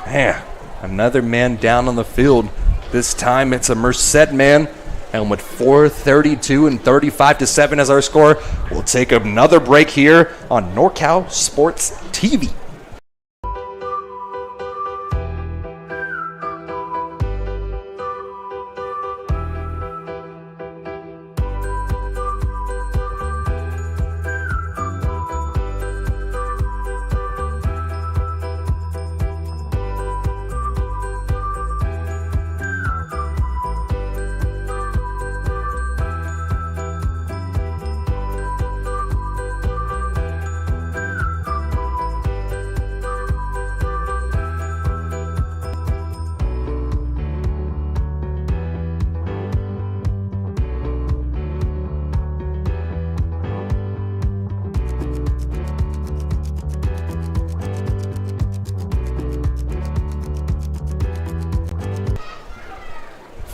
Speaker 1: Man, another man down on the field. This time it's a Merced man. And with 4:32 and 35-7 as our score, we'll take another break here on NorCal Sports TV.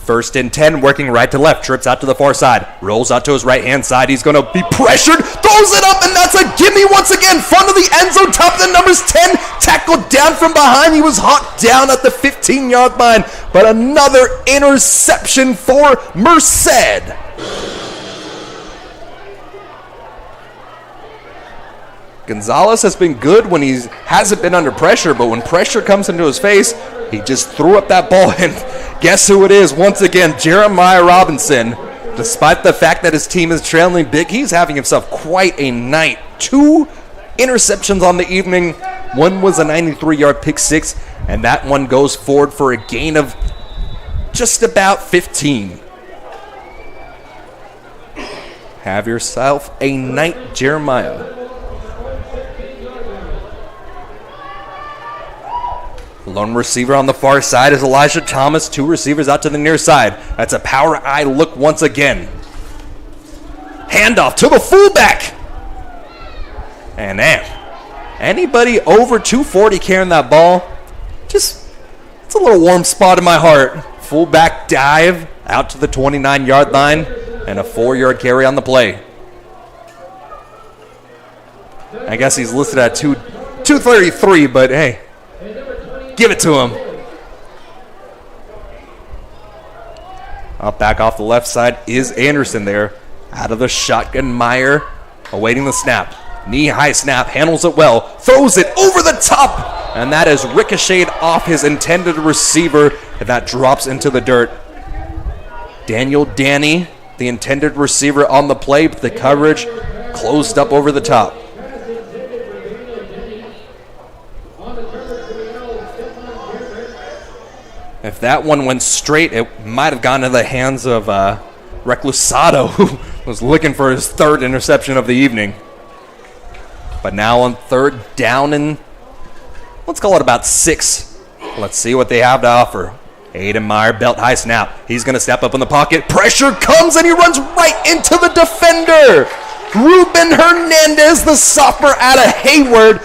Speaker 1: First and 10, working right to left, trips out to the far side, rolls out to his right-hand side. He's going to be pressured, throws it up, and that's a gimme once again. Front of the end zone, top of the numbers 10, tackled down from behind. He was hot down at the 15-yard line, but another interception for Merced. Gonzalez has been good when he hasn't been under pressure, but when pressure comes into his face, he just threw up that ball, and guess who it is once again? Jeremiah Robinson. Despite the fact that his team is trailing big, he's having himself quite a night. 2 interceptions on the evening. One was a 93-yard pick six, and that one goes forward for a gain of just about 15. Have yourself a night, Jeremiah. Lone receiver on the far side is Elijah Thomas. 2 receivers out to the near side. That's a power eye look once again. Handoff to the fullback. And anybody over 240 carrying that ball, it's a little warm spot in my heart. Fullback dive out to the 29-yard line and a 4-yard carry on the play. I guess he's listed at 233, but hey, give it to him. Up back off the left side is Anderson there. Out of the shotgun, Meyer awaiting the snap. Knee-high snap, handles it well, throws it over the top, and that is ricocheted off his intended receiver, and that drops into the dirt. Daniel Danny, the intended receiver on the play, but the coverage closed up over the top. If that one went straight, it might have gone to the hands of Reclusado, who was looking for his 3rd interception of the evening. But now on 3rd down and let's call it about 6. Let's see what they have to offer. Aiden Meyer, belt high snap. He's going to step up in the pocket. Pressure comes and he runs right into the defender. Ruben Hernandez, the sophomore out of Hayward,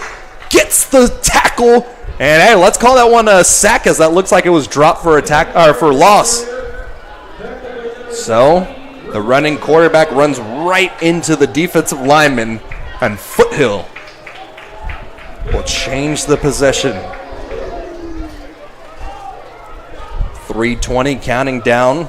Speaker 1: gets the tackle. And hey, let's call that one a sack, as that looks like it was dropped for for loss. So the running quarterback runs right into the defensive lineman, and Foothill will change the possession. 3:20 counting down.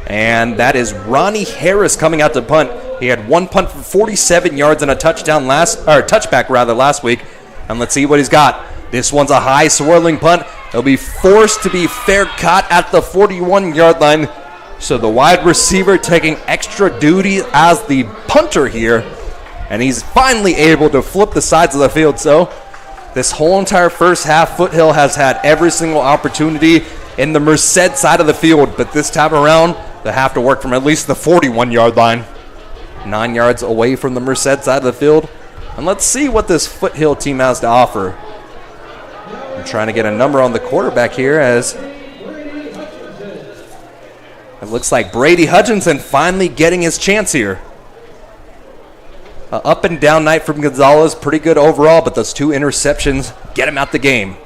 Speaker 1: And that is Ronnie Harris coming out to punt. He had 1 punt for 47 yards and a touchback last week. And let's see what he's got. This one's a high swirling punt. He'll be forced to be fair caught at the 41-yard line. So the wide receiver taking extra duty as the punter here. And he's finally able to flip the sides of the field. So this whole entire first half, Foothill has had every single opportunity in the Merced side of the field. But this time around, they have to work from at least the 41-yard line. 9 yards away from the Merced side of the field. And let's see what this Foothill team has to offer. I'm trying to get a number on the quarterback here, as it looks like Brady Hutchinson finally getting his chance here. Up and down night from Gonzalez, pretty good overall, but those 2 interceptions get him out the game.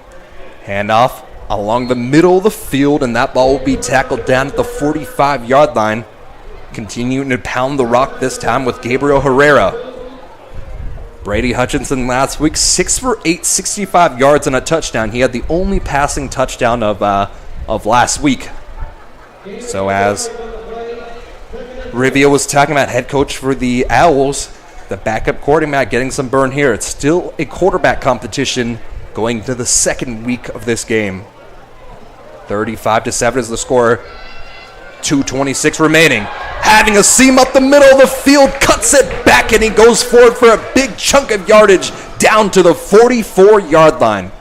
Speaker 1: Handoff along the middle of the field, and that ball will be tackled down at the 45-yard line. Continuing to pound the rock this time with Gabriel Herrera. Brady Hutchinson last week, 6 for 8, 65 yards and a touchdown. He had the only passing touchdown of last week. So as Rivia was talking about, head coach for the Owls, the backup quarterback getting some burn here. It's still a quarterback competition going to the 2nd week of this game. 35-7 is the score. 2:26 remaining. Having a seam up the middle of the field, cuts it back, and he goes forward for a big chunk of yardage down to the 44-yard line.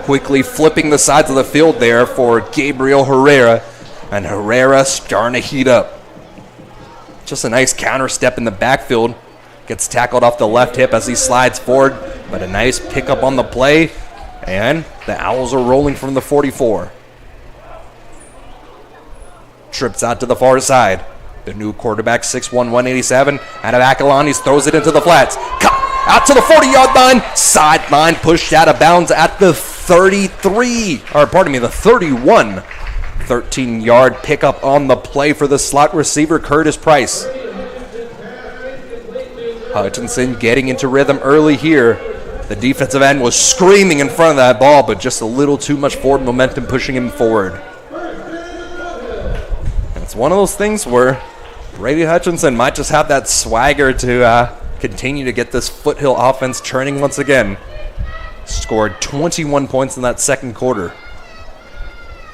Speaker 1: Quickly flipping the sides of the field there for Gabriel Herrera, and Herrera starting to heat up. Just a nice counter step in the backfield. Gets tackled off the left hip as he slides forward, but a nice pickup on the play, and the Owls are rolling from the 44. Trips out to the far side. The new quarterback, 6'1", 187. Out of Acalanes, throws it into the flats. Out to the 40-yard line. Sideline pushed out of bounds at the 31. 13-yard pickup on the play for the slot receiver, Curtis Price. Hutchinson getting into rhythm early here. The defensive end was screaming in front of that ball, but just a little too much forward momentum pushing him forward. And it's one of those things where Brady Hutchinson might just have that swagger to continue to get this Foothill offense churning once again. Scored 21 points in that second quarter.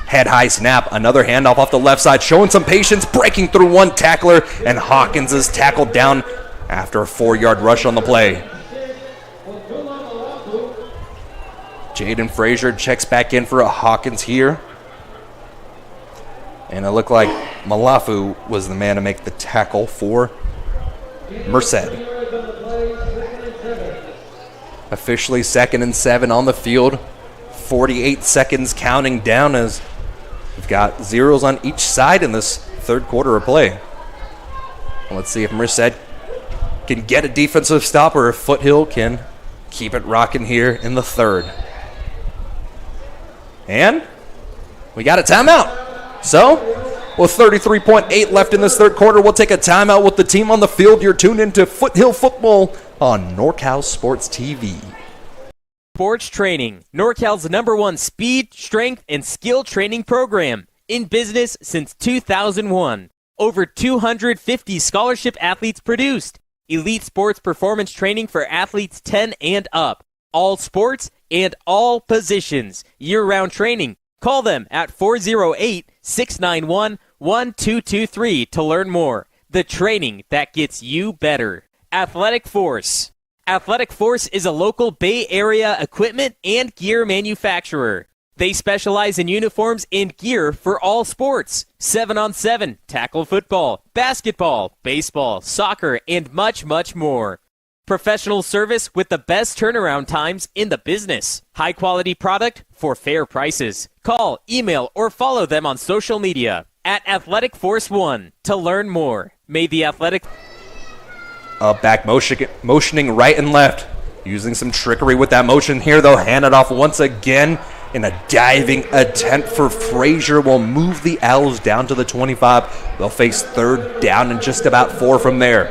Speaker 1: Head high snap, another handoff off the left side, showing some patience, breaking through one tackler, and Hawkins is tackled down after a 4-yard rush on the play. Jaden Frazier checks back in for a Hawkins here. And it looked like Malafu was the man to make the tackle for Merced. Officially 2nd and 7 on the field. 48 seconds counting down as we've got zeros on each side in this third quarter of play. Let's see if Merced can get a defensive stop or if Foothill can keep it rocking here in the third. And we got a timeout. So, with 33.8 left in this third quarter, we'll take a timeout with the team on the field. You're tuned into Foothill Football on NorCal Sports TV.
Speaker 2: Sports Training, NorCal's #1 speed, strength, and skill training program. In business since 2001. Over 250 scholarship athletes produced. Elite sports performance training for athletes 10 and up. All sports and all positions. Year-round training. Call them at 408-691-1223 to learn more. The training that gets you better. Athletic Force. Athletic Force is a local Bay Area equipment and gear manufacturer. They specialize in uniforms and gear for all sports. 7-on-7, tackle football, basketball, baseball, soccer, and much, much more. Professional service with the best turnaround times in the business. High quality product for fair prices. Call, email, or follow them on social media at Athletic Force 1 to learn more. May the Athletic...
Speaker 1: Back motioning right and left. Using some trickery with that motion here, though. Hand it off once again in a diving attempt for Frazier. Will move the Owls down to the 25. They'll face third down and just about 4 from there.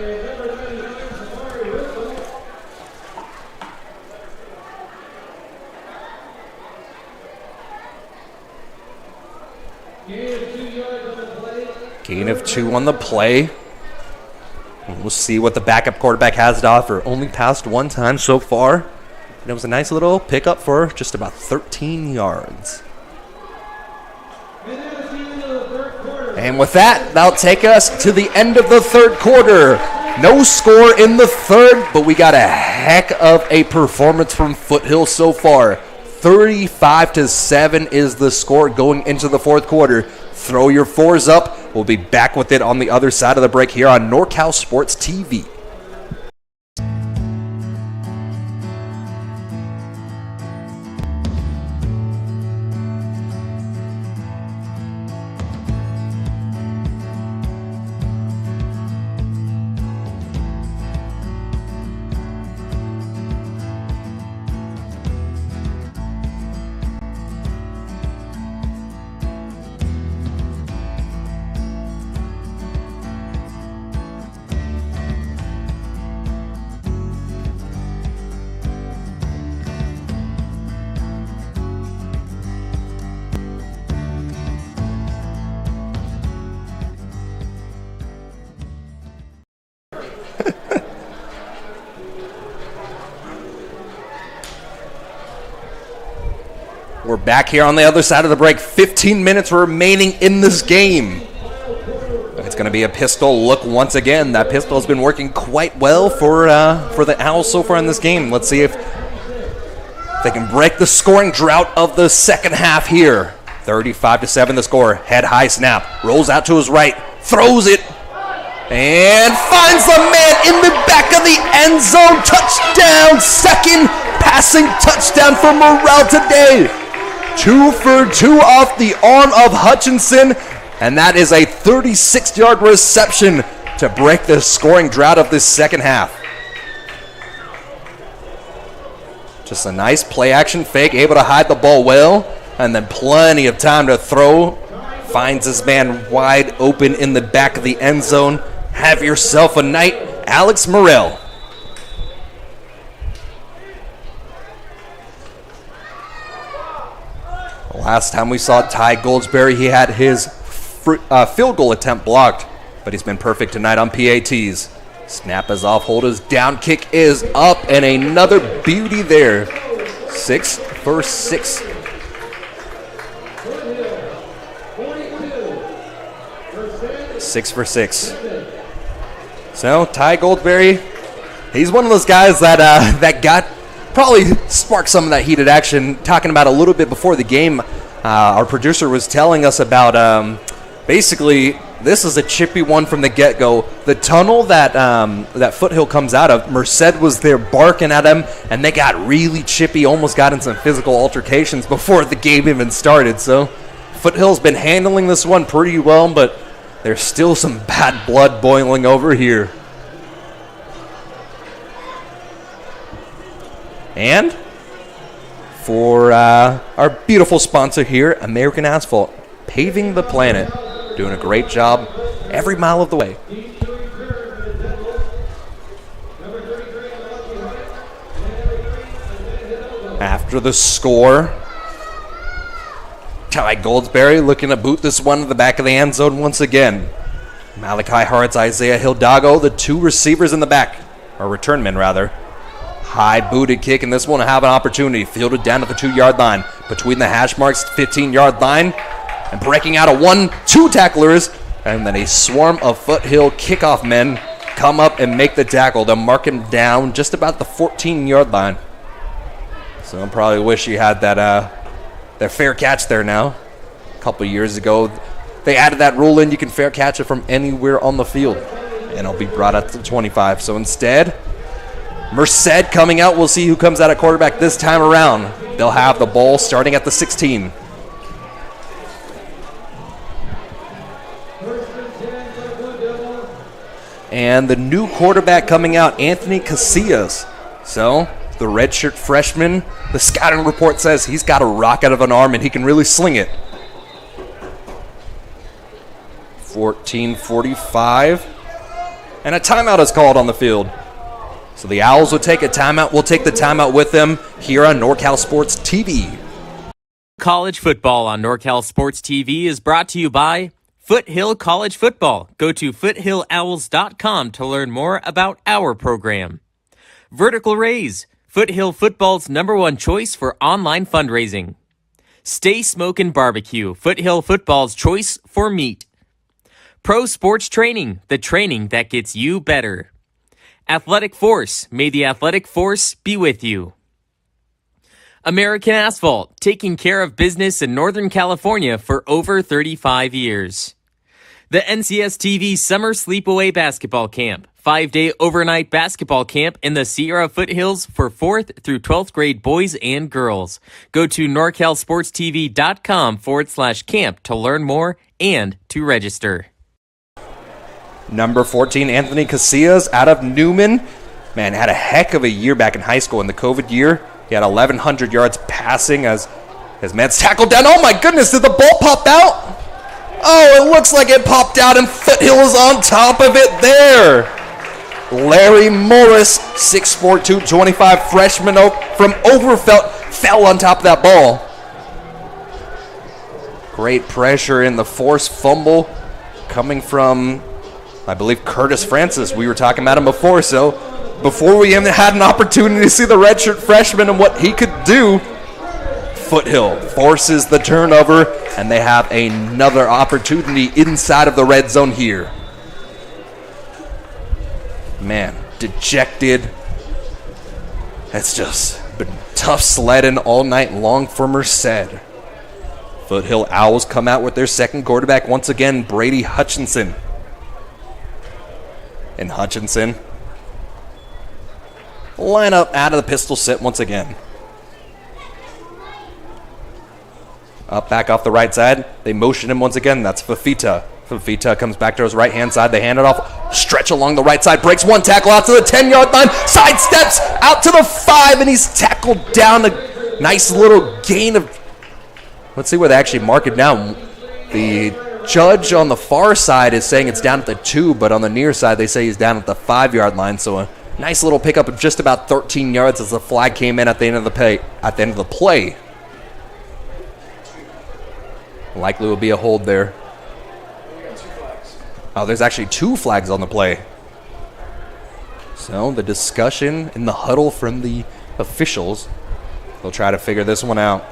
Speaker 1: Gain of 2 on the play. We'll see what the backup quarterback has to offer. Only passed 1 time so far. And it was a nice little pickup for just about 13 yards. And with that, that'll take us to the end of the third quarter. No score in the third, but we got a heck of a performance from Foothill so far. 35-7 is the score going into the fourth quarter. Throw your 4s up. We'll be back with it on the other side of the break here on NorCal Sports TV. We're back here on the other side of the break. 15 minutes remaining in this game. It's going to be a pistol look once again. That pistol has been working quite well for the Owls so far in this game. Let's see if they can break the scoring drought of the second half here. 35-7 the score. Head high snap. Rolls out to his right. Throws it. And finds the man in the back of the end zone. Touchdown. Second passing touchdown for Morrell today. 2 for 2 off the arm of Hutchinson. And that is a 36-yard reception to break the scoring drought of this second half. Just a nice play-action fake, able to hide the ball well, and then plenty of time to throw finds his man wide open in the back of the end zone. Have yourself a night, Alex Morrell. Last time we saw Ty Goldsberry, he had his field goal attempt blocked, but he's been perfect tonight on PATs. Snap is off, hold is down, kick is up, and another beauty there. 6 for 6. Six for 6. So Ty Goldsberry, he's one of those guys that got probably sparked some of that heated action. Talking about a little bit before the game, our producer was telling us about basically this is a chippy one from the get-go. The tunnel that Foothill comes out of, Merced was there barking at him, and they got really chippy, almost got in some physical altercations before the game even started. So Foothill's been handling this one pretty well, but there's still some bad blood boiling over here. And for our beautiful sponsor here, American Asphalt, paving the planet, doing a great job every mile of the way. After the score, Ty Goldsberry looking to boot this one to the back of the end zone once again. Malachi Hart's Isaiah Hildago, the two receivers in the back, or return men rather. High booted kick, and this one will have an opportunity. Fielded down at the 2-yard line. Between the hash marks, 15-yard line. And breaking out of 1-2 tacklers. And then a swarm of Foothill kickoff men come up and make the tackle. They'll mark him down just about the 14-yard line. So I probably wish you had that fair catch there now. A couple years ago, they added that rule in. You can fair catch it from anywhere on the field. And it'll be brought out to the 25. So instead, Merced coming out. We'll see who comes out at quarterback this time around. They'll have the ball starting at the 16. And the new quarterback coming out, Anthony Casillas. So the redshirt freshman, the scouting report says he's got a rocket of an arm and he can really sling it. 14:45. And a timeout is called on the field. So the Owls will take a timeout. We'll take the timeout with them here on NorCal Sports TV.
Speaker 2: College football on NorCal Sports TV is brought to you by Foothill College Football. Go to foothillowls.com to learn more about our program. Vertical Raise, Foothill Football's #1 choice for online fundraising. Stay Smokin BBQ, Foothill Football's choice for meat. Pro Sports Training, the training that gets you better. Athletic Force, may the Athletic Force be with you. American Asphalt, taking care of business in Northern California for over 35 years. The NCS TV Summer Sleepaway Basketball Camp, 5-day overnight basketball camp in the Sierra Foothills for 4th through 12th grade boys and girls. Go to norcalsportstv.com/camp to learn more and to register.
Speaker 1: Number 14, Anthony Casillas out of Newman. Man, had a heck of a year back in high school. In the COVID year, he had 1,100 yards passing as his man's tackled down. Oh my goodness, did the ball pop out? Oh, it looks like it popped out and Foothill is on top of it there. Larry Morris, 6'4", 225 freshman from Overfelt, fell on top of that ball. Great pressure in the forced fumble coming from, I believe, Curtis Francis. We were talking about him before, so before we even had an opportunity to see the redshirt freshman and what he could do, Foothill forces the turnover, and they have another opportunity inside of the red zone here. Man, dejected. It's just been tough sledding all night long for Merced. Foothill Owls come out with their second quarterback once again, Brady Hutchinson. And Hutchinson line up out of the pistol set once again. Up back off the right side. They motion him once again. That's Fafita. Fafita comes back to his right-hand side. They hand it off. Stretch along the right side. Breaks one tackle out to the 10-yard line. Sidesteps out to the 5, and he's tackled down. A nice little gain of... Let's see where they actually mark it down. The judge on the far side is saying it's down at the 2, but on the near side they say he's down at the 5-yard line. So a nice little pickup of just about 13 yards as the flag came in at the end of the play. Likely will be a hold there. Oh, there's actually 2 flags on the play. So the discussion in the huddle from the officials, they'll try to figure this one out.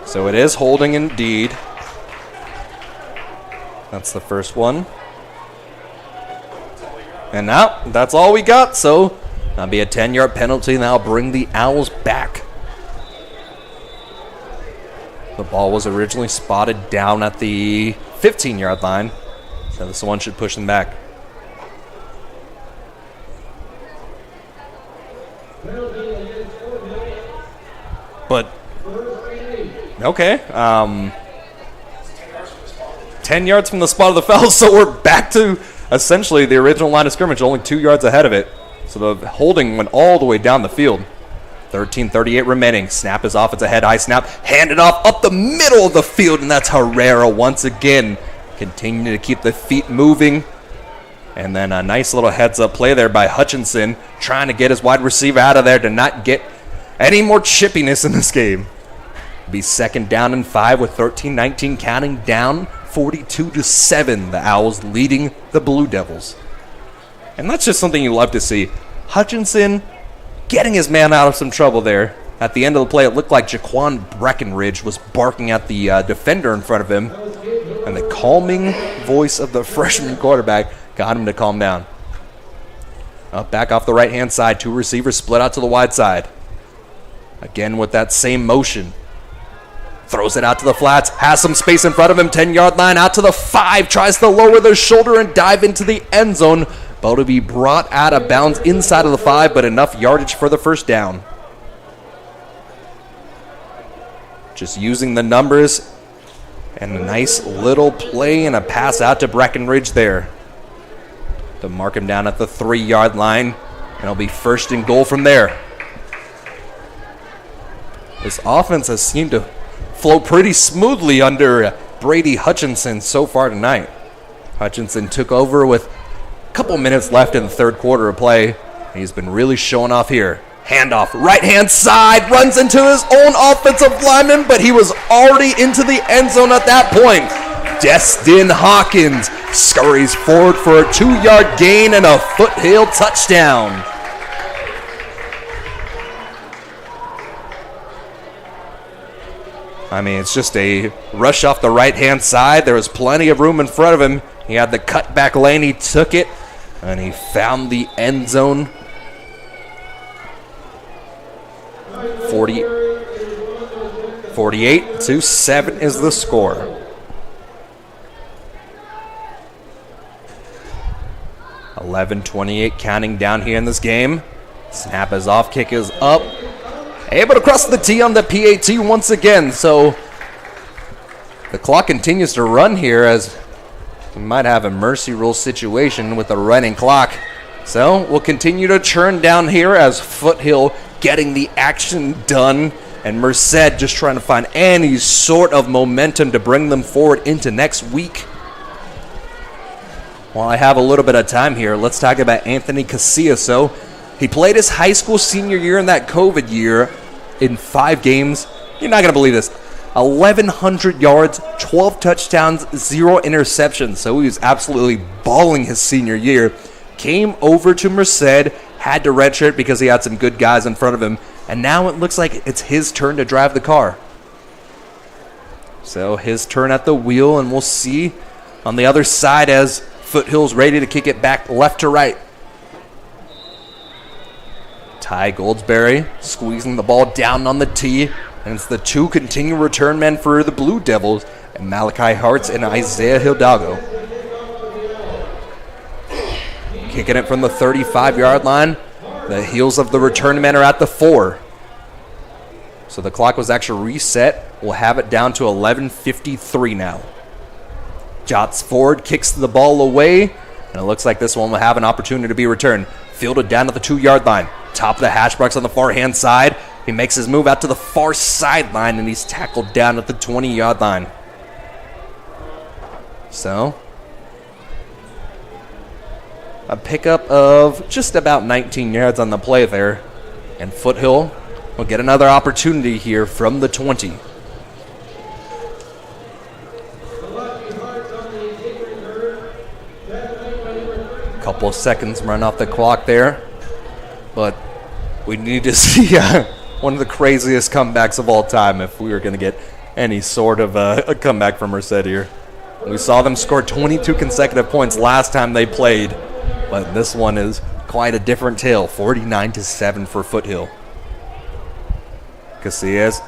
Speaker 1: So it is holding indeed. That's the first one. And now, that's all we got. So that'll be a 10-yard penalty, and that'll bring the Owls back. The ball was originally spotted down at the 15-yard line. So this one should push them back. But, okay. 10 yards from the spot of the foul, so we're back to essentially the original line of scrimmage, only 2 yards ahead of it. So the holding went all the way down the field. 13:38 remaining. Snap is off. It's a head-high snap. Handed off up the middle of the field, and that's Herrera once again. Continuing to keep the feet moving. And then a nice little heads-up play there by Hutchinson, trying to get his wide receiver out of there to not get any more chippiness in this game. Be 2nd down and 5 with 13-19 counting down 42-7. The Owls leading the Blue Devils. And that's just something you love to see. Hutchinson getting his man out of some trouble there. At the end of the play, it looked like Jaquan Breckenridge was barking at the defender in front of him. And the calming voice of the freshman quarterback got him to calm down. Back off the right-hand side. 2 receivers split out to the wide side. Again with that same motion. Throws it out to the flats. Has some space in front of him. 10-yard line out to the 5. Tries to lower the shoulder and dive into the end zone. Ball to be brought out of bounds inside of the 5, but enough yardage for the first down. Just using the numbers and a nice little play and a pass out to Breckenridge there. To mark him down at the 3-yard line, and it'll be 1st and goal from there. This offense has seemed to flow pretty smoothly under Brady Hutchinson so far tonight. Hutchinson took over with a couple minutes left in the 3rd quarter of play. He's been really showing off here. Handoff, right-hand side, runs into his own offensive lineman, but he was already into the end zone at that point. Destin Hawkins scurries forward for a 2-yard gain and a Foothill touchdown. I mean, it's just a rush off the right-hand side. There was plenty of room in front of him. He had the cutback lane. He took it, and he found the end zone. 48-7 is the score. .28 counting down here in this game. Snap is off, kick is up. Able to cross the T on the PAT once again. So the clock continues to run here as we might have a mercy rule situation with a running clock. So we'll continue to churn down here as Foothill getting the action done and Merced just trying to find any sort of momentum to bring them forward into next week. While I have a little bit of time here, let's talk about Anthony Casillas. So he played his high school senior year in that COVID year in 5 games. You're not going to believe this. 1,100 yards, 12 touchdowns, 0 interceptions. So he was absolutely balling his senior year. Came over to Merced, had to redshirt because he had some good guys in front of him. And now it looks like it's his turn to drive the car. So his turn at the wheel, and we'll see on the other side as Foothill's ready to kick it back left to right. Ty Goldsberry squeezing the ball down on the tee, and it's the 2 continuing return men for the Blue Devils, and Malachi Hartz and Isaiah Hidalgo. Kicking it from the 35-yard line. The heels of the return men are at the 4. So the clock was actually reset. We'll have it down to 11:53 now. Jots forward, kicks the ball away, and it looks like this one will have an opportunity to be returned. Fielded down to the 2-yard line. Top of the hash marks on the far hand side. He makes his move out to the far sideline, and he's tackled down at the 20-yard line. So, a pickup of just about 19 yards on the play there. And Foothill will get another opportunity here from the 20. Couple of seconds run off the clock there. But we need to see one of the craziest comebacks of all time if we were going to get any sort of a comeback from Merced here. We saw them score 22 consecutive points last time they played, but this one is quite a different tale. 49-7 for Foothill. Casillas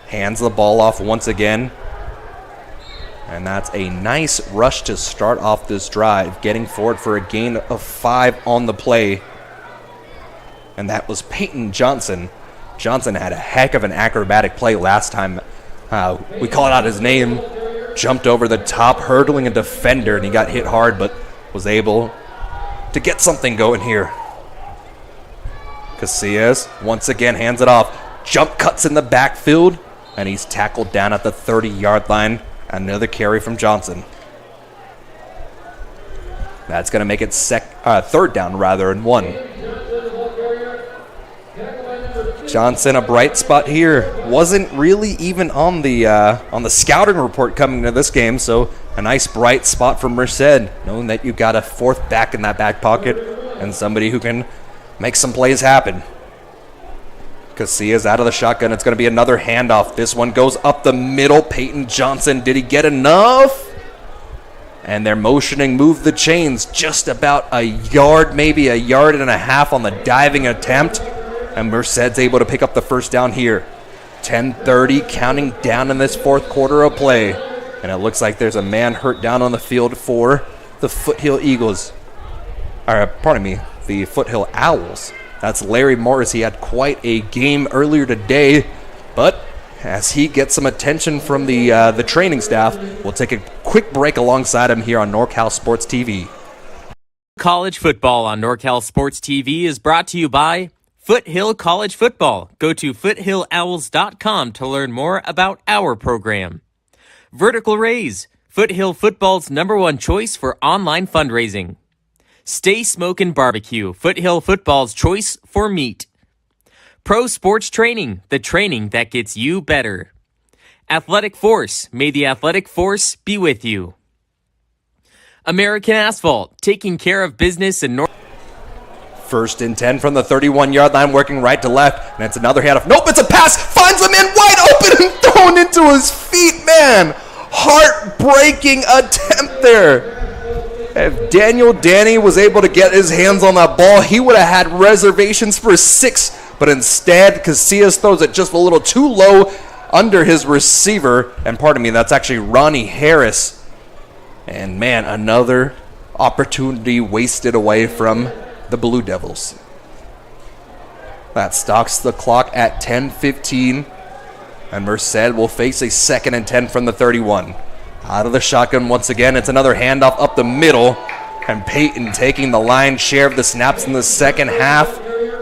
Speaker 1: hands the ball off once again, and that's a nice rush to start off this drive, getting forward for a gain of 5 on the play. And that was Peyton Johnson. Johnson had a heck of an acrobatic play last time. We called out his name, jumped over the top, hurdling a defender, and he got hit hard, but was able to get something going here. Casillas once again hands it off. Jump cuts in the backfield, and he's tackled down at the 30-yard line. Another carry from Johnson. That's going to make it third down and 1. Johnson, a bright spot here. Wasn't really even on the scouting report coming into this game, so a nice bright spot for Merced, knowing that you've got a fourth back in that back pocket and somebody who can make some plays happen. Casillas out of the shotgun. It's going to be another handoff. This one goes up the middle. Peyton Johnson, did he get enough? And they're motioning, move the chains, just about a yard, maybe a yard and a half on the diving attempt. And Merced's able to pick up the first down here. 10:30 counting down in this fourth quarter of play. And it looks like there's a man hurt down on the field for the Foothill Eagles. The Foothill Owls. That's Larry Morris. He had quite a game earlier today. But as he gets some attention from the training staff, we'll take a quick break alongside him here on NorCal Sports TV.
Speaker 2: College football on NorCal Sports TV is brought to you by Foothill College Football. Go to foothillowls.com to learn more about our program. Vertical Raise, Foothill Football's #1 choice for online fundraising. Stay Smokin BBQ, Foothill Football's choice for meat. Pro Sports Training, the training that gets you better. Athletic Force, may the athletic force be with you. American Asphalt, taking care of business in North.
Speaker 1: First and 10 from the 31-yard line, working right to left, and it's another handoff. Nope, it's a pass. Finds him in wide open and thrown into his feet, man. Heartbreaking attempt there. If Danny was able to get his hands on that ball, he would have had reservations for 6, but instead, Casillas throws it just a little too low under his receiver, and pardon me, that's actually Ronnie Harris. And man, another opportunity wasted away from the Blue Devils. That stops the clock at 10:15, and Merced will face a 2nd and 10 from the 31. Out of the shotgun once again, it's another handoff up the middle, and Peyton taking the lion's share of the snaps in the second half,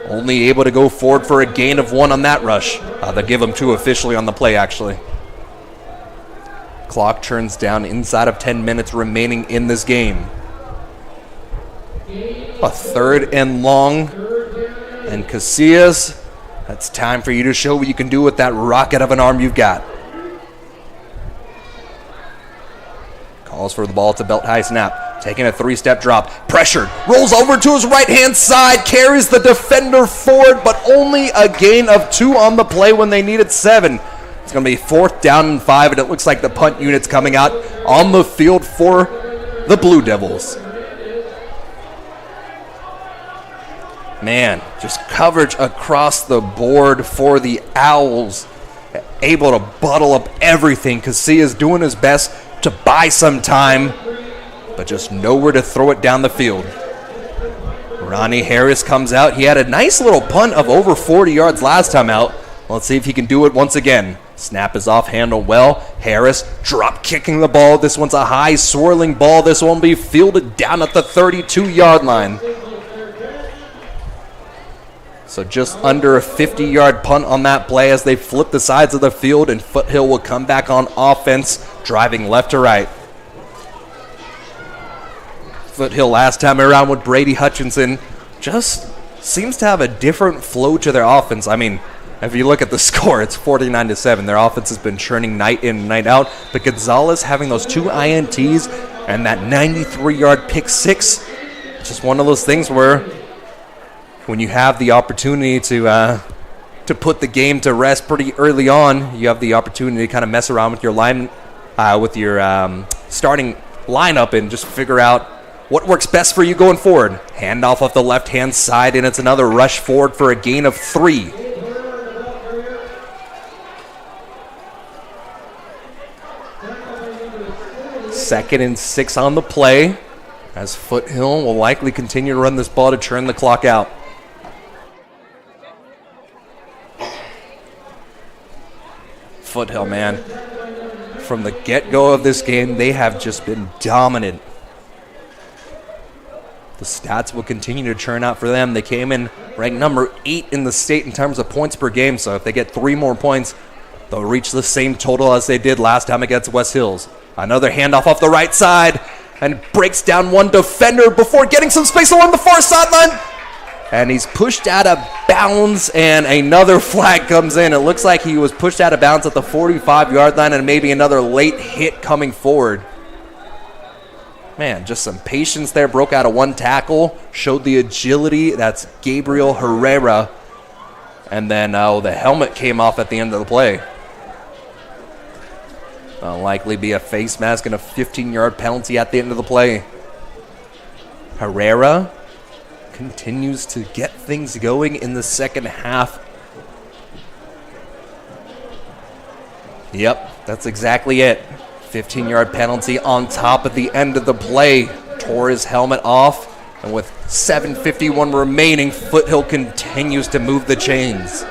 Speaker 1: only able to go forward for a gain of 1 on that rush. They'll give him 2 officially on the play, actually. Clock turns down inside of 10 minutes remaining in this game. A 3rd and long, and Casillas, that's time for you to show what you can do with that rocket of an arm you've got. Calls for the ball. It's a belt high snap. Taking a 3-step drop. Pressured. Rolls over to his right-hand side. Carries the defender forward, but only a gain of 2 on the play when they needed 7. It's going to be 4th down and 5, and it looks like the punt unit's coming out on the field for the Blue Devils. Man, just coverage across the board for the Owls. Able to bottle up everything. Casillas doing his best to buy some time, but just nowhere to throw it down the field. Ronnie Harris comes out. He had a nice little punt of over 40 yards last time out. Let's see if he can do it once again. Snap is off, handled well. Harris drop kicking the ball. This one's a high swirling ball. This one will be fielded down at the 32-yard line. So just under a 50-yard punt on that play as they flip the sides of the field, and Foothill will come back on offense, driving left to right. Foothill last time around with Brady Hutchinson just seems to have a different flow to their offense. I mean, if you look at the score, it's 49-7. Their offense has been churning night in and night out, but Gonzalez having those 2 INTs and that 93-yard pick six, just one of those things where when you have the opportunity to put the game to rest pretty early on, you have the opportunity to kind of mess around with your starting lineup and just figure out what works best for you going forward. Handoff off the left-hand side, and it's another rush forward for a gain of 3. Second and 6 on the play, as Foothill will likely continue to run this ball to turn the clock out. Foothill, man, from the get-go of this game, they have just been dominant. The stats will continue to churn out for them. They came in ranked number 8 in the state in terms of points per game, so if they get 3 more points, they'll reach the same total as they did last time against West Hills. Another handoff off the right side, and breaks down one defender before getting some space along the far sideline. And he's pushed out of bounds, and another flag comes in. It looks like he was pushed out of bounds at the 45-yard line, and maybe another late hit coming forward. Man, just some patience there. Broke out of one tackle, showed the agility. That's Gabriel Herrera. And then the helmet came off at the end of the play. That'll likely be a face mask and a 15-yard penalty at the end of the play. Herrera continues to get things going in the second half. Yep, that's exactly it. 15-yard penalty on top at the end of the play. Tore his helmet off, and with 7:51 remaining, Foothill continues to move the chains.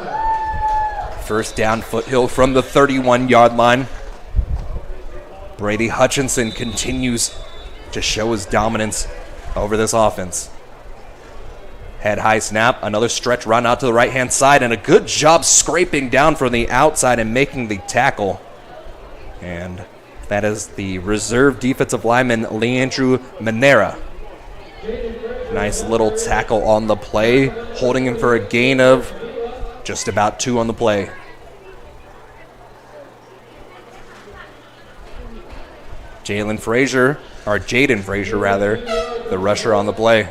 Speaker 1: First down, Foothill from the 31-yard line. Brady Hutchinson continues to show his dominance over this offense. Head high snap, another stretch run out to the right-hand side, and a good job scraping down from the outside and making the tackle. And that is the reserve defensive lineman, Leandro Manera. Nice little tackle on the play, holding him for a gain of just about 2 on the play. Jaden Frazier, the rusher on the play.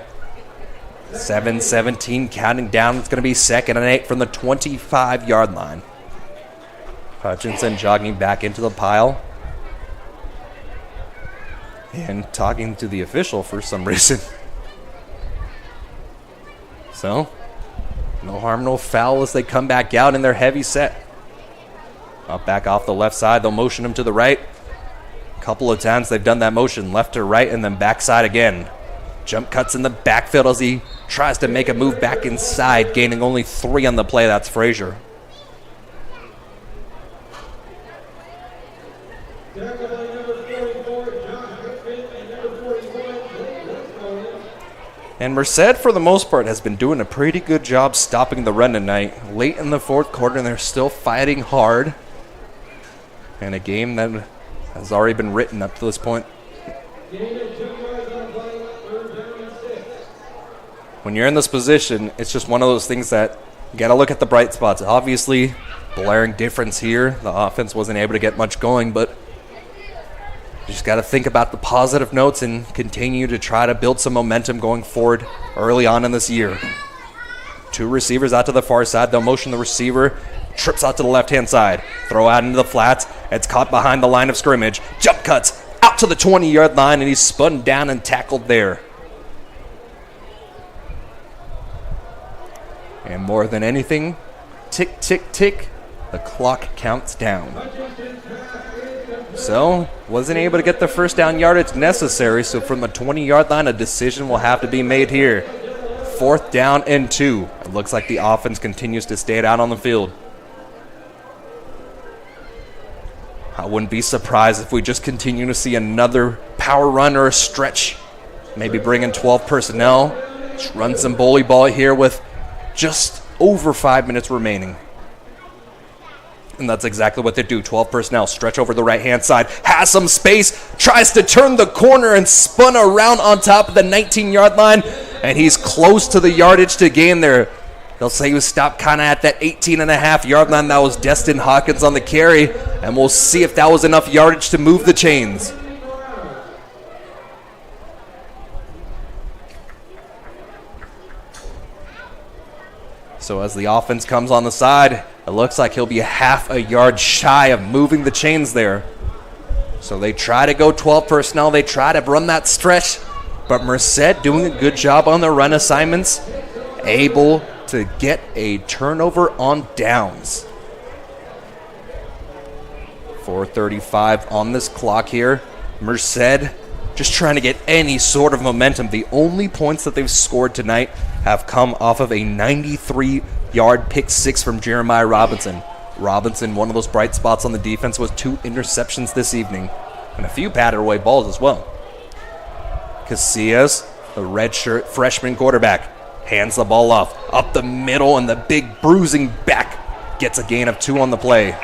Speaker 1: 7:17 counting down. It's going to be 2nd and 8 from the 25-yard line. Hutchinson jogging back into the pile and talking to the official for some reason. So, no harm, no foul as they come back out in their heavy set. Up back off the left side. They'll motion him to the right. A couple of times they've done that motion left to right and then backside again. Jump cuts in the backfield as he tries to make a move back inside, gaining only 3 on the play. That's Frazier. And Merced, for the most part, has been doing a pretty good job stopping the run tonight. Late in the 4th quarter, and they're still fighting hard. And a game that has already been written up to this point. When you're in this position, it's just one of those things that you got to look at the bright spots. Obviously, blaring difference here. The offense wasn't able to get much going, but you just got to think about the positive notes and continue to try to build some momentum going forward early on in this year. 2 receivers out to the far side. They'll motion the receiver. Trips out to the left-hand side. Throw out into the flats. It's caught behind the line of scrimmage. Jump cuts out to the 20-yard line, and he's spun down and tackled there. And more than anything, tick, tick, tick, the clock counts down. So, wasn't able to get the first down yardage necessary, so from the 20-yard line, a decision will have to be made here. 4th down and 2. It looks like the offense continues to stay out on the field. I wouldn't be surprised if we just continue to see another power run or a stretch. Maybe bring in 12 personnel. Just run some bully ball here with just over 5 minutes remaining. And that's exactly what they do. 12 personnel, stretch over the right-hand side, has some space, tries to turn the corner and spun around on top of the 19-yard line, and he's close to the yardage to gain there. They'll say he was stopped kind of at that 18.5-yard line. That was Destin Hawkins on the carry, and we'll see if that was enough yardage to move the chains. So as the offense comes on the side, it looks like he'll be half a yard shy of moving the chains there. So they try to go 12 personnel. They try to run that stretch, but Merced doing a good job on the run assignments, able to get a turnover on downs. 4:35 on this clock here. Merced just trying to get any sort of momentum. The only points that they've scored tonight have come off of a 93-yard pick six from Jeremiah Robinson. Robinson, one of those bright spots on the defense, was 2 interceptions this evening and a few batted away balls as well. Casillas, the redshirt freshman quarterback, hands the ball off up the middle, and the big bruising back gets a gain of 2 on the play.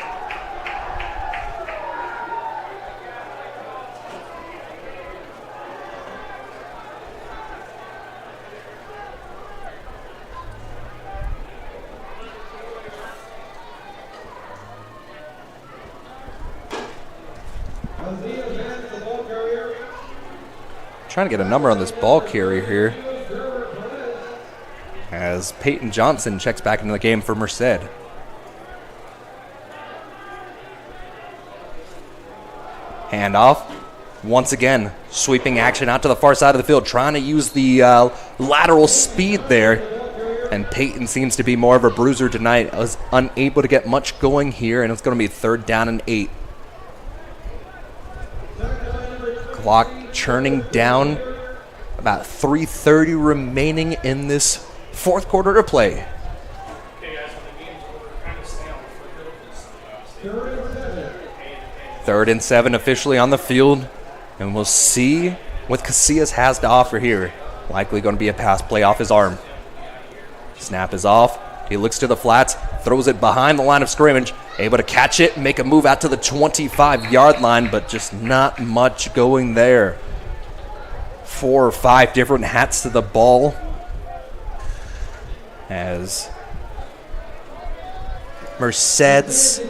Speaker 1: Trying to get a number on this ball carrier here as Peyton Johnson checks back into the game for Merced. Handoff. Once again, sweeping action out to the far side of the field, trying to use the lateral speed there. And Peyton seems to be more of a bruiser tonight. Was unable to get much going here, and it's going to be 3rd down and 8. Clock churning down, about 3:30 remaining in this 4th quarter to play.
Speaker 4: Okay, guys, when the game's over, kind of stay on the
Speaker 1: 3rd and 7 officially on the field, and we'll see what Casillas has to offer here. Likely going to be a pass play off his arm. Snap is off. He looks to the flats, throws it behind the line of scrimmage, able to catch it, make a move out to the 25-yard line, but just not much going there. 4 or 5 different hats to the ball as Merced's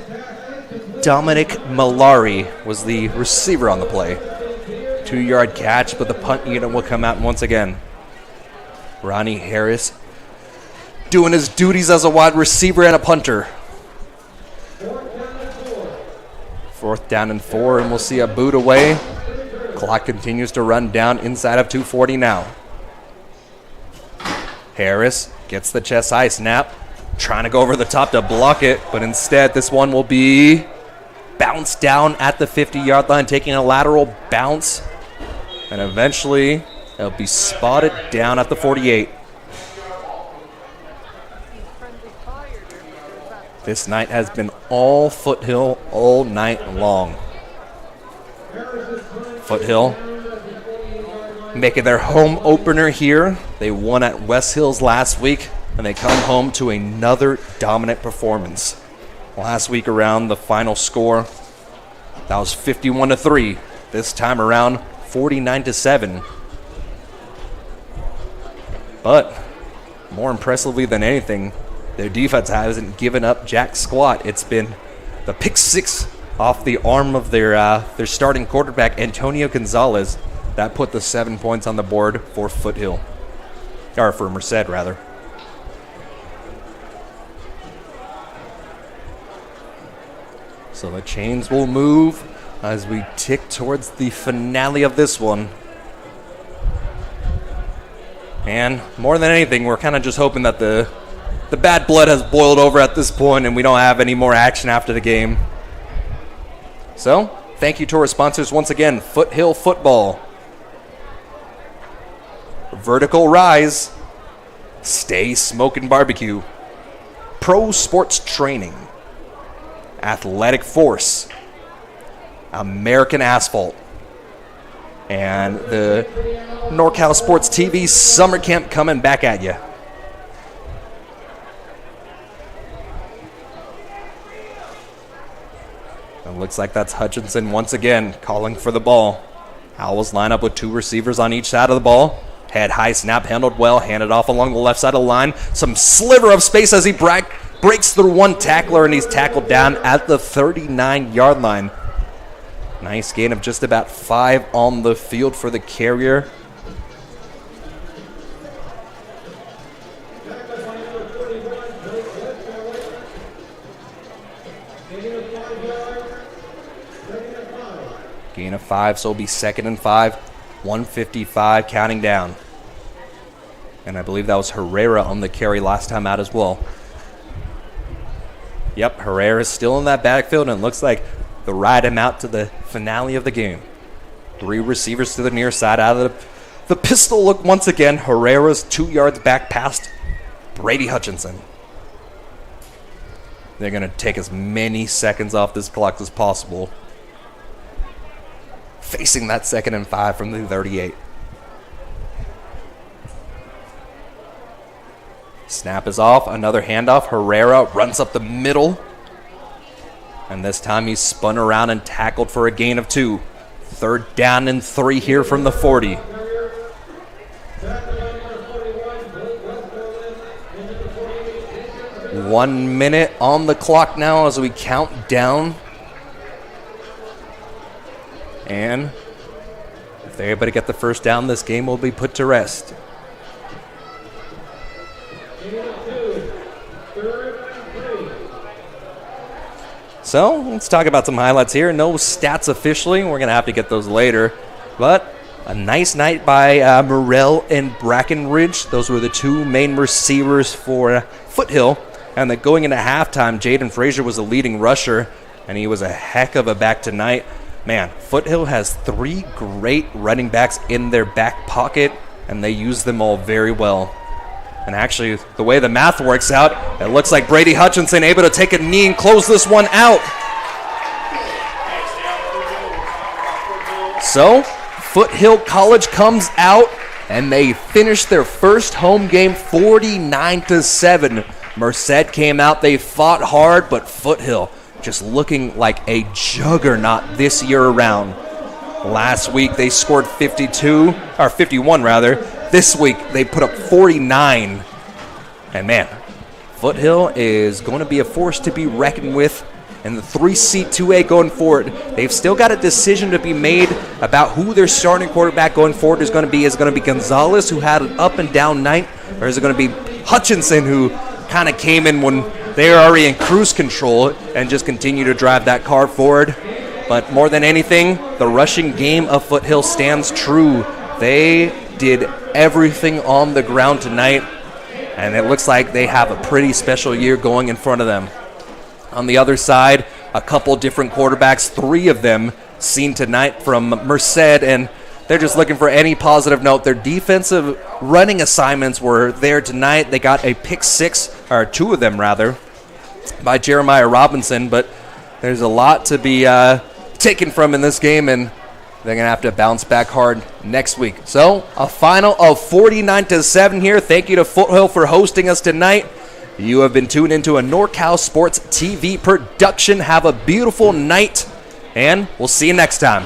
Speaker 1: Dominic Malari was the receiver on the play. 2-yard catch, but the punt unit will come out once again. Ronnie Harris doing his duties as a wide receiver and a punter. 4th down and 4, and we'll see a boot away. Clock continues to run down inside of 2:40 now. Harris gets the chest high snap, trying to go over the top to block it, but instead this one will be bounced down at the 50-yard line, taking a lateral bounce, and eventually it'll be spotted down at the 48. This night has been all Foothill all night long. Foothill making their home opener here. They won at West Hills last week, and they come home to another dominant performance. Last week around, the final score, that was 51-3. This time around, 49-7. But more impressively than anything, their defense hasn't given up jack squat. It's been the pick six off the arm of their starting quarterback, Antonio Gonzalez, that put the 7 points on the board for Foothill. Or for Merced, rather. So the chains will move as we tick towards the finale of this one. And more than anything, we're kind of just hoping that the bad blood has boiled over at this point and we don't have any more action after the game. So, thank you to our sponsors once again, Foothill Football, Vertical Rise, Stay Smokin BBQ, Pro Sports Training, Athletic Force, American Asphalt, and the NorCal Sports TV Summer Camp coming back at you. It looks like that's Hutchinson once again calling for the ball. Owls line up with 2 receivers on each side of the ball. Head high snap, handled well, handed off along the left side of the line. Some sliver of space as he breaks through one tackler, and he's tackled down at the 39-yard line. Nice gain of just about 5 on the field for the carrier. Gain of 5, so it'll be 2nd and 5. 1:55 counting down. And I believe that was Herrera on the carry last time out as well. Yep, Herrera's still in that backfield, and it looks like they'll ride him out to the finale of the game. 3 receivers to the near side out of the pistol look once again. Herrera's 2 yards back past Brady Hutchinson. They're going to take as many seconds off this clock as possible. Facing that 2nd and 5 from the 38. Snap is off. Another handoff. Herrera runs up the middle. And this time he's spun around and tackled for a gain of 2. 3rd down and 3 here from the 40. One minute on the clock now as we count down. And if they're able to get the first down, this game will be put to rest. So let's talk about some highlights here. No stats officially. We're going to have to get those later. But a nice night by Morrell and Brackenridge. Those were the 2 main receivers for Foothill. And then going into halftime, Jaden Frazier was the leading rusher, and he was a heck of a back tonight. Man, Foothill has 3 great running backs in their back pocket, and they use them all very well. And actually, the way the math works out, it looks like Brady Hutchinson able to take a knee and close this one out. So, Foothill College comes out, and they finish their first home game 49-7. Merced came out, they fought hard, but Foothill just looking like a juggernaut this year around. Last week they scored 51 rather. This week they put up 49. And man, Foothill is going to be a force to be reckoned with in the 3C 2A going forward. They've still got a decision to be made about who their starting quarterback going forward is going to be. Is it going to be Gonzalez, who had an up and down night, or is it going to be Hutchinson, who kind of came in when they were already in cruise control and just continue to drive that car forward? But more than anything, the rushing game of Foothill stands true. They did everything on the ground tonight, and it looks like they have a pretty special year going in front of them. On the other side, a couple different quarterbacks, 3 of them seen tonight from Merced, and they're just looking for any positive note. Their defensive running assignments were there tonight. They got a pick 6, or 2 of them rather, by Jeremiah Robinson, but there's a lot to be taken from in this game, and they're going to have to bounce back hard next week. So, a final of 49-7 here. Thank you to Foothill for hosting us tonight. You have been tuned into a NorCal Sports TV production. Have a beautiful night, and we'll see you next time.